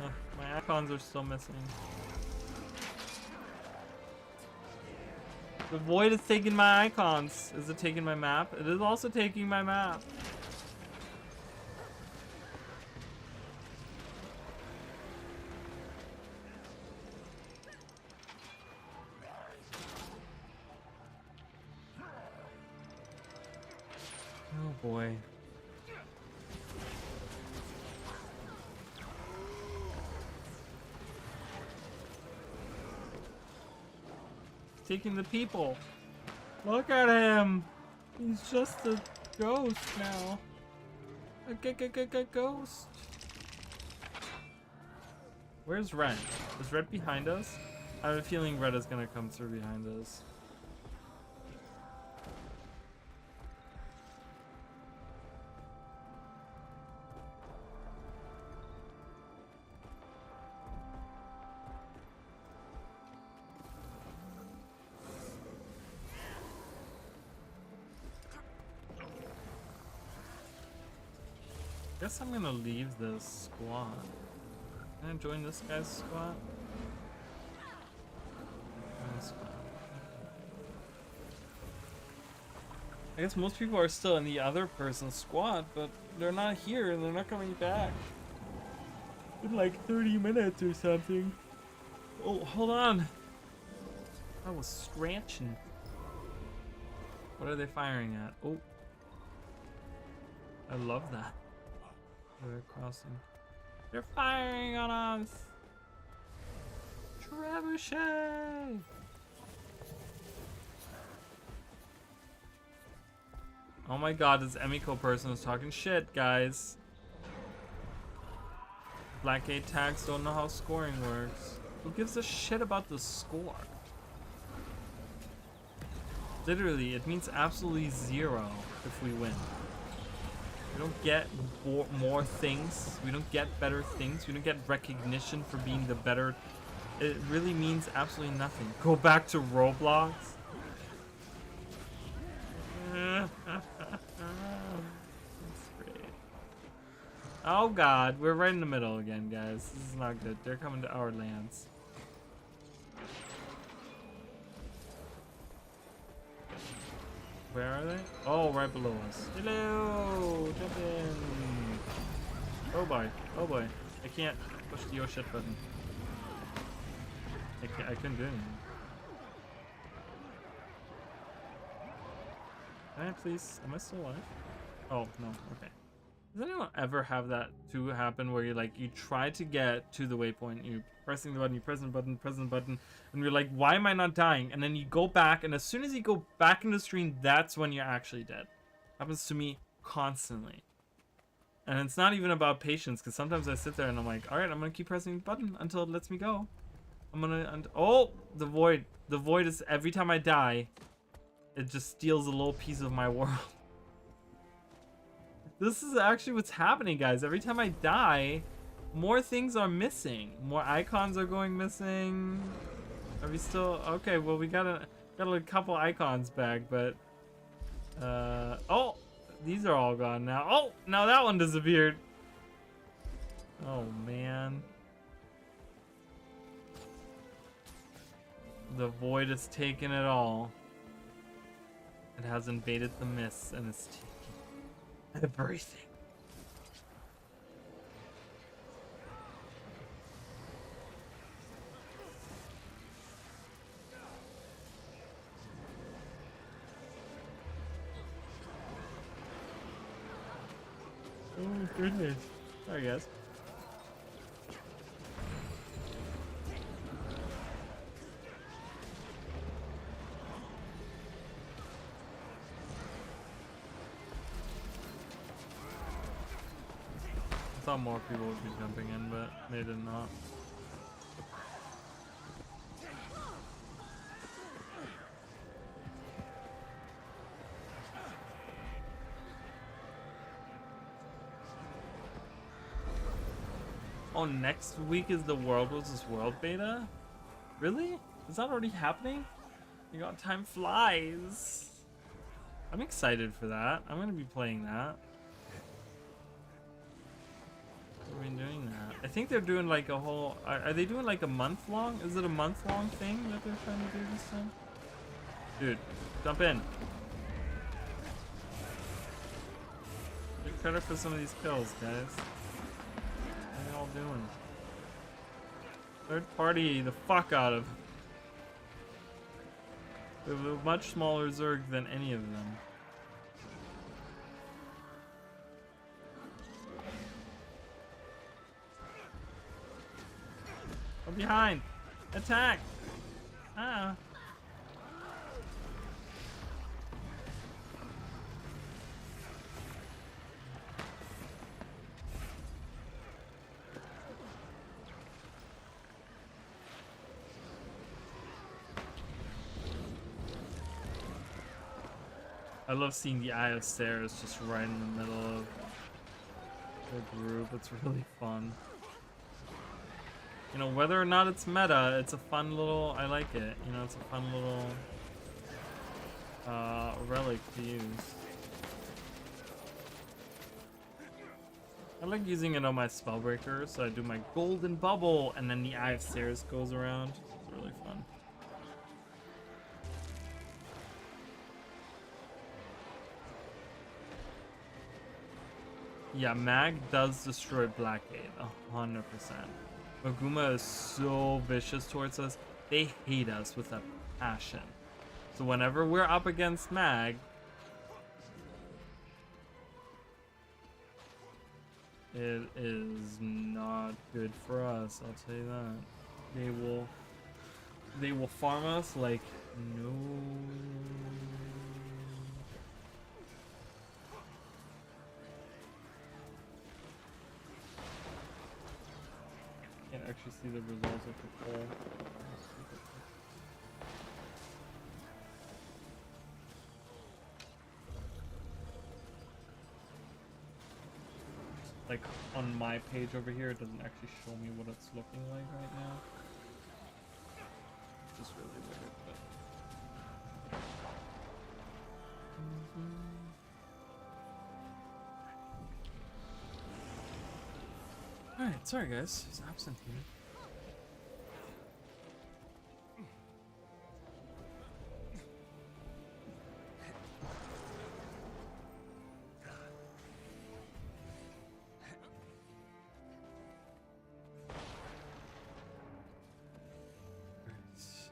Oh, my icons are still missing. The void is taking my icons. Is it taking my map? It is also taking my map. Oh boy. Taking the people. Look at him. He's just a ghost now. A ghost. Where's Red? Is Red behind us? I have a feeling Red is gonna come through behind us. Guess I'm gonna leave this squad. Can I join this guy's squad? I guess most people are still in the other person's squad, but they're not here and they're not coming back. In like 30 minutes or something. Oh, hold on. I was scratching. What are they firing at? Oh. I love that. They're crossing. They're firing on us! Trebuchet! Oh my god, this Emiko person is talking shit, guys. Black 8 tags don't know how scoring works. Who gives a shit about the score? Literally, it means absolutely zero if we win. We don't get more things. We don't get better things. We don't get recognition for being the better. It really means absolutely nothing. Go back to Roblox. That's great. Oh god, we're right in the middle again, guys. This is not good. They're coming to our lands. Where are they? Oh, right below us. Hello! Jump in! Oh boy. Oh boy. I can't push the oh shit button. I couldn't do anything. Can I please? Am I still alive? Oh, no. Okay. Does anyone ever have that to happen where you try to get to the waypoint, you're pressing the button, you press the button, and you're like, why am I not dying? And then you go back, and as soon as you go back in the stream, that's when you're actually dead. Happens to me constantly. And it's not even about patience, because sometimes I sit there and I'm like, alright, I'm gonna keep pressing the button until it lets me go. I'm gonna, oh, the void. The void is, every time I die, it just steals a little piece of my world. This is actually what's happening, guys. Every time I die, more things are missing. More icons are going missing. Are we still okay? Well, we got a couple icons back, but oh, these are all gone now. Oh, now that one disappeared. Oh man, the void has taken it all. It has invaded the mists and it's taken everything. Oh goodness. Sorry guys. I thought more people would be jumping in, but they did not. Oh, next week is the World vs. World beta? Really? Is that already happening? You got time flies. I'm excited for that. I'm gonna be playing that. I've been doing that. I think they're doing like a whole. Are they doing like a month long? Is it a month long thing that they're trying to do this time? Dude, jump in. Get credit for some of these kills, guys. What are y'all doing? Third party the fuck out of. We have a much smaller Zerg than any of them. From behind! Attack! Ah! I love seeing the Eye of Stairs just right in the middle of the group. It's really fun. You know, whether or not it's meta, it's a fun little, I like it. You know, it's a fun little relic to use. I like using it on my Spellbreaker, so I do my golden bubble, and then the Eye of Stairs goes around. It's really fun. Yeah, Mag does destroy Blackgate 100%. Maguma is so vicious towards us. They hate us with a passion. So whenever we're up against Mag, it is not good for us, I'll tell you that. They will farm us like no. Can't actually see the results of the poll. Like on my page over here, it doesn't actually show me what it's looking like right now. It's just really weird, but. Alright, sorry guys, he's absent here.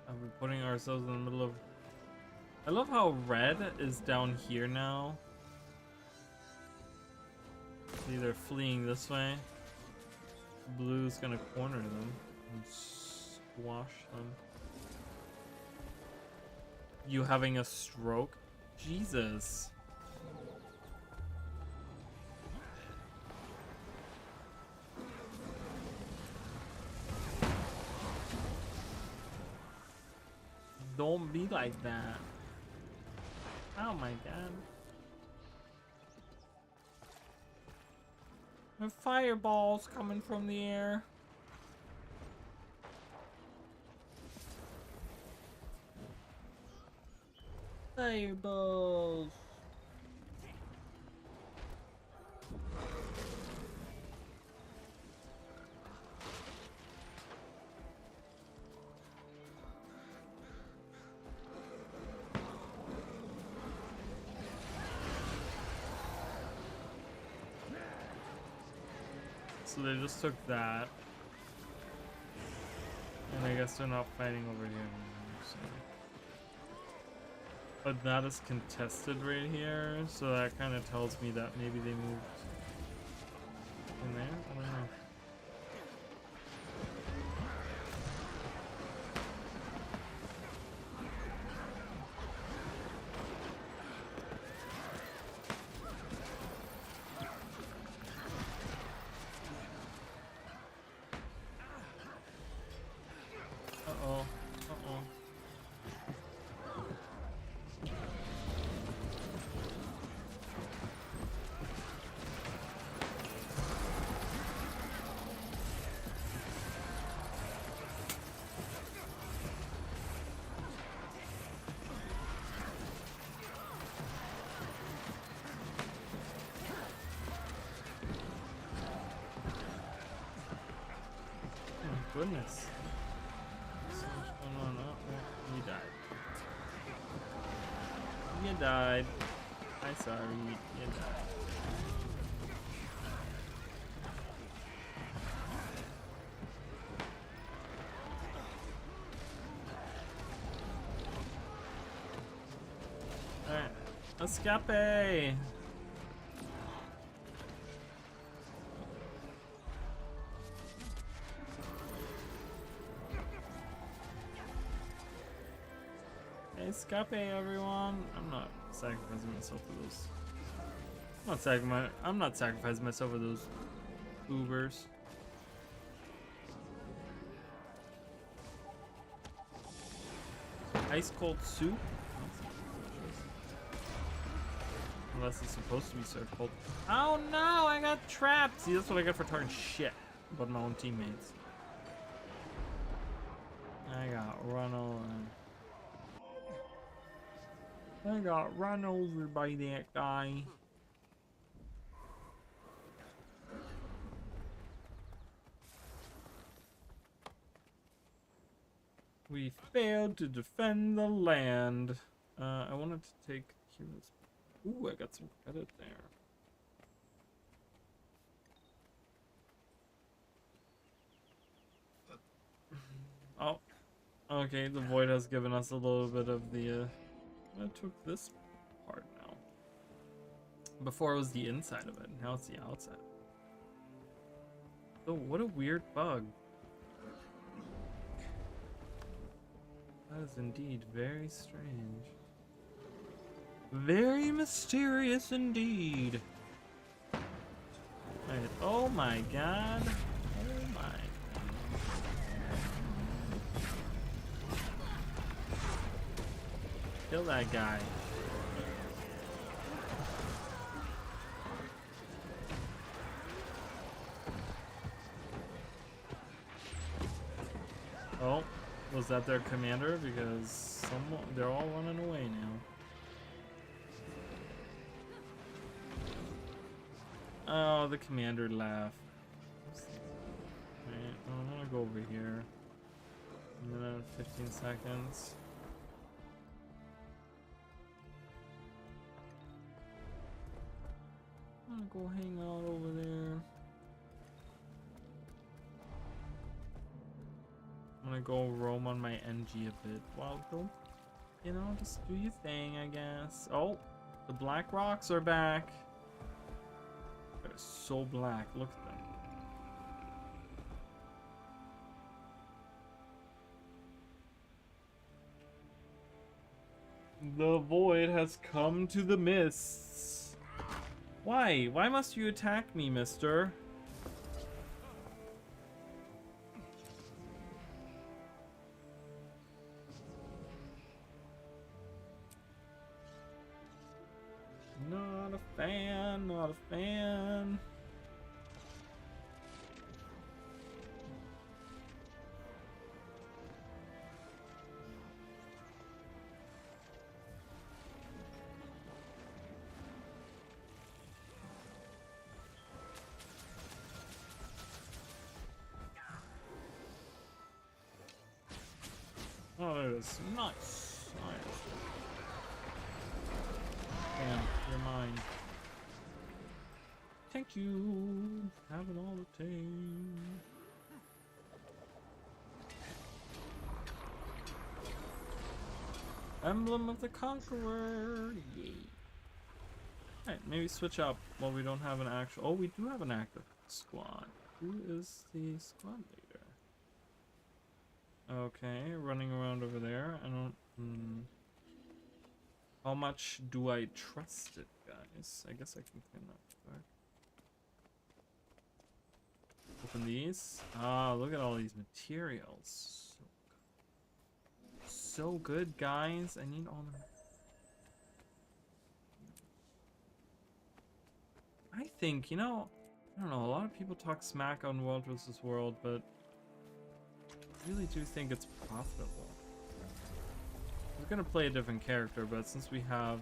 Are we putting ourselves in the middle of... I love how red is down here now. See, they're fleeing this way. Blue's gonna corner them and squash them. You having a stroke? Jesus. Don't be like that. Oh my god. There are fireballs coming from the air. Fireballs. So they just took that. And I guess they're not fighting over here anymore, so. But that is contested right here, so that kind of tells me that maybe they moved in there? I don't know. Uh-oh. Uh-oh. Oh, goodness. So much going on. Oh, you died. You died. I'm sorry. You died. Alright. Escape! Escape, everyone! I'm not sacrificing myself for those. I'm not sacrificing myself for those Ubers. Ice cold soup? Unless it's supposed to be served cold. Oh no, I got trapped! See, that's what I get for talking shit about my own teammates. I got run over. I got run over by that guy. We failed to defend the land. I wanted to take heroes. Ooh, I got some credit there. Oh, okay. The void has given us a little bit of the. I took this part now. Before it was the inside of it. Now it's the outside. So what a weird bug. That is indeed very strange. Very mysterious indeed. Right. Oh my god. Oh my. Kill that guy. Oh, was that their commander? Because they're all running away now. Oh, the commander left. Right, I'm gonna go over here. A minute and 15 seconds. I'm gonna go hang out over there. I'm gonna go roam on my NG a bit. Well, don't, you know, just do your thing, I guess. Oh, the black rocks are back. They're so black. Look at them. The void has come to the mists. Why? Why must you attack me, mister? Not a fan, not a fan. Oh, there it is. Nice. Nice. Damn, you're mine. Thank you. Have it all the time. Emblem of the Conqueror. Yay. Alright, maybe switch up. Well, we don't have an actual. Oh, we do have an active squad. Who is the squad leader? Okay, running around over there. I don't. How much do I trust it, guys? I guess I can clean that back. Open these. Ah, look at all these materials. So good, guys. I need all the. I think, you know, I don't know. A lot of people talk smack on World vs. World, but I really do think it's profitable. We're gonna play a different character, but since we have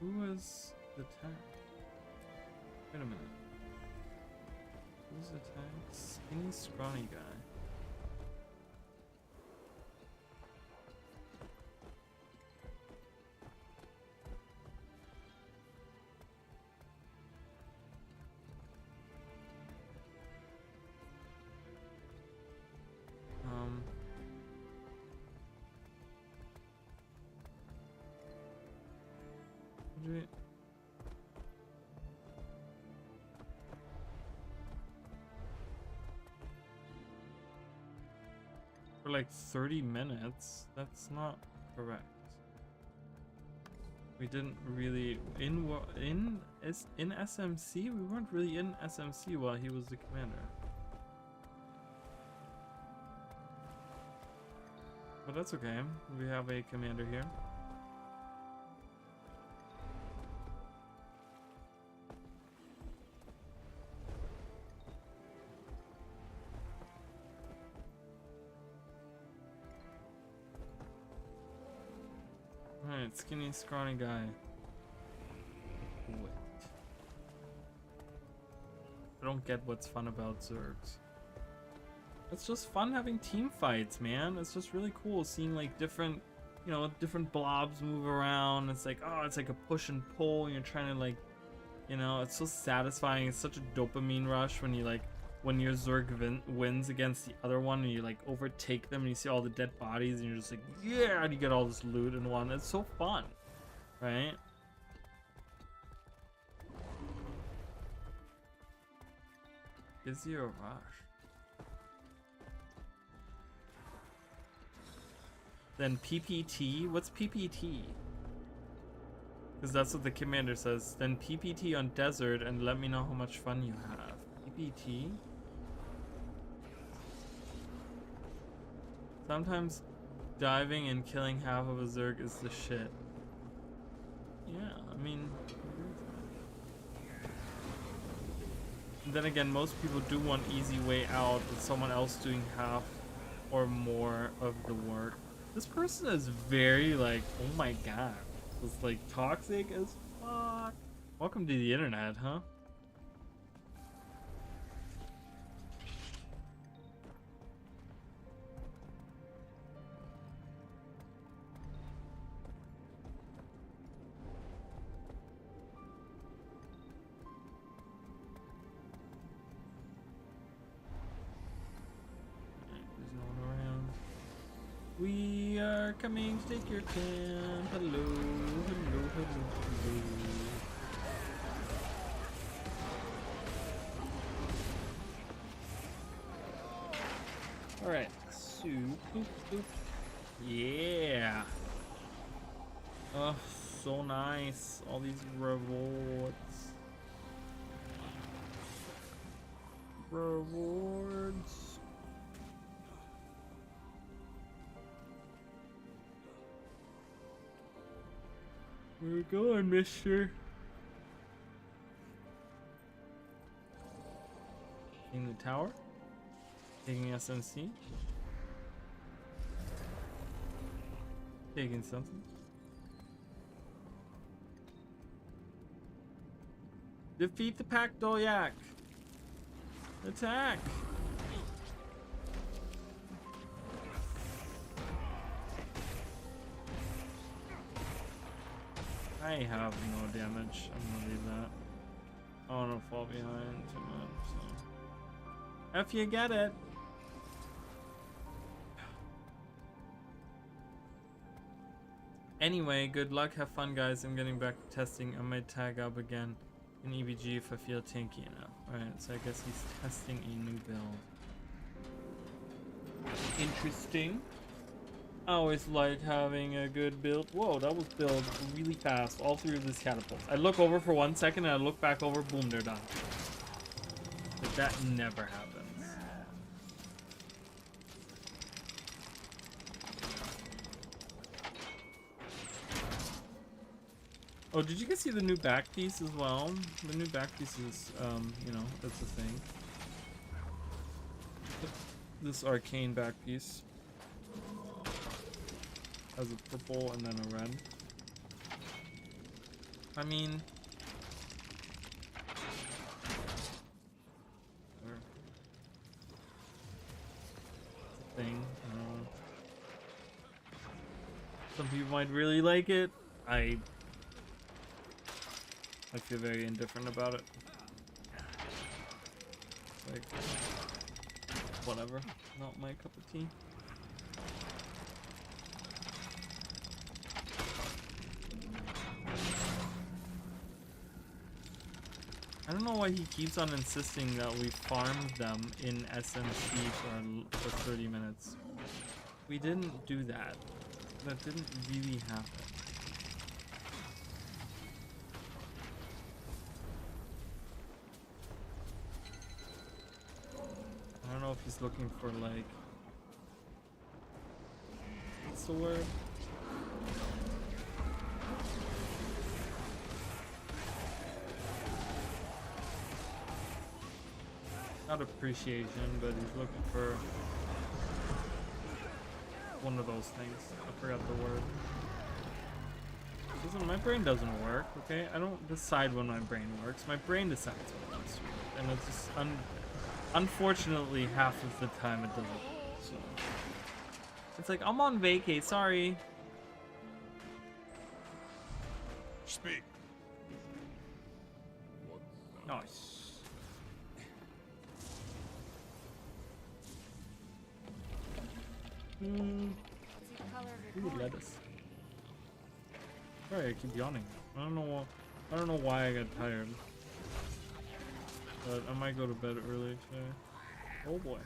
who is the tank? Wait a minute. Who's the tank? Skinny, scrawny guy. For like 30 minutes? That's not correct. We didn't really in SMC. We weren't really in SMC while he was the commander. But that's okay. We have a commander here. Alright, skinny, scrawny guy. Wait. I don't get what's fun about Zergs. It's just fun having team fights, man. It's just really cool seeing like different, you know, different blobs move around. It's like, oh, it's like a push and pull, and you're trying to like, you know, it's so satisfying. It's such a dopamine rush when you like, when your Zerg wins against the other one and you like overtake them and you see all the dead bodies and you're just like, yeah, and you get all this loot in one. It's so fun, right? Gives you a rush. Then PPT, what's PPT? Because that's what the commander says. Then PPT on desert and let me know how much fun you have. PPT? Sometimes diving and killing half of a Zerg is the shit. Yeah, I mean... And then again, most people do want easy way out with someone else doing half or more of the work. This person is very like, oh my god. It's like toxic as fuck. Welcome to the internet, huh? We are coming to take your camp. Hello, hello, hello, hello. Alright, so, boop, boop. Yeah. Oh, so nice. All these rewards. Rewards. Where you going, mister? In the tower? Taking SMC? Taking something? Defeat the pack Dolyak! Attack! I have no damage. I'm gonna leave that. I don't wanna fall behind too much, so. If you get it. Anyway, good luck, have fun guys. I'm getting back to testing. I might tag up again in EBG if I feel tanky enough. Alright, so I guess he's testing a new build. Interesting. I always like having a good build. Whoa, that was built really fast. All three of these catapults. I look over for 1 second and I look back over, boom, they're done. But that never happens. Oh, did you guys see the new back piece as well? The new back piece is, you know, that's a thing. This arcane back piece. Has a purple and then a red. I mean, it's a thing. Some people might really like it. I feel very indifferent about it. Like, whatever. Not my cup of tea. I don't know why he keeps on insisting that we farmed them in SMC for 30 minutes. We didn't do that. That didn't really happen. I don't know if he's looking for like... What's the word? Not appreciation, but he's looking for one of those things. I forgot the word. Listen, my brain doesn't work, okay? I don't decide when my brain works. My brain decides when it wants to work. And it's just Unfortunately, half of the time it doesn't. So it's like I'm on vacay. Sorry. Speak. Nice. See the color of your Ooh, coin. lettuce. Sorry, I keep yawning. I don't know. I don't know why I got tired. But I might go to bed early today. Oh boy.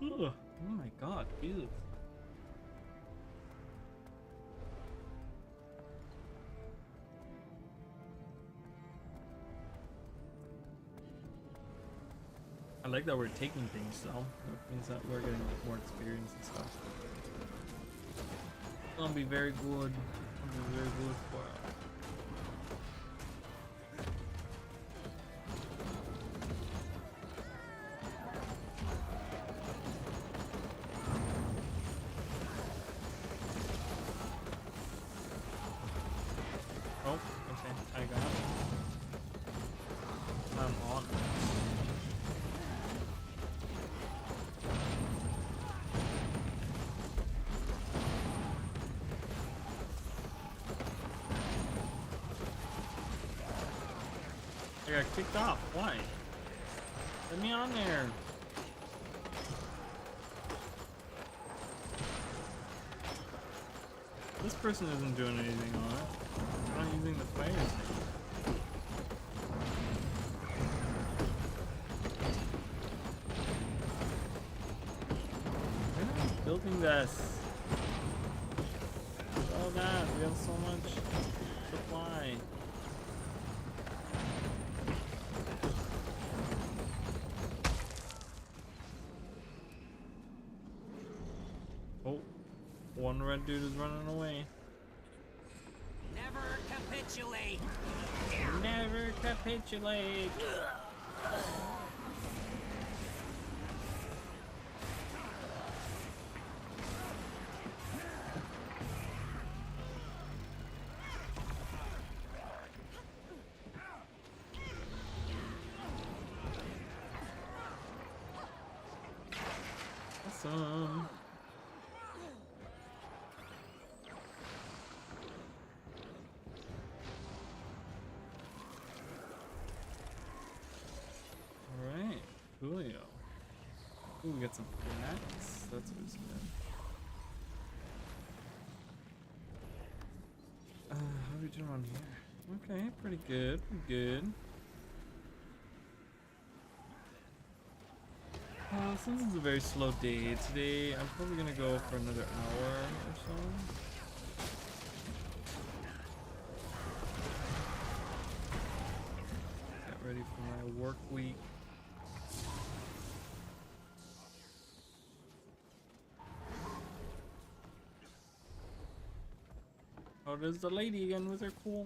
Ugh. Oh my god, ew. I like that we're taking things though. That means that we're getting like, more experience and stuff. It's gonna be very good. It's gonna be very good for us. Oh, okay. I got it. I'm on. I got kicked off. Why? Let me on there. This person isn't doing anything on it. I'm not using the fire thing. We're not building this. Oh god, we have so much supply. Oh, one red dude is running away. Never capitulate. Never capitulate. Awesome. Alright, Julio. Ooh, we got some snacks. That's always good. How are we doing on here? Okay, pretty good, pretty good. Since it's a very slow day today, I'm probably gonna go for another hour or so. Get ready for my work week. Oh, there's the lady again with her cool.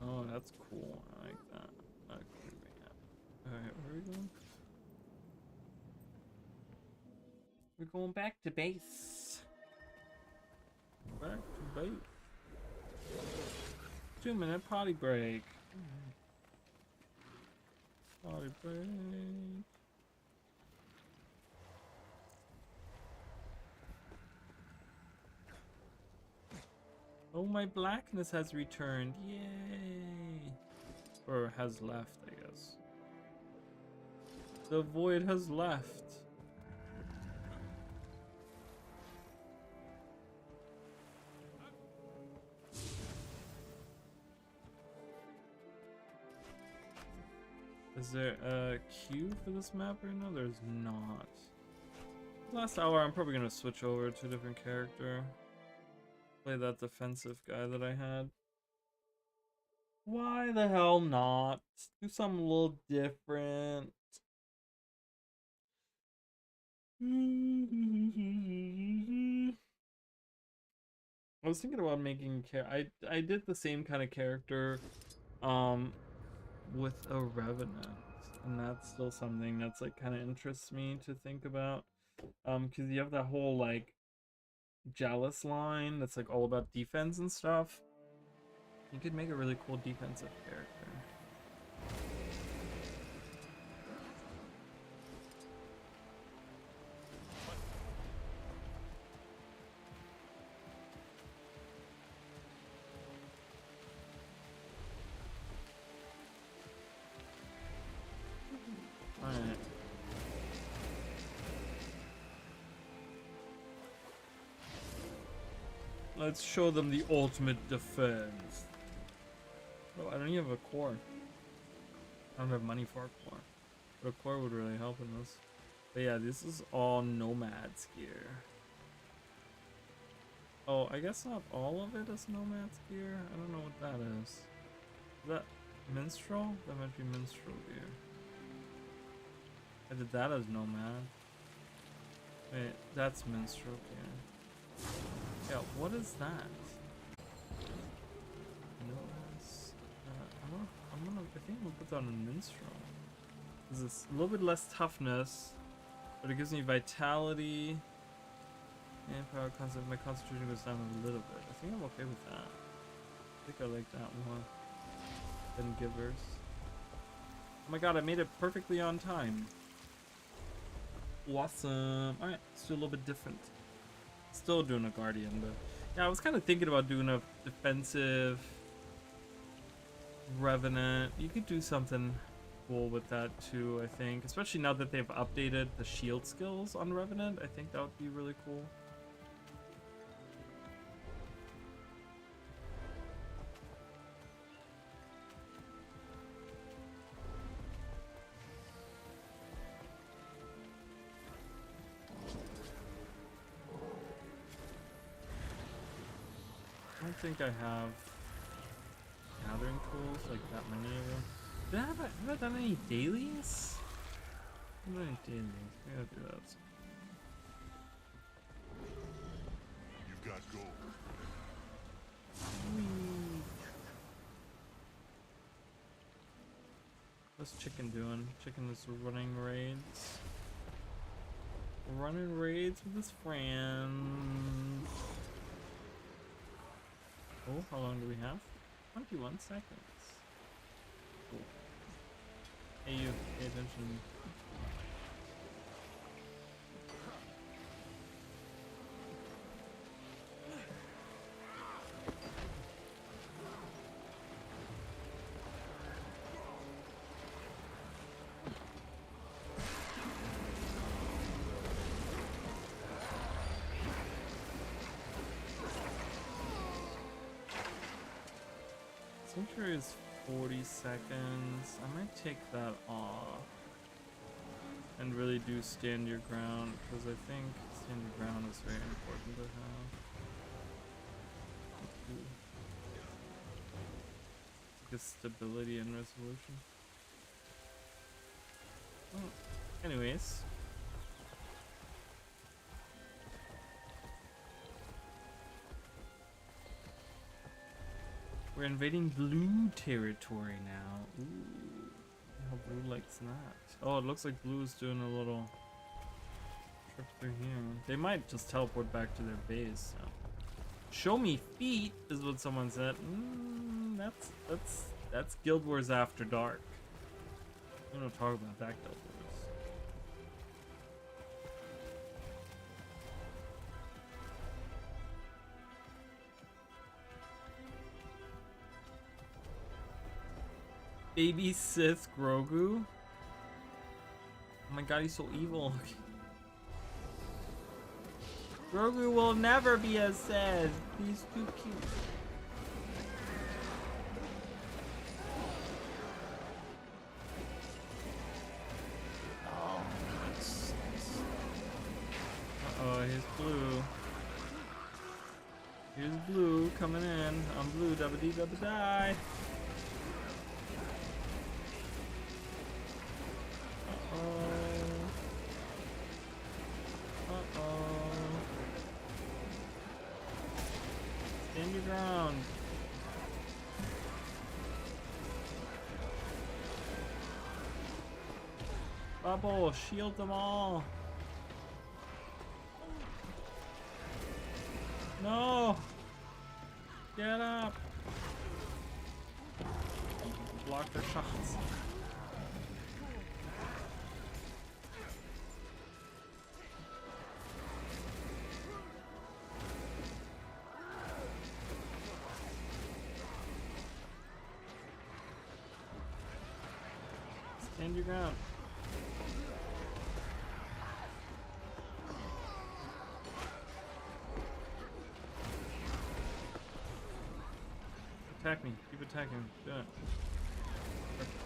Oh, that's cool. I like that. Alright, where are we going? We're going back to base. Back to base. 2-minute potty break. Potty break. Oh, my blackness has returned. Yay. Or has left, I guess. The void has left. Is there a queue for this map right now? There's not. Last hour, I'm probably gonna switch over to a different character. Play that defensive guy that I had. Why the hell not? Do something a little different. I was thinking about making I did the same kind of character um with a revenant, and that's still something that's like kind of interests me to think about, because you have that whole like jealous line that's like all about defense and stuff. You could make a really cool defensive character. Alright. Let's show them the ultimate defense. Oh, I don't even have a core. I don't have money for a core. But a core would really help in this. But yeah, this is all Nomad's gear. Oh, I guess not all of it is Nomad's gear. I don't know what that is. Is that Minstrel? That might be Minstrel gear. I did that as Nomad. Wait, that's Minstrel gear. Yeah, what is that? Notice. I think I'm gonna put that on Minstrel. This is a little bit less toughness, but it gives me vitality and power concept. My concentration goes down a little bit. I think I'm okay with that. I think I like that more than Givers. Oh my god, I made it perfectly on time. Awesome. Alright, let's do a little bit different. Still doing a Guardian, but yeah, I was kind of thinking about doing a defensive Revenant. You could do something cool with that too, I think. Especially now that they've updated the shield skills on Revenant. I think that would be really cool. I don't think I have gathering tools, like that many of them. Have I done any dailies? I haven't done any dailies. I gotta do that. You've got gold. What's Chicken doing? Chicken is running raids. Running raids with his friends. Oh, how long do we have? 21 seconds. Cool. Hey, you, pay attention. Sanctuary is 40 seconds. I might take that off and really do stand your ground, because I think stand your ground is very important to have. It's like a stability and resolution. Well, anyways. We're invading blue territory now. Ooh, how blue likes that. Oh, it looks like blue is doing a little trip through here. They might just teleport back to their base. So. Show me feet is what someone said. That's Guild Wars After Dark. We don't talk about that Guild Wars. Baby Sith Grogu. Oh my god, he's so evil. Grogu will never be a Sith. He's too cute. Here's blue coming in. I'm blue, double D, double die. Uh-oh. Uh-oh. Stand your ground. Bubble, shield them all. No! Get up! Block their shots. Stand your ground. Attack me. Keep attacking me. Do it. Perfect.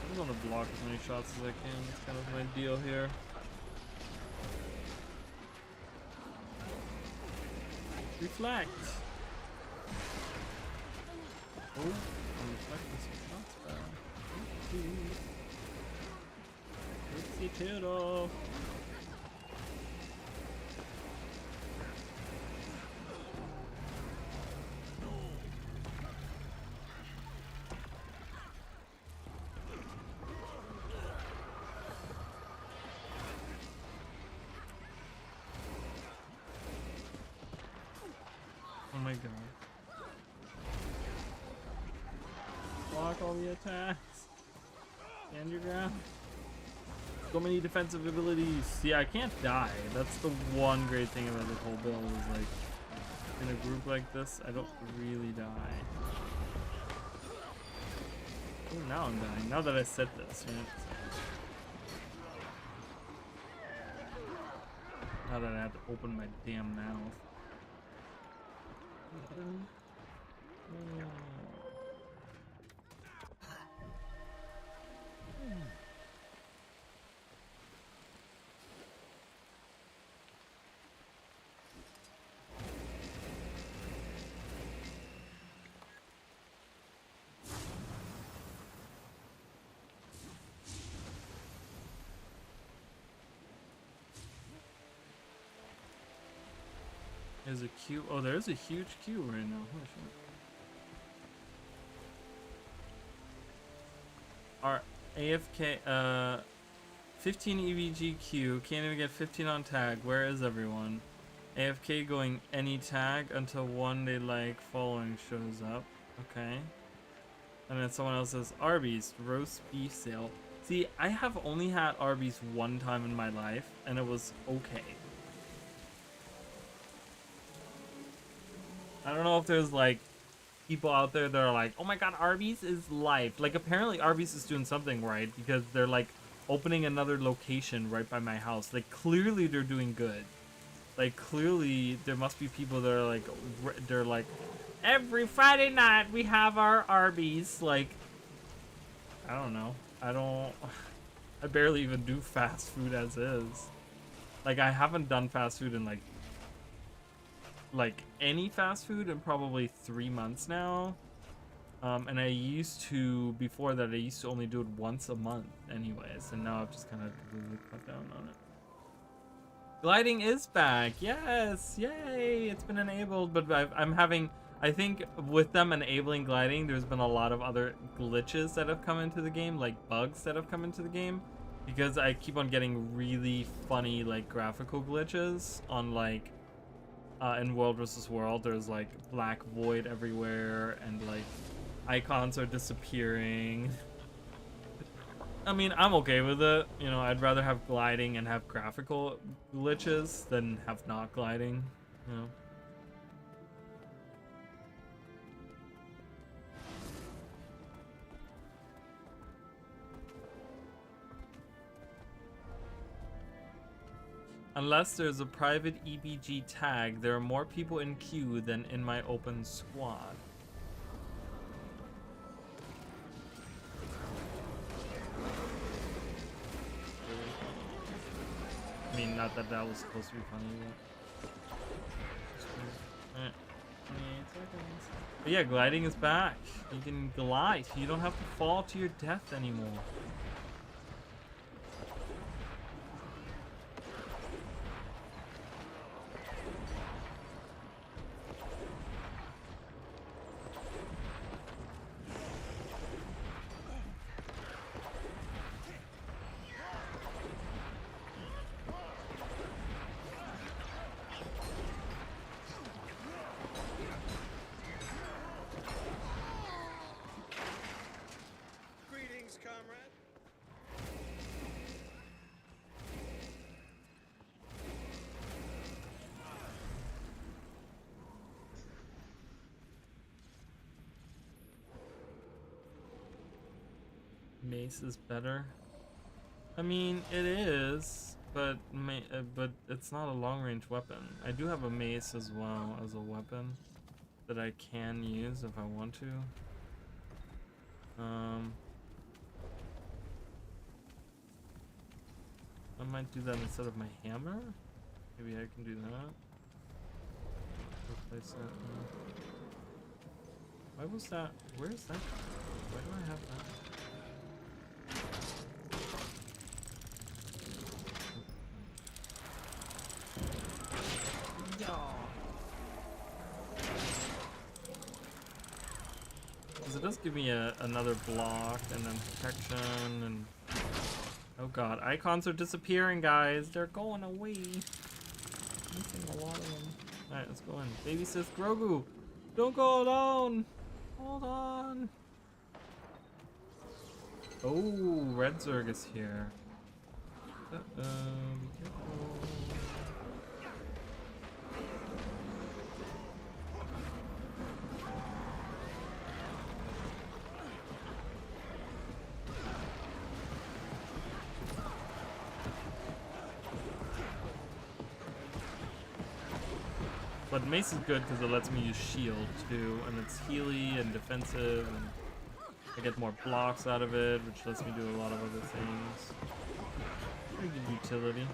I just want to block as many shots as I can. That's kind of my deal here. Reflect. Oh, I'm reflecting some shots back. Oopsie toodle. Oh my god. Block all the attacks. Stand your ground. So many defensive abilities. See, I can't die. That's the one great thing about this whole build is like in a group like this, I don't really die. Oh, now I'm dying. Now that I said this, right? Now that I have to open my damn mouth. There's a queue. Oh, there's a huge queue right now. Holy shit. Our AFK, 15 EVG queue. Can't even get 15 on tag. Where is everyone? AFK going any tag until one they like following shows up. Okay. And then someone else says Arby's roast beef sale. See, I have only had Arby's one time in my life, and it was okay. I don't know if there's like people out there that are like, oh my god, Arby's is life. Like apparently Arby's is doing something right because they're like opening another location right by my house. Like clearly they're doing good. Like clearly there must be people that are like, they're like, every Friday night we have our Arby's. Like, I don't know. I barely even do fast food as is. Like I haven't done fast food in like any fast food in probably 3 months now. And I used to, before that, I used to only do it once a month anyways. And now I've just kind of completely cut down on it. Gliding is back. Yes. Yay. It's been enabled. But I'm having, I think with them enabling gliding, there's been a lot of other glitches that have come into the game, like bugs that have come into the game. Because I keep on getting really funny, like, graphical glitches on, like, in World vs. World, there's like black void everywhere and like icons are disappearing. I mean, I'm okay with it. You know, I'd rather have gliding and have graphical glitches than have not gliding, you know. Unless there's a private EBG tag, there are more people in queue than in my open squad. I mean, not that that was supposed to be funny, but... But yeah, gliding is back. You can glide. You don't have to fall to your death anymore. Greetings, comrade. Mace is better. I mean, it is, but but it's not a long-range weapon. I do have a mace as well as a weapon that I can use if I want to. I might do that instead of my hammer. Maybe I can do that. Replace that. Why was that? Where is that? Why do I have that? Because it does give me another block and then protection and... Oh god, icons are disappearing, guys. They're going away. Missing a lot of them. Alright, let's go in. Baby sis Grogu! Don't go alone! Hold on! Oh, Red Zerg is here. Be careful. But mace is good because it lets me use shield too, and it's healy and defensive, and I get more blocks out of it, which lets me do a lot of other things. Pretty good utility.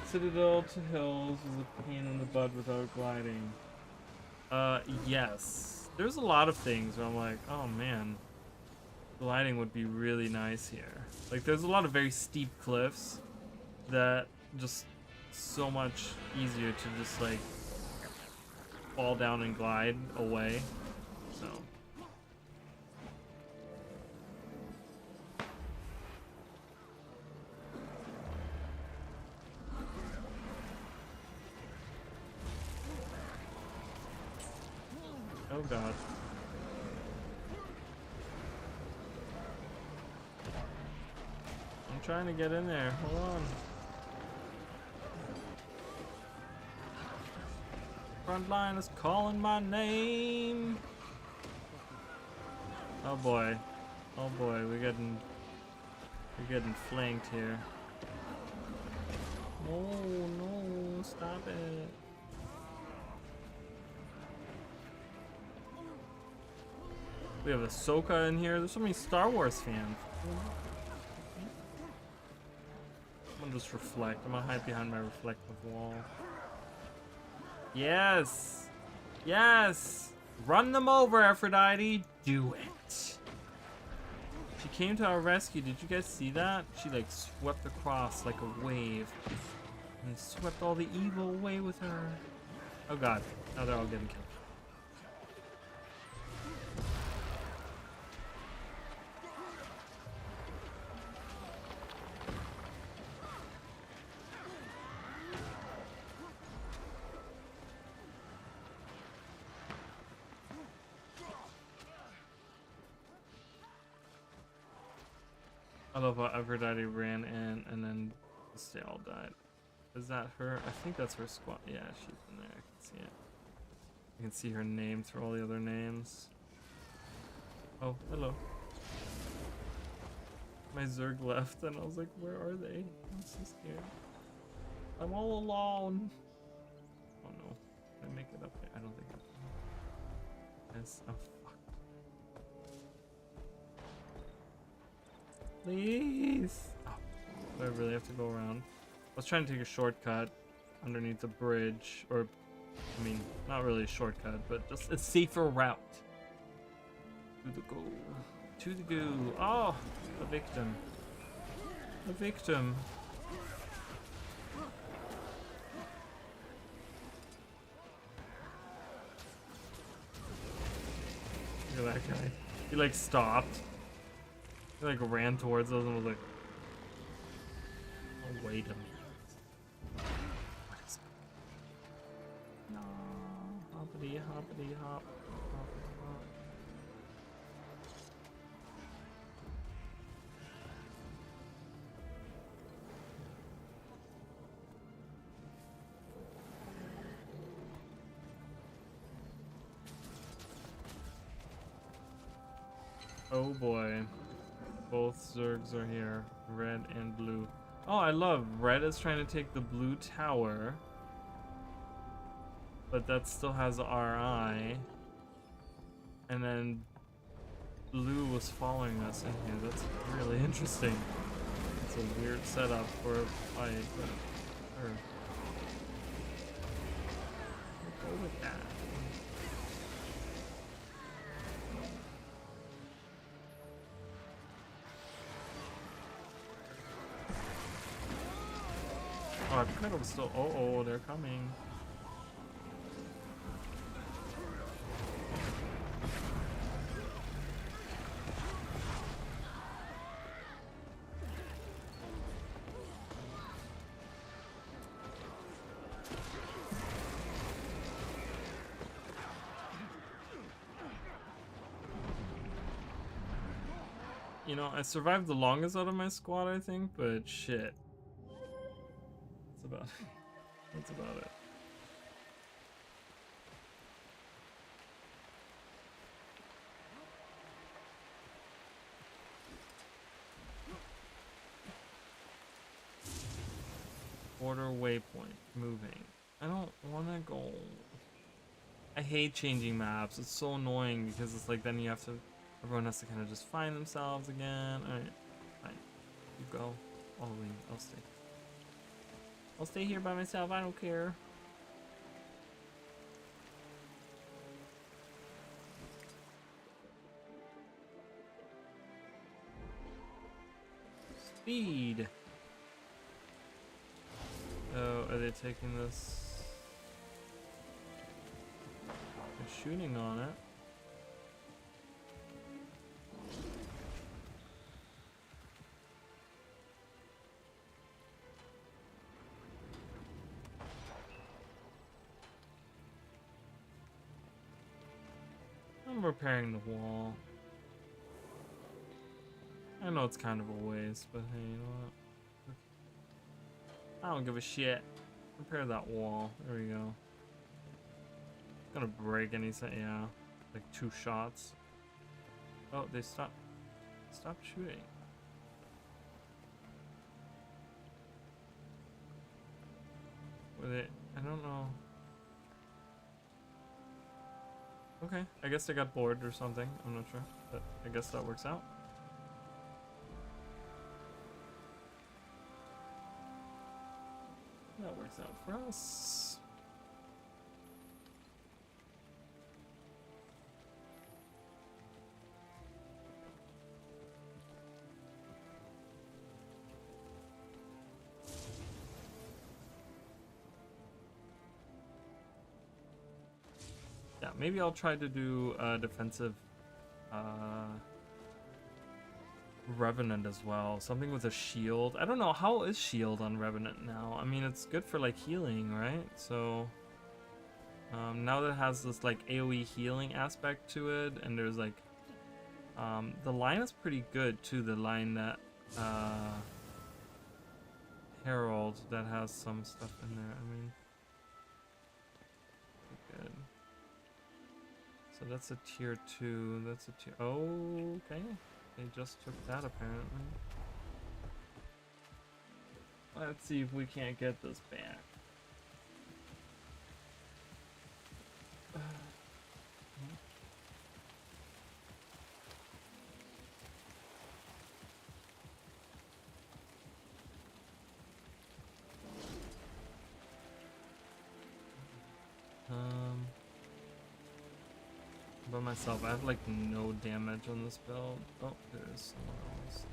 Citadel to hills is a pain in the butt without gliding. Yes. There's a lot of things where I'm like, oh man, gliding would be really nice here. Like, there's a lot of very steep cliffs that just so much easier to just like fall down and glide away. So oh god. I'm trying to get in there. Hold on. Front line is calling my name. Oh boy. Oh boy, we're getting flanked here. No, stop it. We have Ahsoka in here. There's so many Star Wars fans. I'm gonna just reflect. I'm gonna hide behind my reflective wall. Yes! Yes! Run them over, Aphrodite! Do it! She came to our rescue. Did you guys see that? She like swept across like a wave and swept all the evil away with her. Oh god. Now they're all getting killed. I love how Aphrodite ran in and then they all died. Is that her? I think that's her squad. Yeah, she's in there. I can see it. You can see her name through all the other names. Oh, hello. My Zerg left and I was like, where are they? I'm so scared. I'm all alone. Oh no. Can I make it up there? I don't think I can. Yes. Oh fuck. Please. Oh, do I really have to go around? I was trying to take a shortcut underneath the bridge, or I mean, not really a shortcut, but just a safer route. To the goal. To the goal. Oh, a victim. A victim. Look at that guy. He like stopped. He like ran towards us and was like, "Oh, wait a minute. What is it?" No. Hoppity, hoppity, hop. Hoppity, hop. Oh boy. Both Zergs are here. Red and blue. Oh, I love red is trying to take the blue tower. But that still has RI. And then blue was following us in here. That's really interesting. It's a weird setup for a fight, but sure. We'll go with that. Oh, I forgot it was still. Oh, they're coming. You know, I survived the longest out of my squad, I think, but shit. That's about it. Order waypoint. Moving. I don't wanna go. I hate changing maps. It's so annoying because it's like then you have to, everyone has to kind of just find themselves again. Alright, fine. You go. I'll leave. I'll stay. I'll stay here by myself. I don't care. Speed. Oh, are they taking this? They're shooting on it. I'm repairing the wall. I know it's kind of a waste, but hey, you know what? I don't give a shit. Repair that wall. There we go. It's gonna break any second. Yeah, like 2 shots. Oh, they stopped. Stop shooting. Were they? I don't know. Okay, I guess they got bored or something. I'm not sure, but I guess that works out. That works out for us. Yeah, maybe I'll try to do a defensive Revenant as well. Something with a shield. I don't know, how is shield on Revenant now? I mean, it's good for like healing, right? So now that it has this like AoE healing aspect to it, and there's like the line is pretty good too, the line that Herald that has some stuff in there. I mean, good. So that's a tier 2. That's a tier. Oh, okay. They just took that apparently. Let's see if we can't get this back. by myself. I have like no damage on this build. Oh, there's someone else.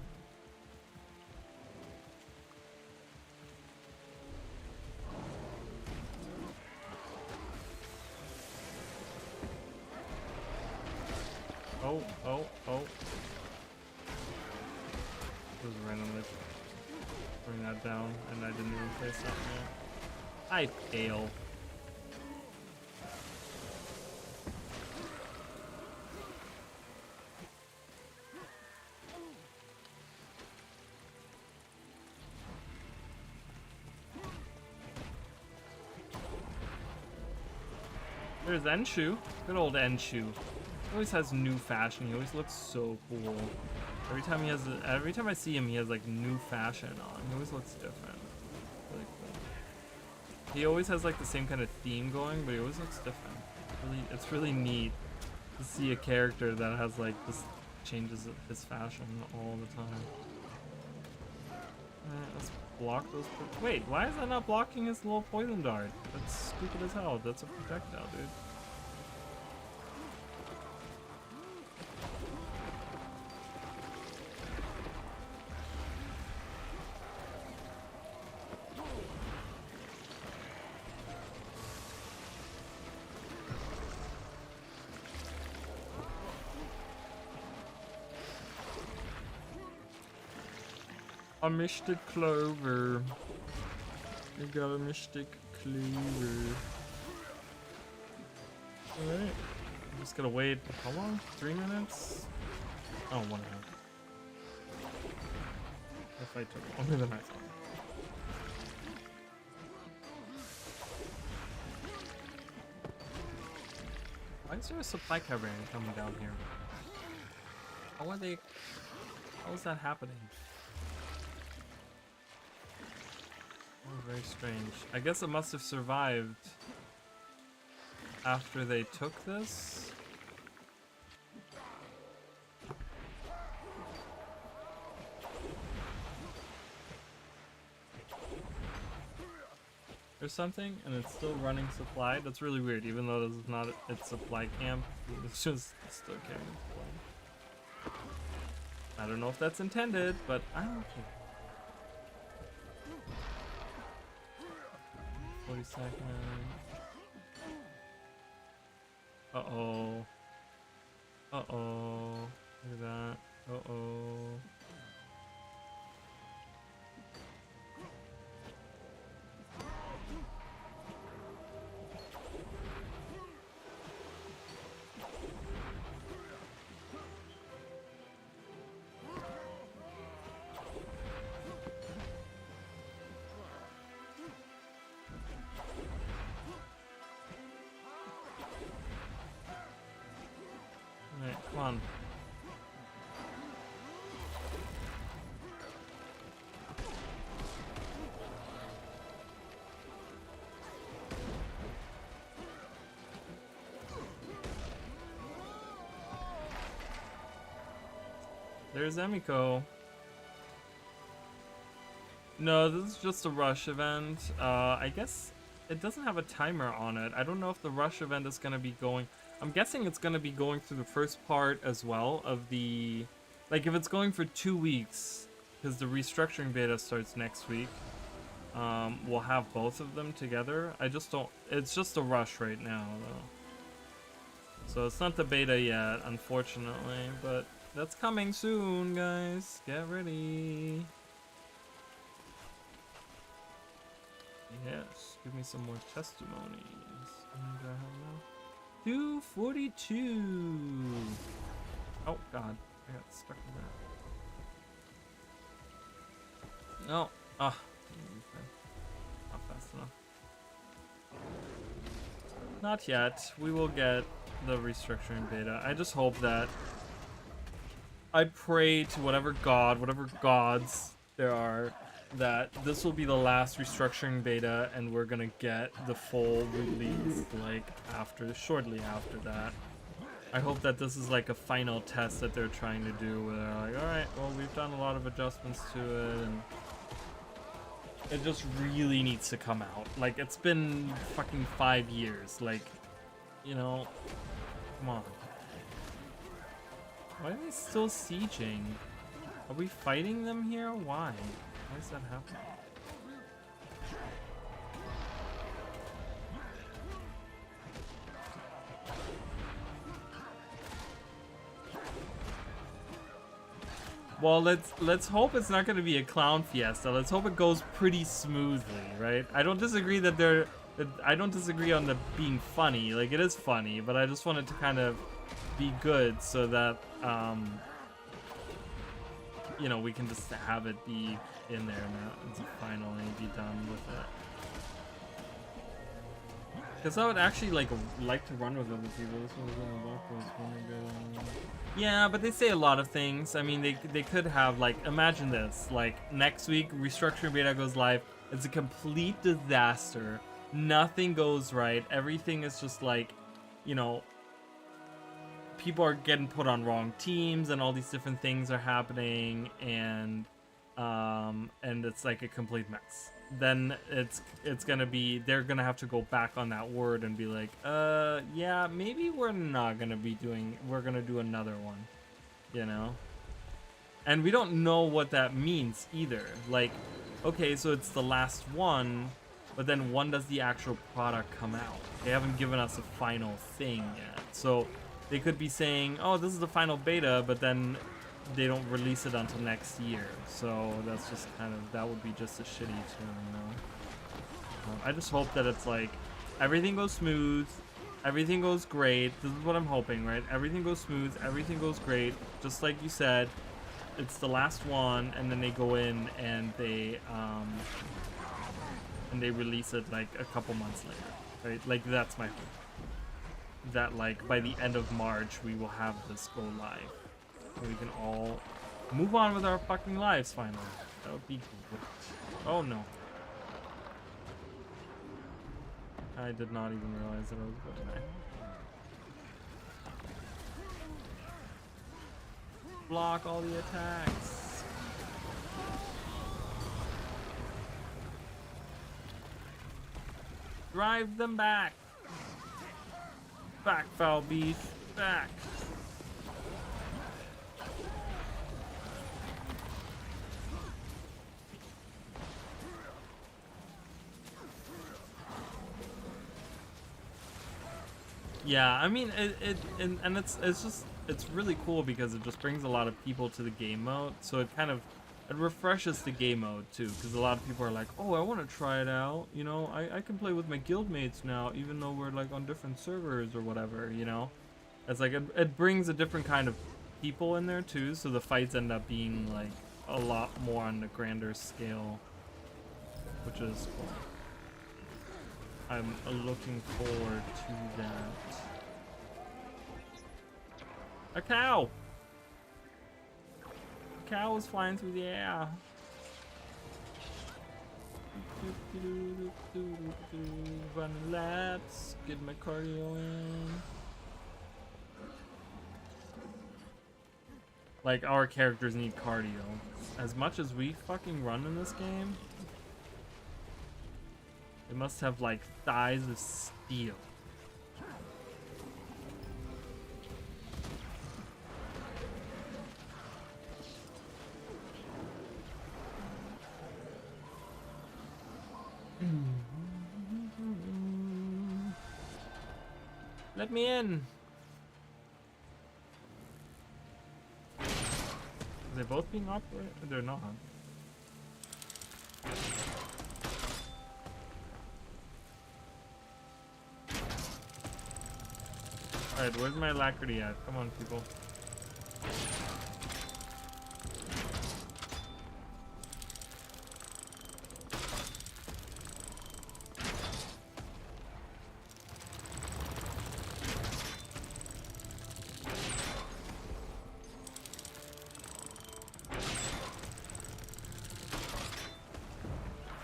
Oh, oh, oh. Just randomly bring that down, and I didn't even place that yet. I fail. There's Enshu. Good old Enshu. He always has new fashion. He always looks so cool. Every time I see him, he has like new fashion on. He always looks different. Really cool. He always has like the same kind of theme going, but he always looks different. It's really neat to see a character that has like this changes his fashion all the time. Alright, let's block those. Wait, why is that not blocking his little poison dart? That's stupid as hell. That's a projectile, dude. A mystic clover. We got a mystic clover. Alright. I'm just gonna wait. How long? 3 minutes? Oh, 1.5. If I took longer than I thought. Why is there a supply cavern coming down here? How is that happening? Oh, very strange. I guess it must have survived after they took this. Or something, and it's still running supply. That's really weird, even though this is not its supply camp. It's just still carrying supply. I don't know if that's intended, but I don't care. 40 seconds. Uh-oh. Uh-oh. Look at that. Uh-oh. Alright, come on. There's Emiko. No, this is just a rush event. I guess it doesn't have a timer on it. I don't know if the rush event is gonna be going. I'm guessing it's gonna be going through the first part as well of the, like if it's going for 2 weeks, because the restructuring beta starts next week. We'll have both of them together. I just don't. It's just a rush right now, though. So it's not the beta yet, unfortunately, but that's coming soon, guys. Get ready. Yes, give me some more testimonies. And do I have enough? 242. Oh god, I got stuck in that. No. Ah. Not fast enough. Not yet. We will get the restructuring beta. I just hope that. I pray to whatever god, whatever gods there are, that this will be the last restructuring beta and we're gonna get the full release like shortly after that. I hope that this is like a final test that they're trying to do where they're like, alright, well we've done a lot of adjustments to it and it just really needs to come out. Like it's been fucking 5 years, like, you know, come on. Why are they still sieging? Are we fighting them here? Why? Why is that happening? Well, let's hope it's not going to be a clown fiesta. Let's hope it goes pretty smoothly, right? I don't disagree I don't disagree on the being funny. Like, it is funny, but I just want it to kind of be good so that you know, we can just have it be in there now and finally be done with it. Because I would actually like to run with other people. This one's on the block was really good. Yeah, but they say a lot of things. I mean, they could have, like, imagine this. Like, next week, restructuring beta goes live. It's a complete disaster. Nothing goes right. Everything is just like, you know, people are getting put on wrong teams and all these different things are happening, and it's like a complete mess. Then it's gonna be, they're gonna have to go back on that word and be like, yeah, maybe we're not gonna be doing, we're gonna do another one, you know? And we don't know what that means either. Like, okay, so it's the last one, but then when does the actual product come out? They haven't given us a final thing yet. So they could be saying, oh, this is the final beta, but then they don't release it until next year. So that's just kind of, that would be just a shitty tune, you know? I just hope that it's like, everything goes smooth, everything goes great. This is what I'm hoping, right? Everything goes smooth, everything goes great. Just like you said, it's the last one, and then they go in and they release it like a couple months later, right? Like, that's my hope. That, like, by the end of March, we will have this go live. And we can all move on with our fucking lives finally. That would be great. Oh no. I did not even realize that I was going there. Block all the attacks. Drive them back. Back, foul beast. Back. Yeah, I mean, and it's just, it's really cool because it just brings a lot of people to the game mode. So it kind of, it refreshes the game mode too, because a lot of people are like, oh, I want to try it out. You know, I can play with my guildmates now, even though we're like on different servers or whatever, you know? It's like, it brings a different kind of people in there too, so the fights end up being like a lot more on the grander scale, which is cool. I'm looking forward to that. A cow! A cow is flying through the air. Run laps, get my cardio in. Like, our characters need cardio. As much as we fucking run in this game, they must have, like, thighs of steel. Let me in. Are they both being operated? They're not. Alright, where's my alacrity at? Come on, people.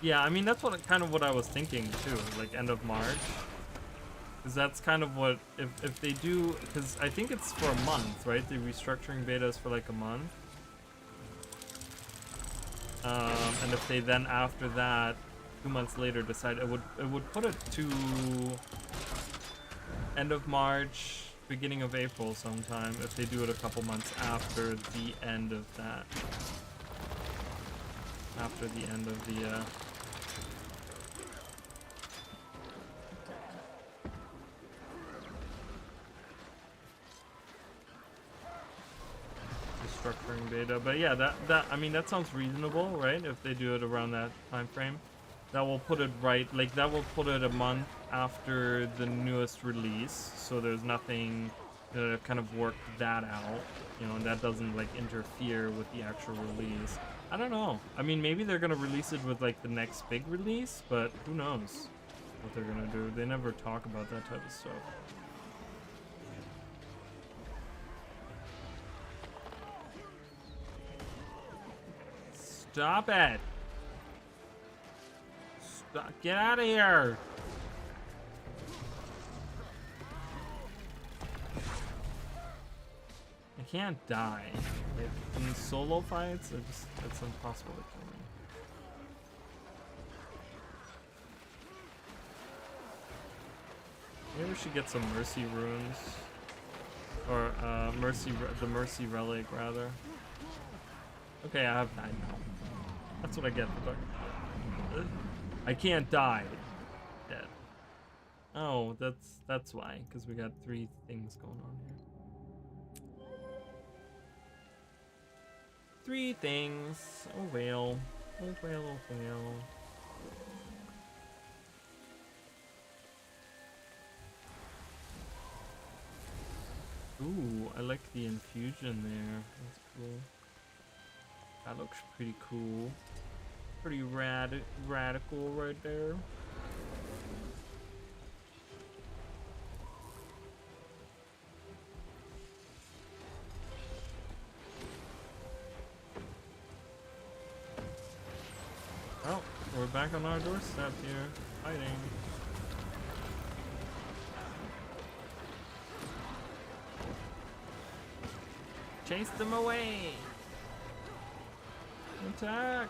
Yeah, I mean, that's what kind of what I was thinking too, like end of March. Because that's kind of what, if they do, because I think it's for a month, right? The restructuring beta is for like a month. And if they then after that, 2 months later decide, it would put it to end of March, beginning of April sometime if they do it a couple months after the end of that. After the end of the restructuring beta. But yeah, that I mean that sounds reasonable, right? If they do it around that time frame. That will put it right, like that will put it a month after the newest release, so there's nothing to kind of work that out, you know, and that doesn't like interfere with the actual release. I don't know. I mean, maybe they're gonna release it with like the next big release, but who knows what they're gonna do. They never talk about that type of stuff. Stop it! Get out of here! I can't die. Like, in solo fights, it's impossible to kill me. Maybe we should get some mercy runes. Or, the mercy relic, rather. Okay, I have 9 now. That's what I get for talking. I can't die. Dead. Oh, that's why, because we got 3 things going on here. 3 things. Oh well. Oh well, oh well. Ooh, I like the infusion there. That's cool. That looks pretty cool. Pretty radical right there. Oh, we're back on our doorstep here, fighting. Chase them away! Attack!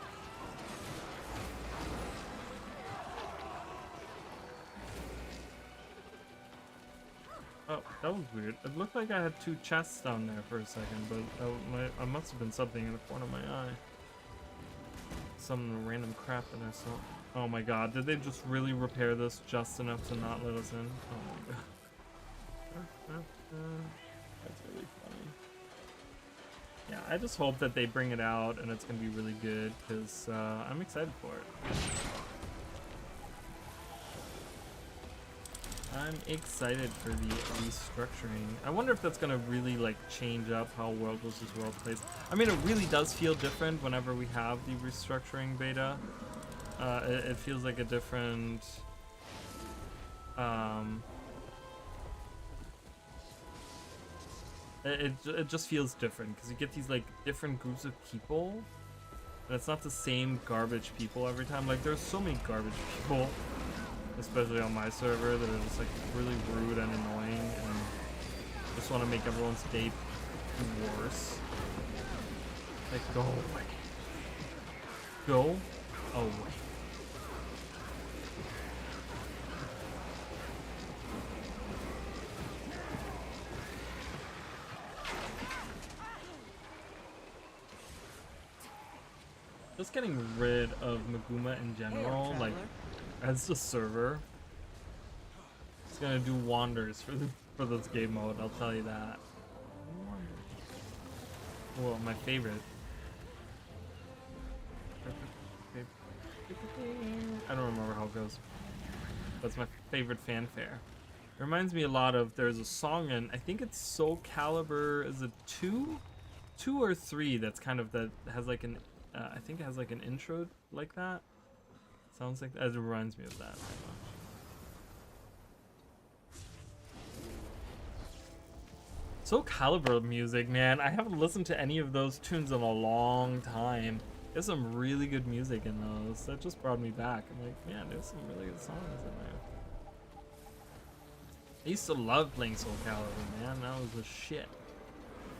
Oh, that was weird. It looked like I had 2 chests down there for a second, but I must have been something in the corner of my eye. Some random crap that I saw. Oh my god, did they just really repair this just enough to not let us in? Oh my god. That's really funny. Yeah, I just hope that they bring it out and it's gonna be really good, because I'm excited for it. I'm excited for the restructuring. I wonder if that's gonna really like change up how World vs. World plays. I mean, it really does feel different whenever we have the restructuring beta. It feels like a different it just feels different because you get these like different groups of people, and it's not the same garbage people every time. Like there's so many garbage people, especially on my server, that are just like really rude and annoying and just want to make everyone's day worse. Like, go away. Go away. Just getting rid of Maguma in general, like, as a server, it's gonna do wonders for this game mode, I'll tell you that. Well, my favorite. I don't remember how it goes. That's my favorite fanfare. It reminds me a lot of, there's a song in, I think it's Soul Calibur, is it 2? 2 or 3 that's kind of, that has like an, I think it has like an intro like that. Sounds like that. It reminds me of that very much. Soul Calibur music, man. I haven't listened to any of those tunes in a long time. There's some really good music in those. That just brought me back. I'm like, man, there's some really good songs in there. I used to love playing Soul Calibur, man. That was the shit.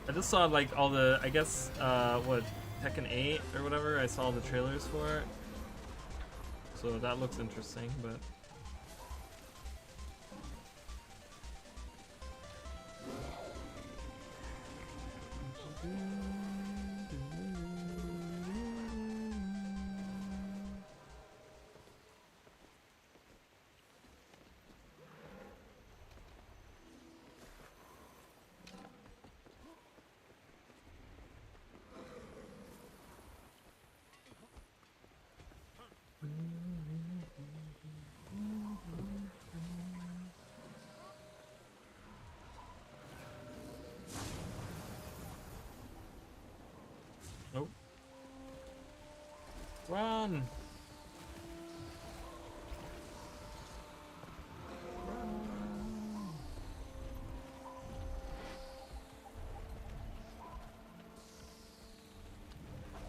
I just saw like all the, I guess, what, Tekken 8 or whatever. I saw the trailers for it. So that looks interesting, but... Run!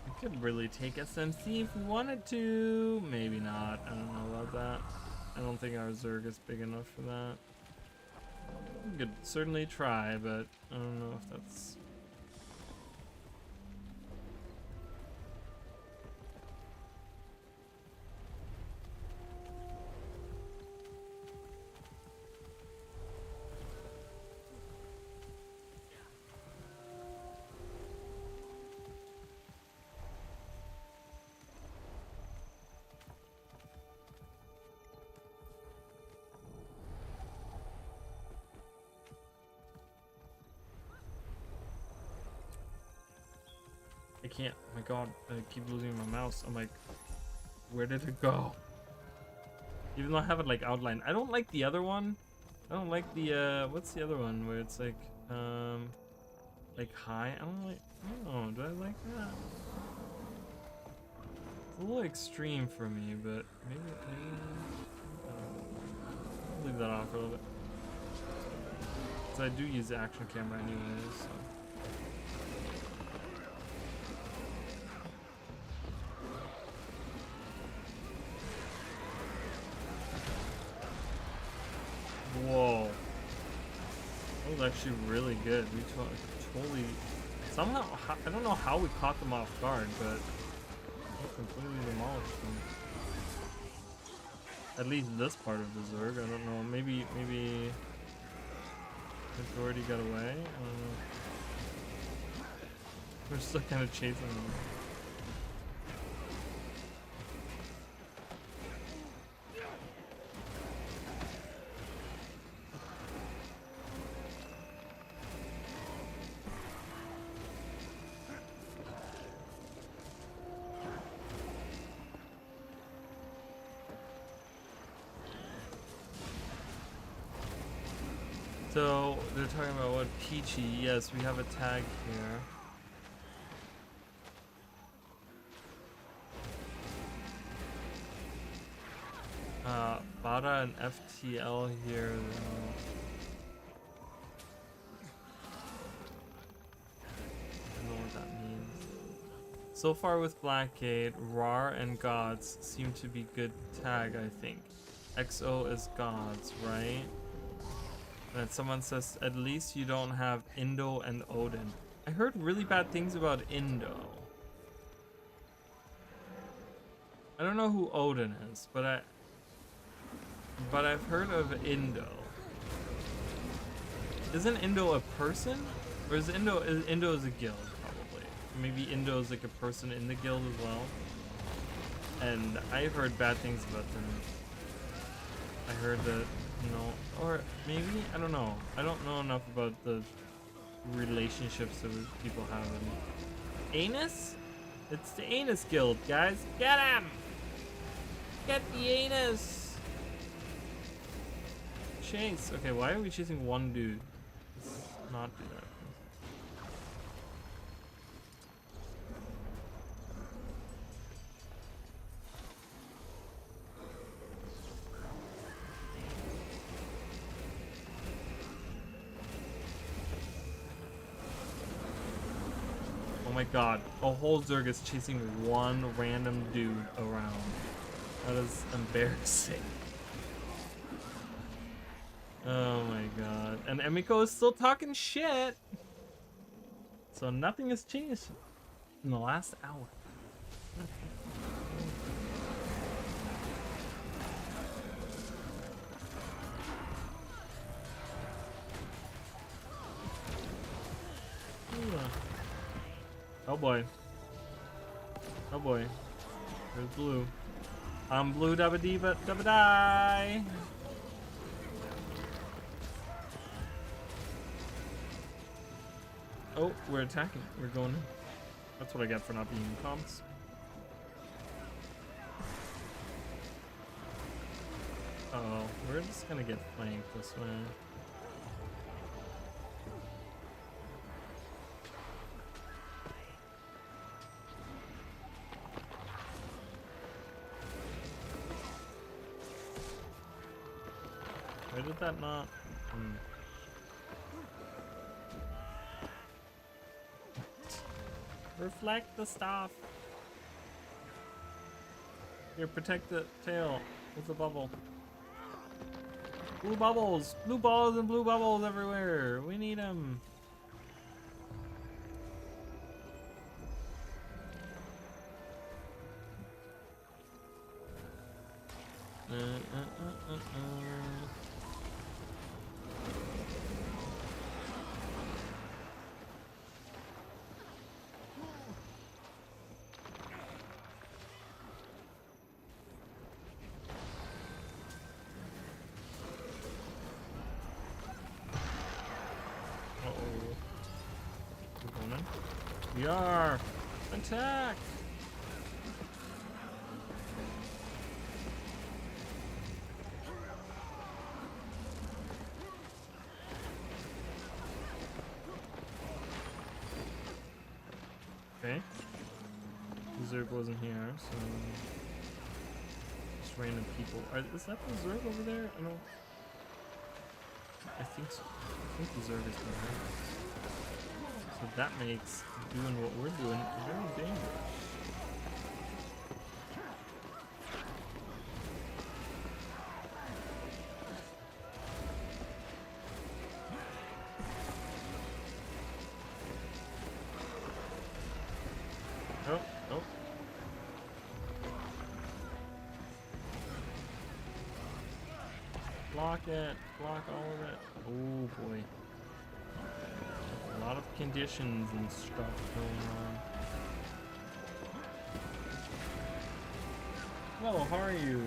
We could really take SMC if we wanted to. Maybe not. I don't know about that. I don't think our Zerg is big enough for that. We could certainly try, but I don't know if that's... I can't. Oh my god, I keep losing my mouse. I'm like, where did it go? Even though I have it like outlined. I don't like the other one. I don't like the what's the other one where it's like high? I don't like, I don't know, do I like that? It's a little extreme for me, but maybe I'll leave that off for a little bit. Cause I do use the action camera anyways, so. Whoa. That was actually really good. We totally... Somehow, I don't know how we caught them off guard, but we completely demolished them. At least this part of the Zerg. I don't know. Maybe majority got away. I don't know. We're still kind of chasing them. So they're talking about what Peachy. Yes, we have a tag here. Bada and FTL here. I don't know what that means. So far with Blackgate, Rar and Gods seem to be good tag, I think. XO is Gods, right? And someone says, at least you don't have Indo and Odin. I heard really bad things about Indo. I don't know who Odin is, but I've heard of Indo. Isn't Indo a person? Or is Indo is a guild, probably. Maybe Indo is like a person in the guild as well. And I've heard bad things about them. I heard that, you know, or maybe, I don't know. I don't know enough about the relationships that people have in Anus? It's the Anus Guild, guys. Get him! Get the Anus! Chase. Okay, why are we chasing one dude? Let's not do that. Oh my god, a whole Zerg is chasing one random dude around. That is embarrassing. Oh my god. And Emiko is still talking shit. So nothing has changed in the last hour. Oh boy. Oh boy. There's blue. I'm blue dabba dee but dabba die. Oh, we're attacking. We're going. That's what I get for not being in comms. Uh-oh, we're just gonna get flanked this way. Why did that not? Reflect the stuff. Here, protect the tail with the bubble. Blue bubbles! Blue balls and blue bubbles everywhere! We need them! We are! Attack! Okay. Zerg wasn't here, so just random people. Is that the Zerg over there? I don't. I think so. I think the Zerg is behind. So that makes doing what we're doing very dangerous. Oh, oh. Block it. Block all of it. Oh boy. A lot of conditions and stuff going on. Hello, how are you?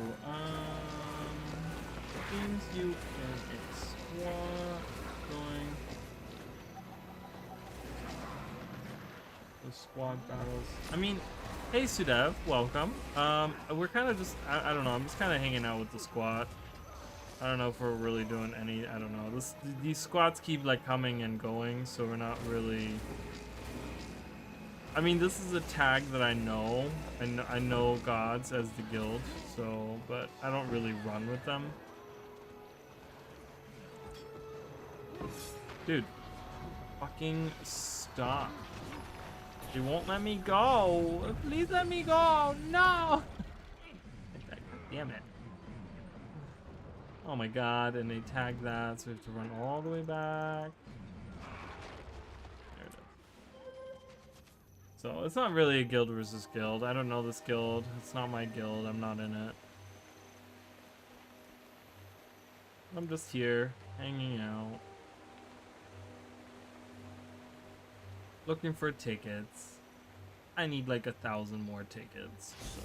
Seems you in a squad going. The squad battles. I mean, hey Sudev, welcome. We're kind of just, I don't know, I'm just kind of hanging out with the squad. I don't know if we're really doing any, I don't know. These squads keep like coming and going, so we're not really. I mean, this is a tag that I know. I know gods as the guild, so, but I don't really run with them. Dude, fucking stop. They won't let me go. Please let me go. No. Damn it. Oh my god, and they tagged that, so we have to run all the way back. There it is. So it's not really a guild versus guild. I don't know this guild. It's not my guild. I'm not in it. I'm just here, hanging out. Looking for tickets. I need like 1,000 more tickets, so.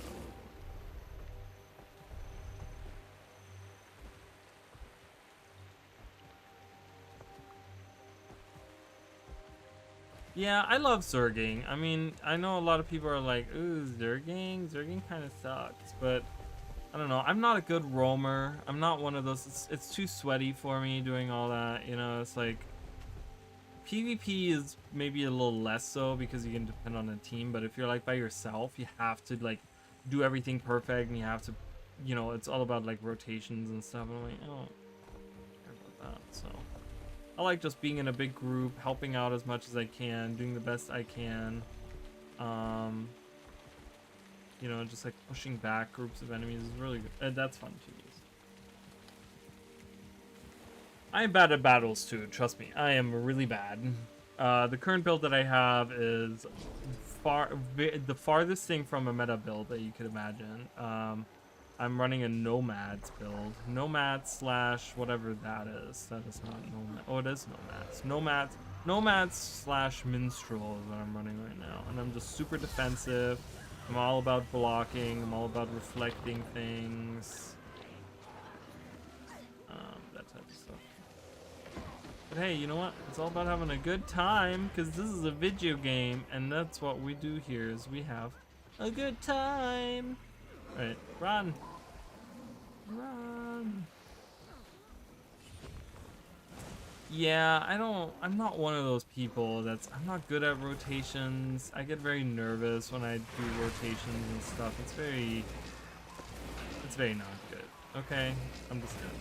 Yeah, I love Zerging. I mean, I know a lot of people are like, ooh, Zerging? Zerging kind of sucks, but I don't know. I'm not a good roamer. I'm not one of those. It's too sweaty for me doing all that. You know, it's like PvP is maybe a little less so because you can depend on a team, but if you're like by yourself, you have to like do everything perfect and you have to, you know, it's all about like rotations and stuff. And I'm like, I don't care about that, so. I like just being in a big group, helping out as much as I can, doing the best I can. You know, just like pushing back groups of enemies is really good. And that's fun to use. I am bad at battles too, trust me. I am really bad. The current build that I have is the farthest thing from a meta build that you could imagine. I'm running a Nomads build. Nomads slash whatever that is. That is not Nomad. Oh, it is Nomads. Nomads slash Minstrel is what I'm running right now. And I'm just super defensive. I'm all about blocking. I'm all about reflecting things. That type of stuff. But hey, you know what? It's all about having a good time, because this is a video game, and that's what we do here, is we have a good time. Alright, run! Run! Yeah, I'm not one of those people I'm not good at rotations. I get very nervous when I do rotations and stuff. It's very not good. Okay? I'm just gonna.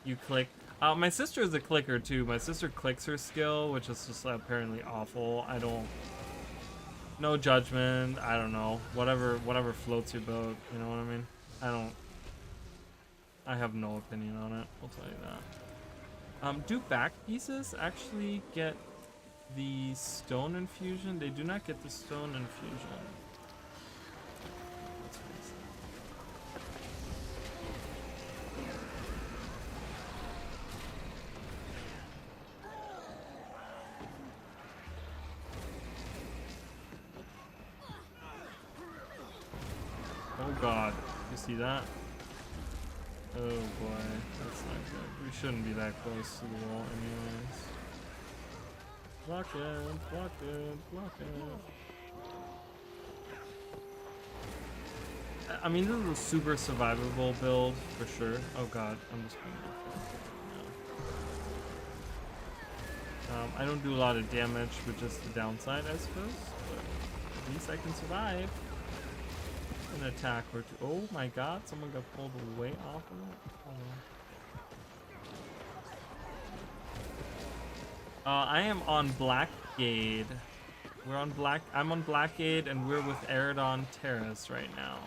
You click. My sister is a clicker too. My sister clicks her skill, which is just apparently awful. I don't. No judgment. I don't know. Whatever floats your boat. You know what I mean? I have no opinion on it. I'll tell you that. Do back pieces actually get the stone infusion? They do not get the stone infusion. That's crazy. Oh god, you see that? Oh boy, that's not good. We shouldn't be that close to the wall anyways. Block it, block it, block it. I mean, this is a super survivable build for sure. Oh god, I'm just being I don't do a lot of damage, which is the downside, I suppose. But at least I can survive. An attack or two. Oh my god, someone got pulled way off of it. I am on Blackgate. I'm on Blackgate and we're with Eridon Terrace right now.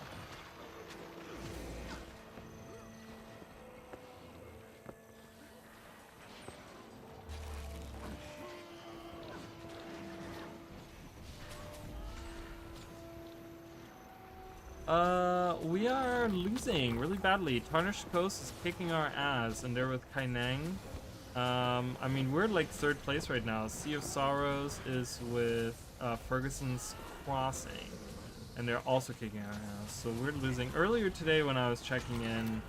We are losing really badly. Tarnished Coast is kicking our ass, and they're with Kaineng. I mean, we're like 3rd place right now. Sea of Sorrows is with Ferguson's Crossing, and they're also kicking our ass. So we're losing. Earlier today, when I was checking in,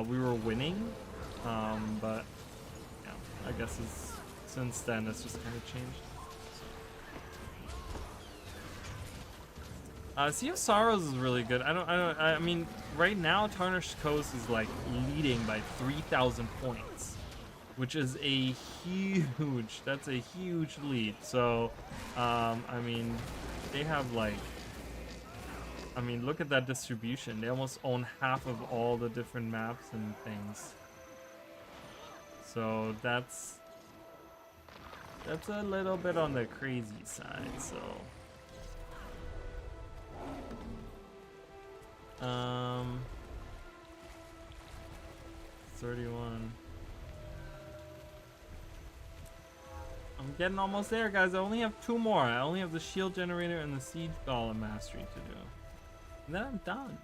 we were winning, but yeah, I guess since then it's just kind of changed. Sea of Sorrows is really good. I mean, right now Tarnished Coast is like leading by 3,000 points, which is a that's a huge lead. So, I mean, they have like, I mean, look at that distribution. They almost own half of all the different maps and things. So that's a little bit on the crazy side, so. 31. I'm getting almost there, guys. I only have 2 more. I only have the shield generator and the siege golem mastery to do. And then I'm done.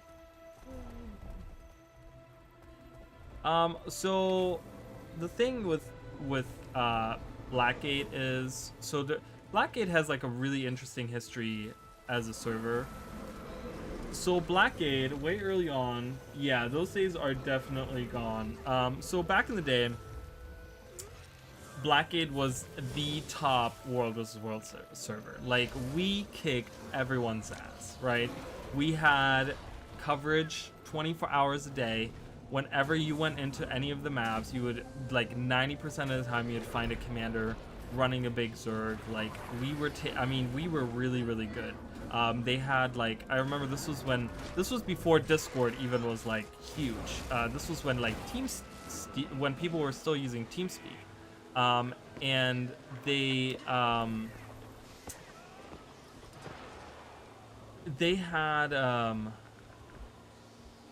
So the thing with Blackgate is, so Blackgate has like a really interesting history as a server. So Blackgate, way early on, yeah, those days are definitely gone. So back in the day, Blackgate was the top World vs. World server. Like, we kicked everyone's ass, right? We had coverage 24 hours a day. Whenever you went into any of the maps, you would, like, 90% of the time, you'd find a commander running a big Zerg. Like, we were, we were really, really good. They had, like, I remember this was before Discord even was like huge. This was when like when people were still using TeamSpeak, and they had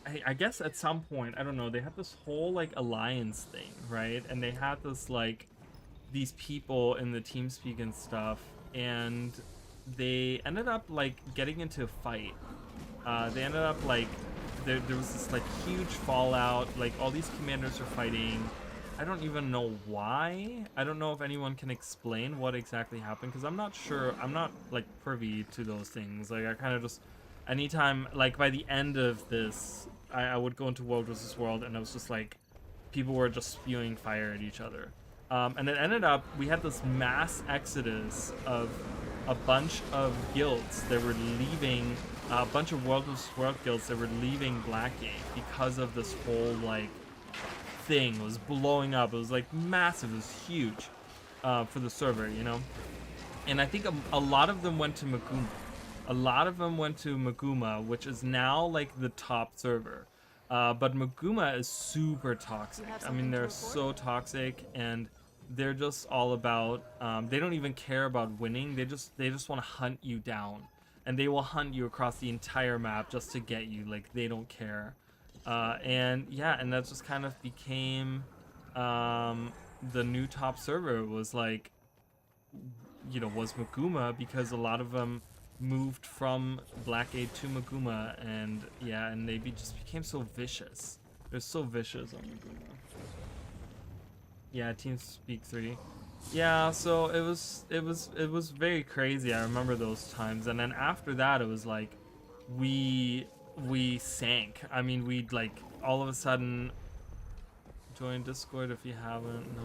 I guess at some point, I don't know, they had this whole like alliance thing, right? And they had this like these people in the TeamSpeak and stuff, and they ended up like getting into a fight. They ended up like there was this like huge fallout. Like all these commanders are fighting. I don't even know why. I don't know if anyone can explain what exactly happened, because I'm not sure. I'm not like privy to those things. Like I kind of just anytime like by the end of this, I would go into World vs. World and it was just like people were just spewing fire at each other. And it ended up we had this mass exodus of a bunch of guilds that were leaving, a bunch of World vs. World guilds that were leaving Blackgate because of this whole like thing. It was blowing up. It was like massive. It was huge for the server, you know. And I think a lot of them went to Maguma. A lot of them went to Maguma, which is now like the top server. But Maguma is super toxic. have I mean, something to they're report? so toxic, and they're just all about. They don't even care about winning. They just want to hunt you down, and they will hunt you across the entire map just to get you. Like they don't care. And yeah, and that just kind of became the new top server was like, was Maguma, because a lot of them moved from Blackgate to Maguma, and yeah, and they just became so vicious. They're so vicious on Maguma. Yeah, TeamSpeak 3. Yeah, so it was very crazy. I remember those times, and then after that, it was like we sank. I mean, we'd like all of a sudden join Discord if you haven't. No,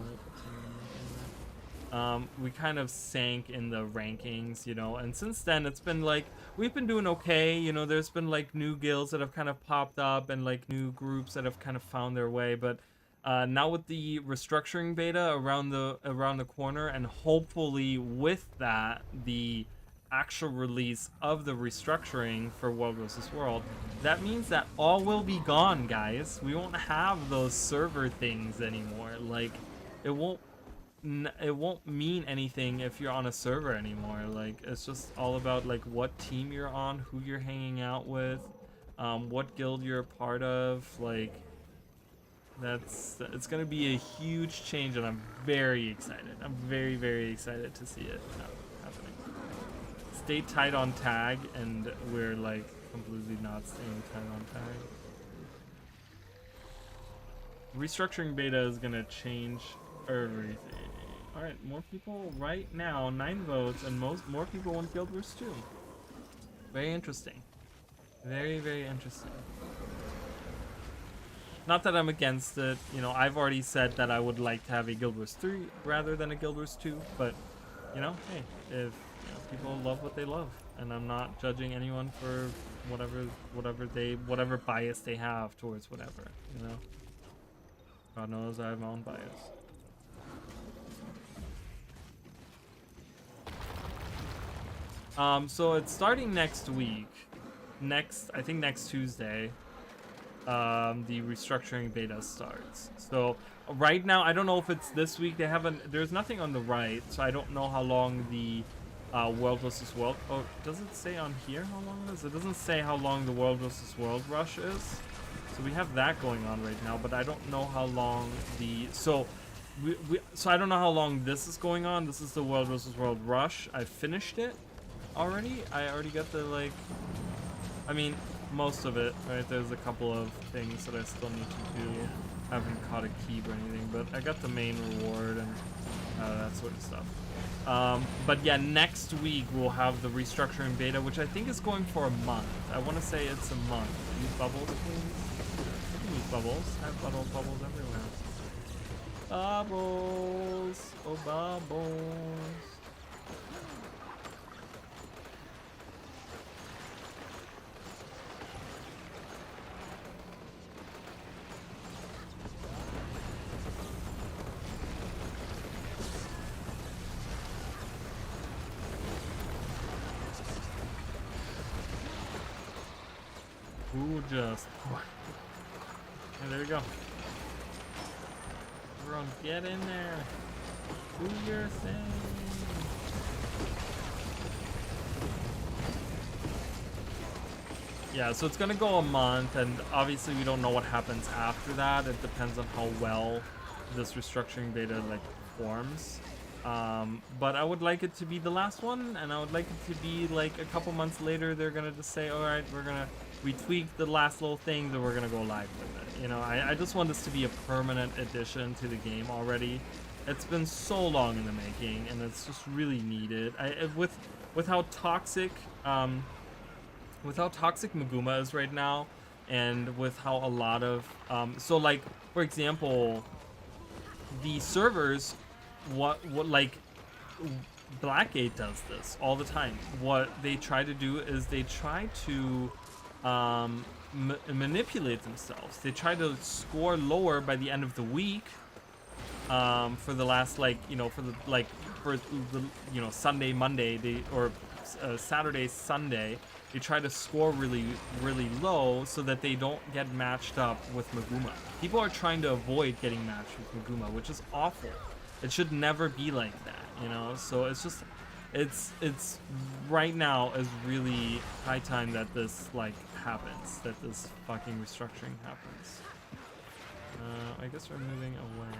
we kind of sank in the rankings, and since then it's been like we've been doing okay. There's been like new guilds that have kind of popped up and like new groups that have kind of found their way, but now with the restructuring beta around the corner, and hopefully with that the actual release of the restructuring for World vs. World, that means that all will be gone, guys. We won't have those server things anymore. Like it won't mean anything if you're on a server anymore. Like it's just all about like what team you're on, who you're hanging out with, what guild you're a part of. Like it's gonna be a huge change, and I'm very excited. I'm very, very excited to see it happening. Stay tight on tag, and we're like completely not staying tight on tag. Restructuring beta is gonna change everything. All right, more people right now, 9 votes, and more people want Guild Wars 2. Very interesting. Very, very interesting. Not that I'm against it. I've already said that I would like to have a Guild Wars 3 rather than a Guild Wars 2. But, hey, if people love what they love, and I'm not judging anyone for whatever bias they have towards whatever. God knows I have my own bias. So it's starting next week. I think next Tuesday, the restructuring beta starts. So right now, I don't know if it's this week. There's nothing on the right, so I don't know how long the World vs. World. Oh, does it say on here how long it is? It doesn't say how long the World vs. World rush is. So we have that going on right now, but I don't know how long so I don't know how long this is going on. This is the World vs. World rush. I finished it already. I already got the most of it, right? There's a couple of things that I still need to do. I haven't caught a keep or anything, but I got the main reward and that sort of stuff. But yeah, next week we'll have the restructuring beta, which I think is going for a month. I want to say it's a month. Use bubbles, please. I can use bubbles. I have bubbles everywhere. Bubbles. Oh, bubbles. Who just... And there we go. Everyone get in there. Do your thing. Yeah, so it's gonna go a month, and obviously we don't know what happens after that. It depends on how well this restructuring beta forms. But I would like it to be the last one, and I would like it to be like a couple months later they're gonna just say, all right, we tweaked the last little things and we're gonna go live with it. I just want this to be a permanent addition to the game already. It's been so long in the making, and it's just really needed. With how toxic Maguma is right now, and with how a lot of so like for example, the servers, what Blackgate does this all the time. What they try to do is they try to manipulate themselves. They try to score lower by the end of the week, for the last Sunday, Monday, or Saturday, Sunday. they try to score really, really low so that they don't get matched up with Maguma. People are trying to avoid getting matched with Maguma, which is awful. It should never be like that, you know? So it's just, it's right now is really high time that this, like, happens, that this fucking restructuring happens. I guess we're moving away.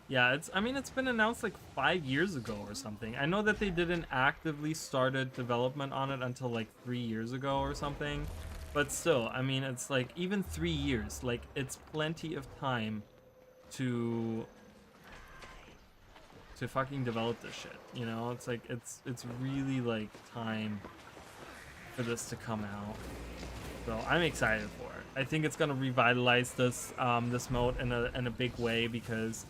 Yeah, I mean, it's been announced like 5 years ago or something. I know that they didn't actively started development on it until like 3 years ago or something. But still, I mean, it's like even 3 years, like it's plenty of time to fucking develop this shit, you know? It's like, it's really like time for this to come out. So I'm excited for it. I think it's gonna revitalize this this mode in a big way, because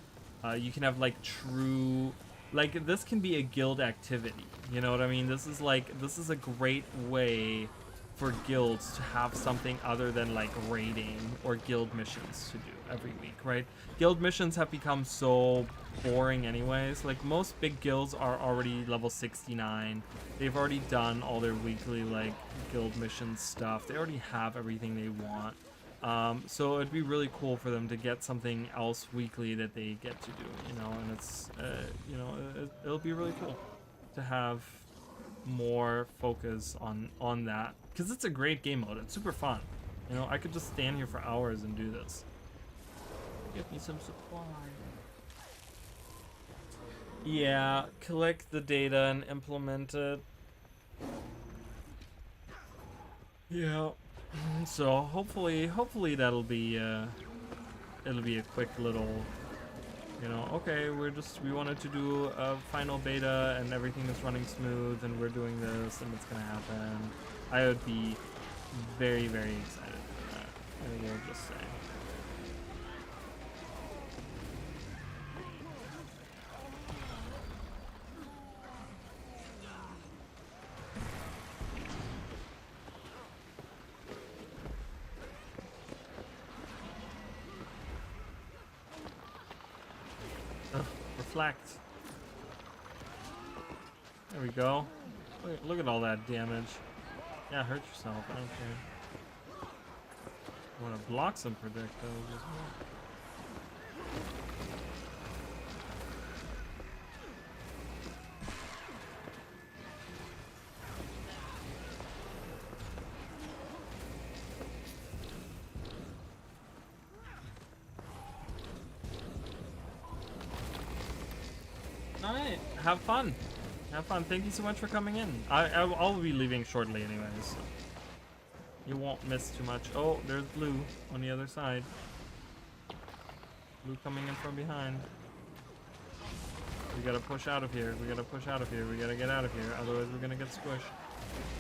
you can have like true, like this can be a guild activity, you know what I mean? This is a great way for guilds to have something other than like raiding or guild missions to do every week, right? Guild missions have become so boring anyways. Like most big guilds are already level 69. They've already done all their weekly like guild mission stuff. They already have everything they want. So it'd be really cool for them to get something else weekly that they get to do, you know, and it's, you know, it'll be really cool to have more focus on that, because it's a great game mode. It's super fun, you know. I could just stand here for hours and do this. Give me some supply. Yeah, collect the data and implement it. Yeah. So hopefully that'll be it'll be a quick little, you know, okay, we wanted to do a final beta and everything is running smooth and we're doing this and it's gonna happen. I would be very, very excited for that, I will just say. Reflect. There we go. Look at all that damage. Yeah, hurt yourself. I don't care. I want to block some projectiles as well. Alright, have fun. Have fun. Thank you so much for coming in. I'll be leaving shortly anyways, so you won't miss too much. Oh, there's blue on the other side. Blue coming in from behind. We gotta push out of here. We gotta push out of here. We gotta get out of here. Otherwise we're gonna get squished.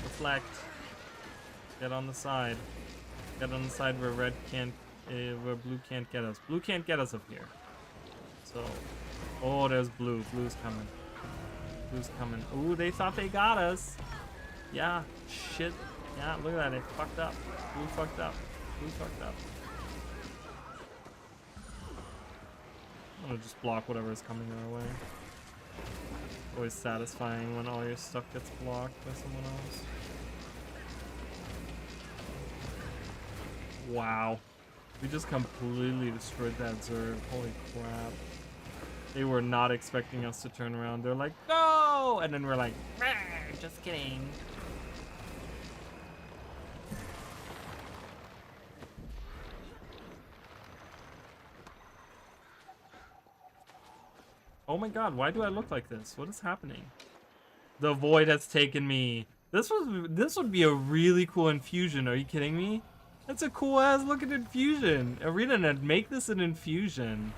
Reflect. Get on the side. Get on the side where red can't, where blue can't get us. Blue can't get us up here. So, oh, there's blue. Blue's coming. Blue's coming. Ooh, they thought they got us. Yeah, shit. Yeah, look at that. They fucked up. Blue fucked up. Blue fucked up. I'm gonna just block whatever is coming our way. Always satisfying when all your stuff gets blocked by someone else. Wow. We just completely destroyed that Zerg. Holy crap. They were not expecting us to turn around. They're like, no! And then we're like, just kidding. Oh my god, why do I look like this? What is happening? The void has taken me. This would be a really cool infusion. Are you kidding me? That's a cool ass looking infusion. ArenaNet, make this an infusion.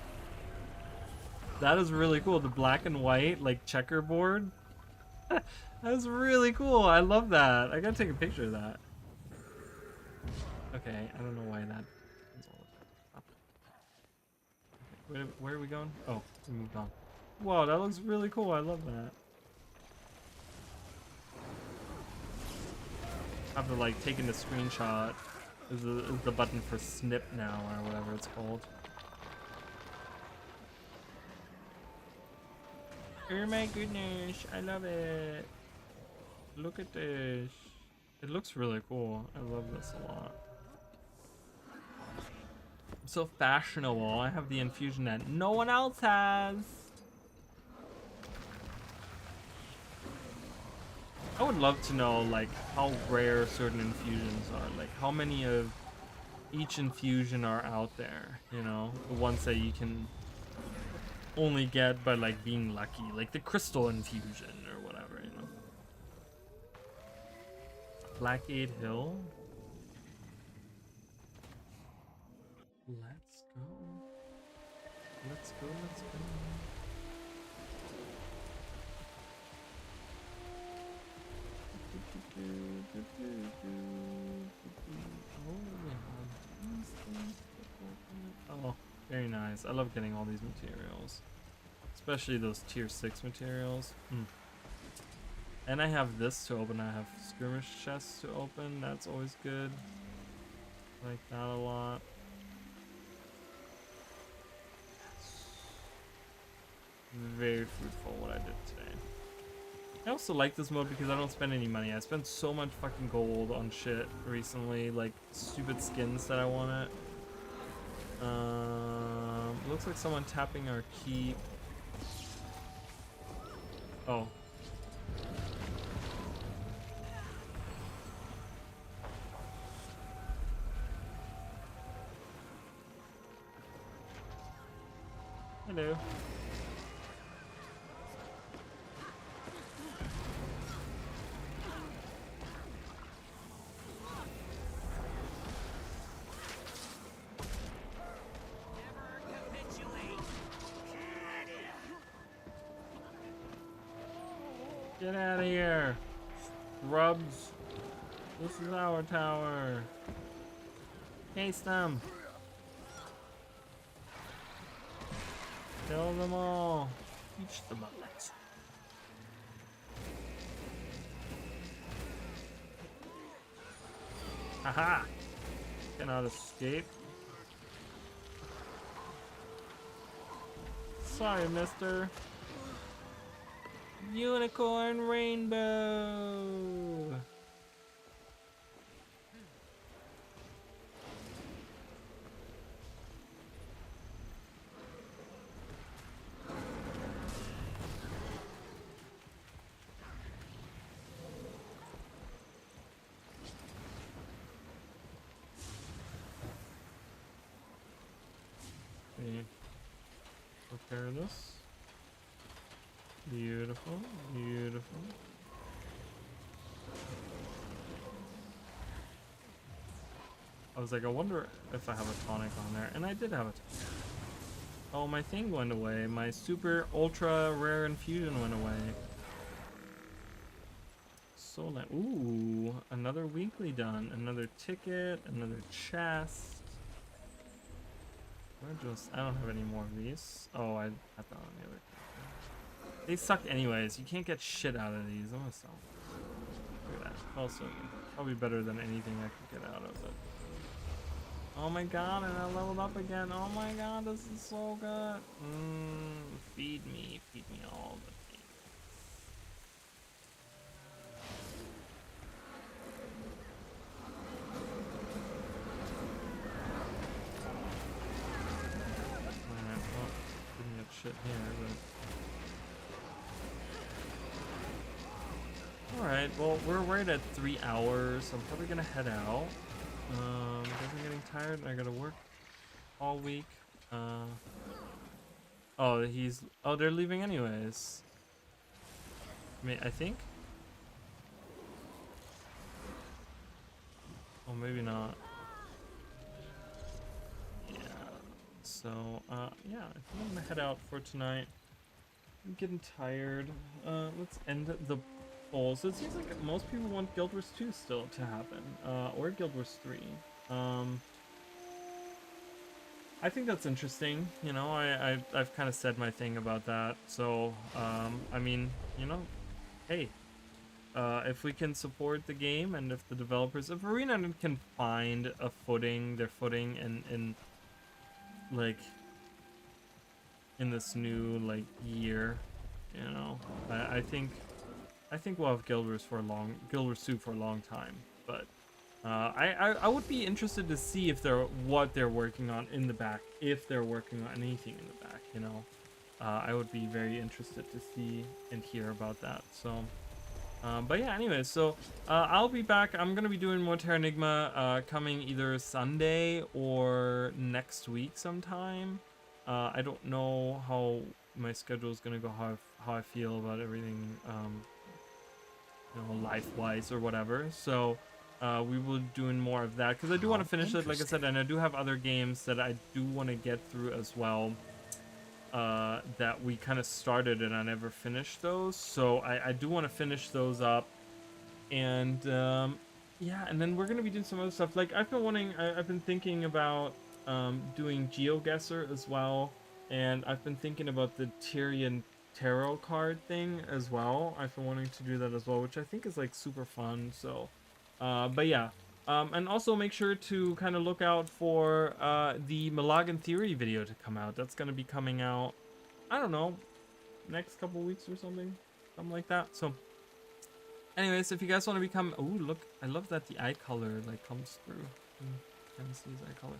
That is really cool. The black and white, like, checkerboard. That's really cool. I love that. I gotta take a picture of that. Okay, I don't know why that is all up. Okay, where are we going? Oh, we moved on. Whoa, that looks really cool. I love that. I have to, like, take in a screenshot is the button for snip now, or whatever it's called. Oh my goodness, I love it. Look at this. It looks really cool. I love this a lot. I'm so fashionable. I have the infusion that no one else has. I would love to know, like, how rare certain infusions are. Like, how many of each infusion are out there, you know? The ones that you can only get by, like, being lucky. Like the crystal infusion or whatever, you know? Blackgate Hill? Let's go. Let's go, let's go. Oh, very nice. I love getting all these materials, especially those tier 6 materials. And I have this to open. I have skirmish chests to open. That's always good. Like that a lot. Very fruitful what I did today. I also like this mode because I don't spend any money. I spent so much fucking gold on shit recently, like stupid skins that I wanted. Looks like someone tapping our key. Oh. Hello. Get out of here, scrubs. This is our tower. Case them. Kill them all. Teach them a lesson. Haha! Cannot escape. Sorry, mister. Unicorn rainbow. Repair this. Beautiful, beautiful. I was like, I wonder if I have a tonic on there, and I did have a tonic. Oh, my thing went away. My super ultra rare infusion went away. So nice. Ooh, another weekly done. Another ticket, another chest. I don't have any more of these. Oh, I had that on the other. They suck anyways. You can't get shit out of these. I'm gonna sell them. Look at that. Also, probably better than anything I could get out of it. Oh my god, and I leveled up again. Oh my god, this is so good. Feed me all the things. Alright, well, didn't get shit here, but. Alright, well, we're right at 3 hours, so I'm probably gonna head out. Because I'm getting tired and I gotta work all week. Oh, they're leaving anyways. I think? Oh, maybe not. Yeah. So, yeah, I think I'm gonna head out for tonight. I'm getting tired. Let's end the poll. So it seems like most people want Guild Wars 2 still to happen, or Guild Wars 3. I think that's interesting. You know, I've kind of said my thing about that. So, I mean, you know, hey, if we can support the game and if the developers, if Arena can find a footing, their footing in like in this new like year, you know, I think we'll have Guild Wars 2 for a long time. But I would be interested to see if what they're working on in the back, if they're working on anything in the back, you know. I would be very interested to see and hear about that. So, but yeah, anyways, so I'll be back. I'm gonna be doing more Terranigma coming either Sunday or next week sometime. I don't know how my schedule is gonna go, how I feel about everything, you know, life-wise or whatever. So we will be doing more of that because I do want to finish it, like I said, and I do have other games that I do want to get through as well. That we kind of started and I never finished those, so I do want to finish those up. And yeah, and then we're gonna be doing some other stuff. Like I've been thinking about doing GeoGuessr as well, and I've been thinking about the Tyrian tarot card thing as well. I've been wanting to do that as well, which I think is like super fun. So but yeah, and also make sure to kind of look out for the Malagan Theory video to come out. That's going to be coming out, I don't know, next couple weeks or something like that. So anyways, if you guys want to become, oh look, I love that the eye color like comes through. Kind of sees eye color.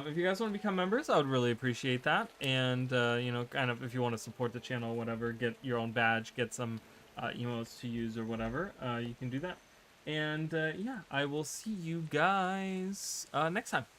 If you guys want to become members, I would really appreciate that. And you know, kind of if you want to support the channel or whatever, get your own badge, get some emotes to use or whatever, you can do that. And yeah, I will see you guys next time.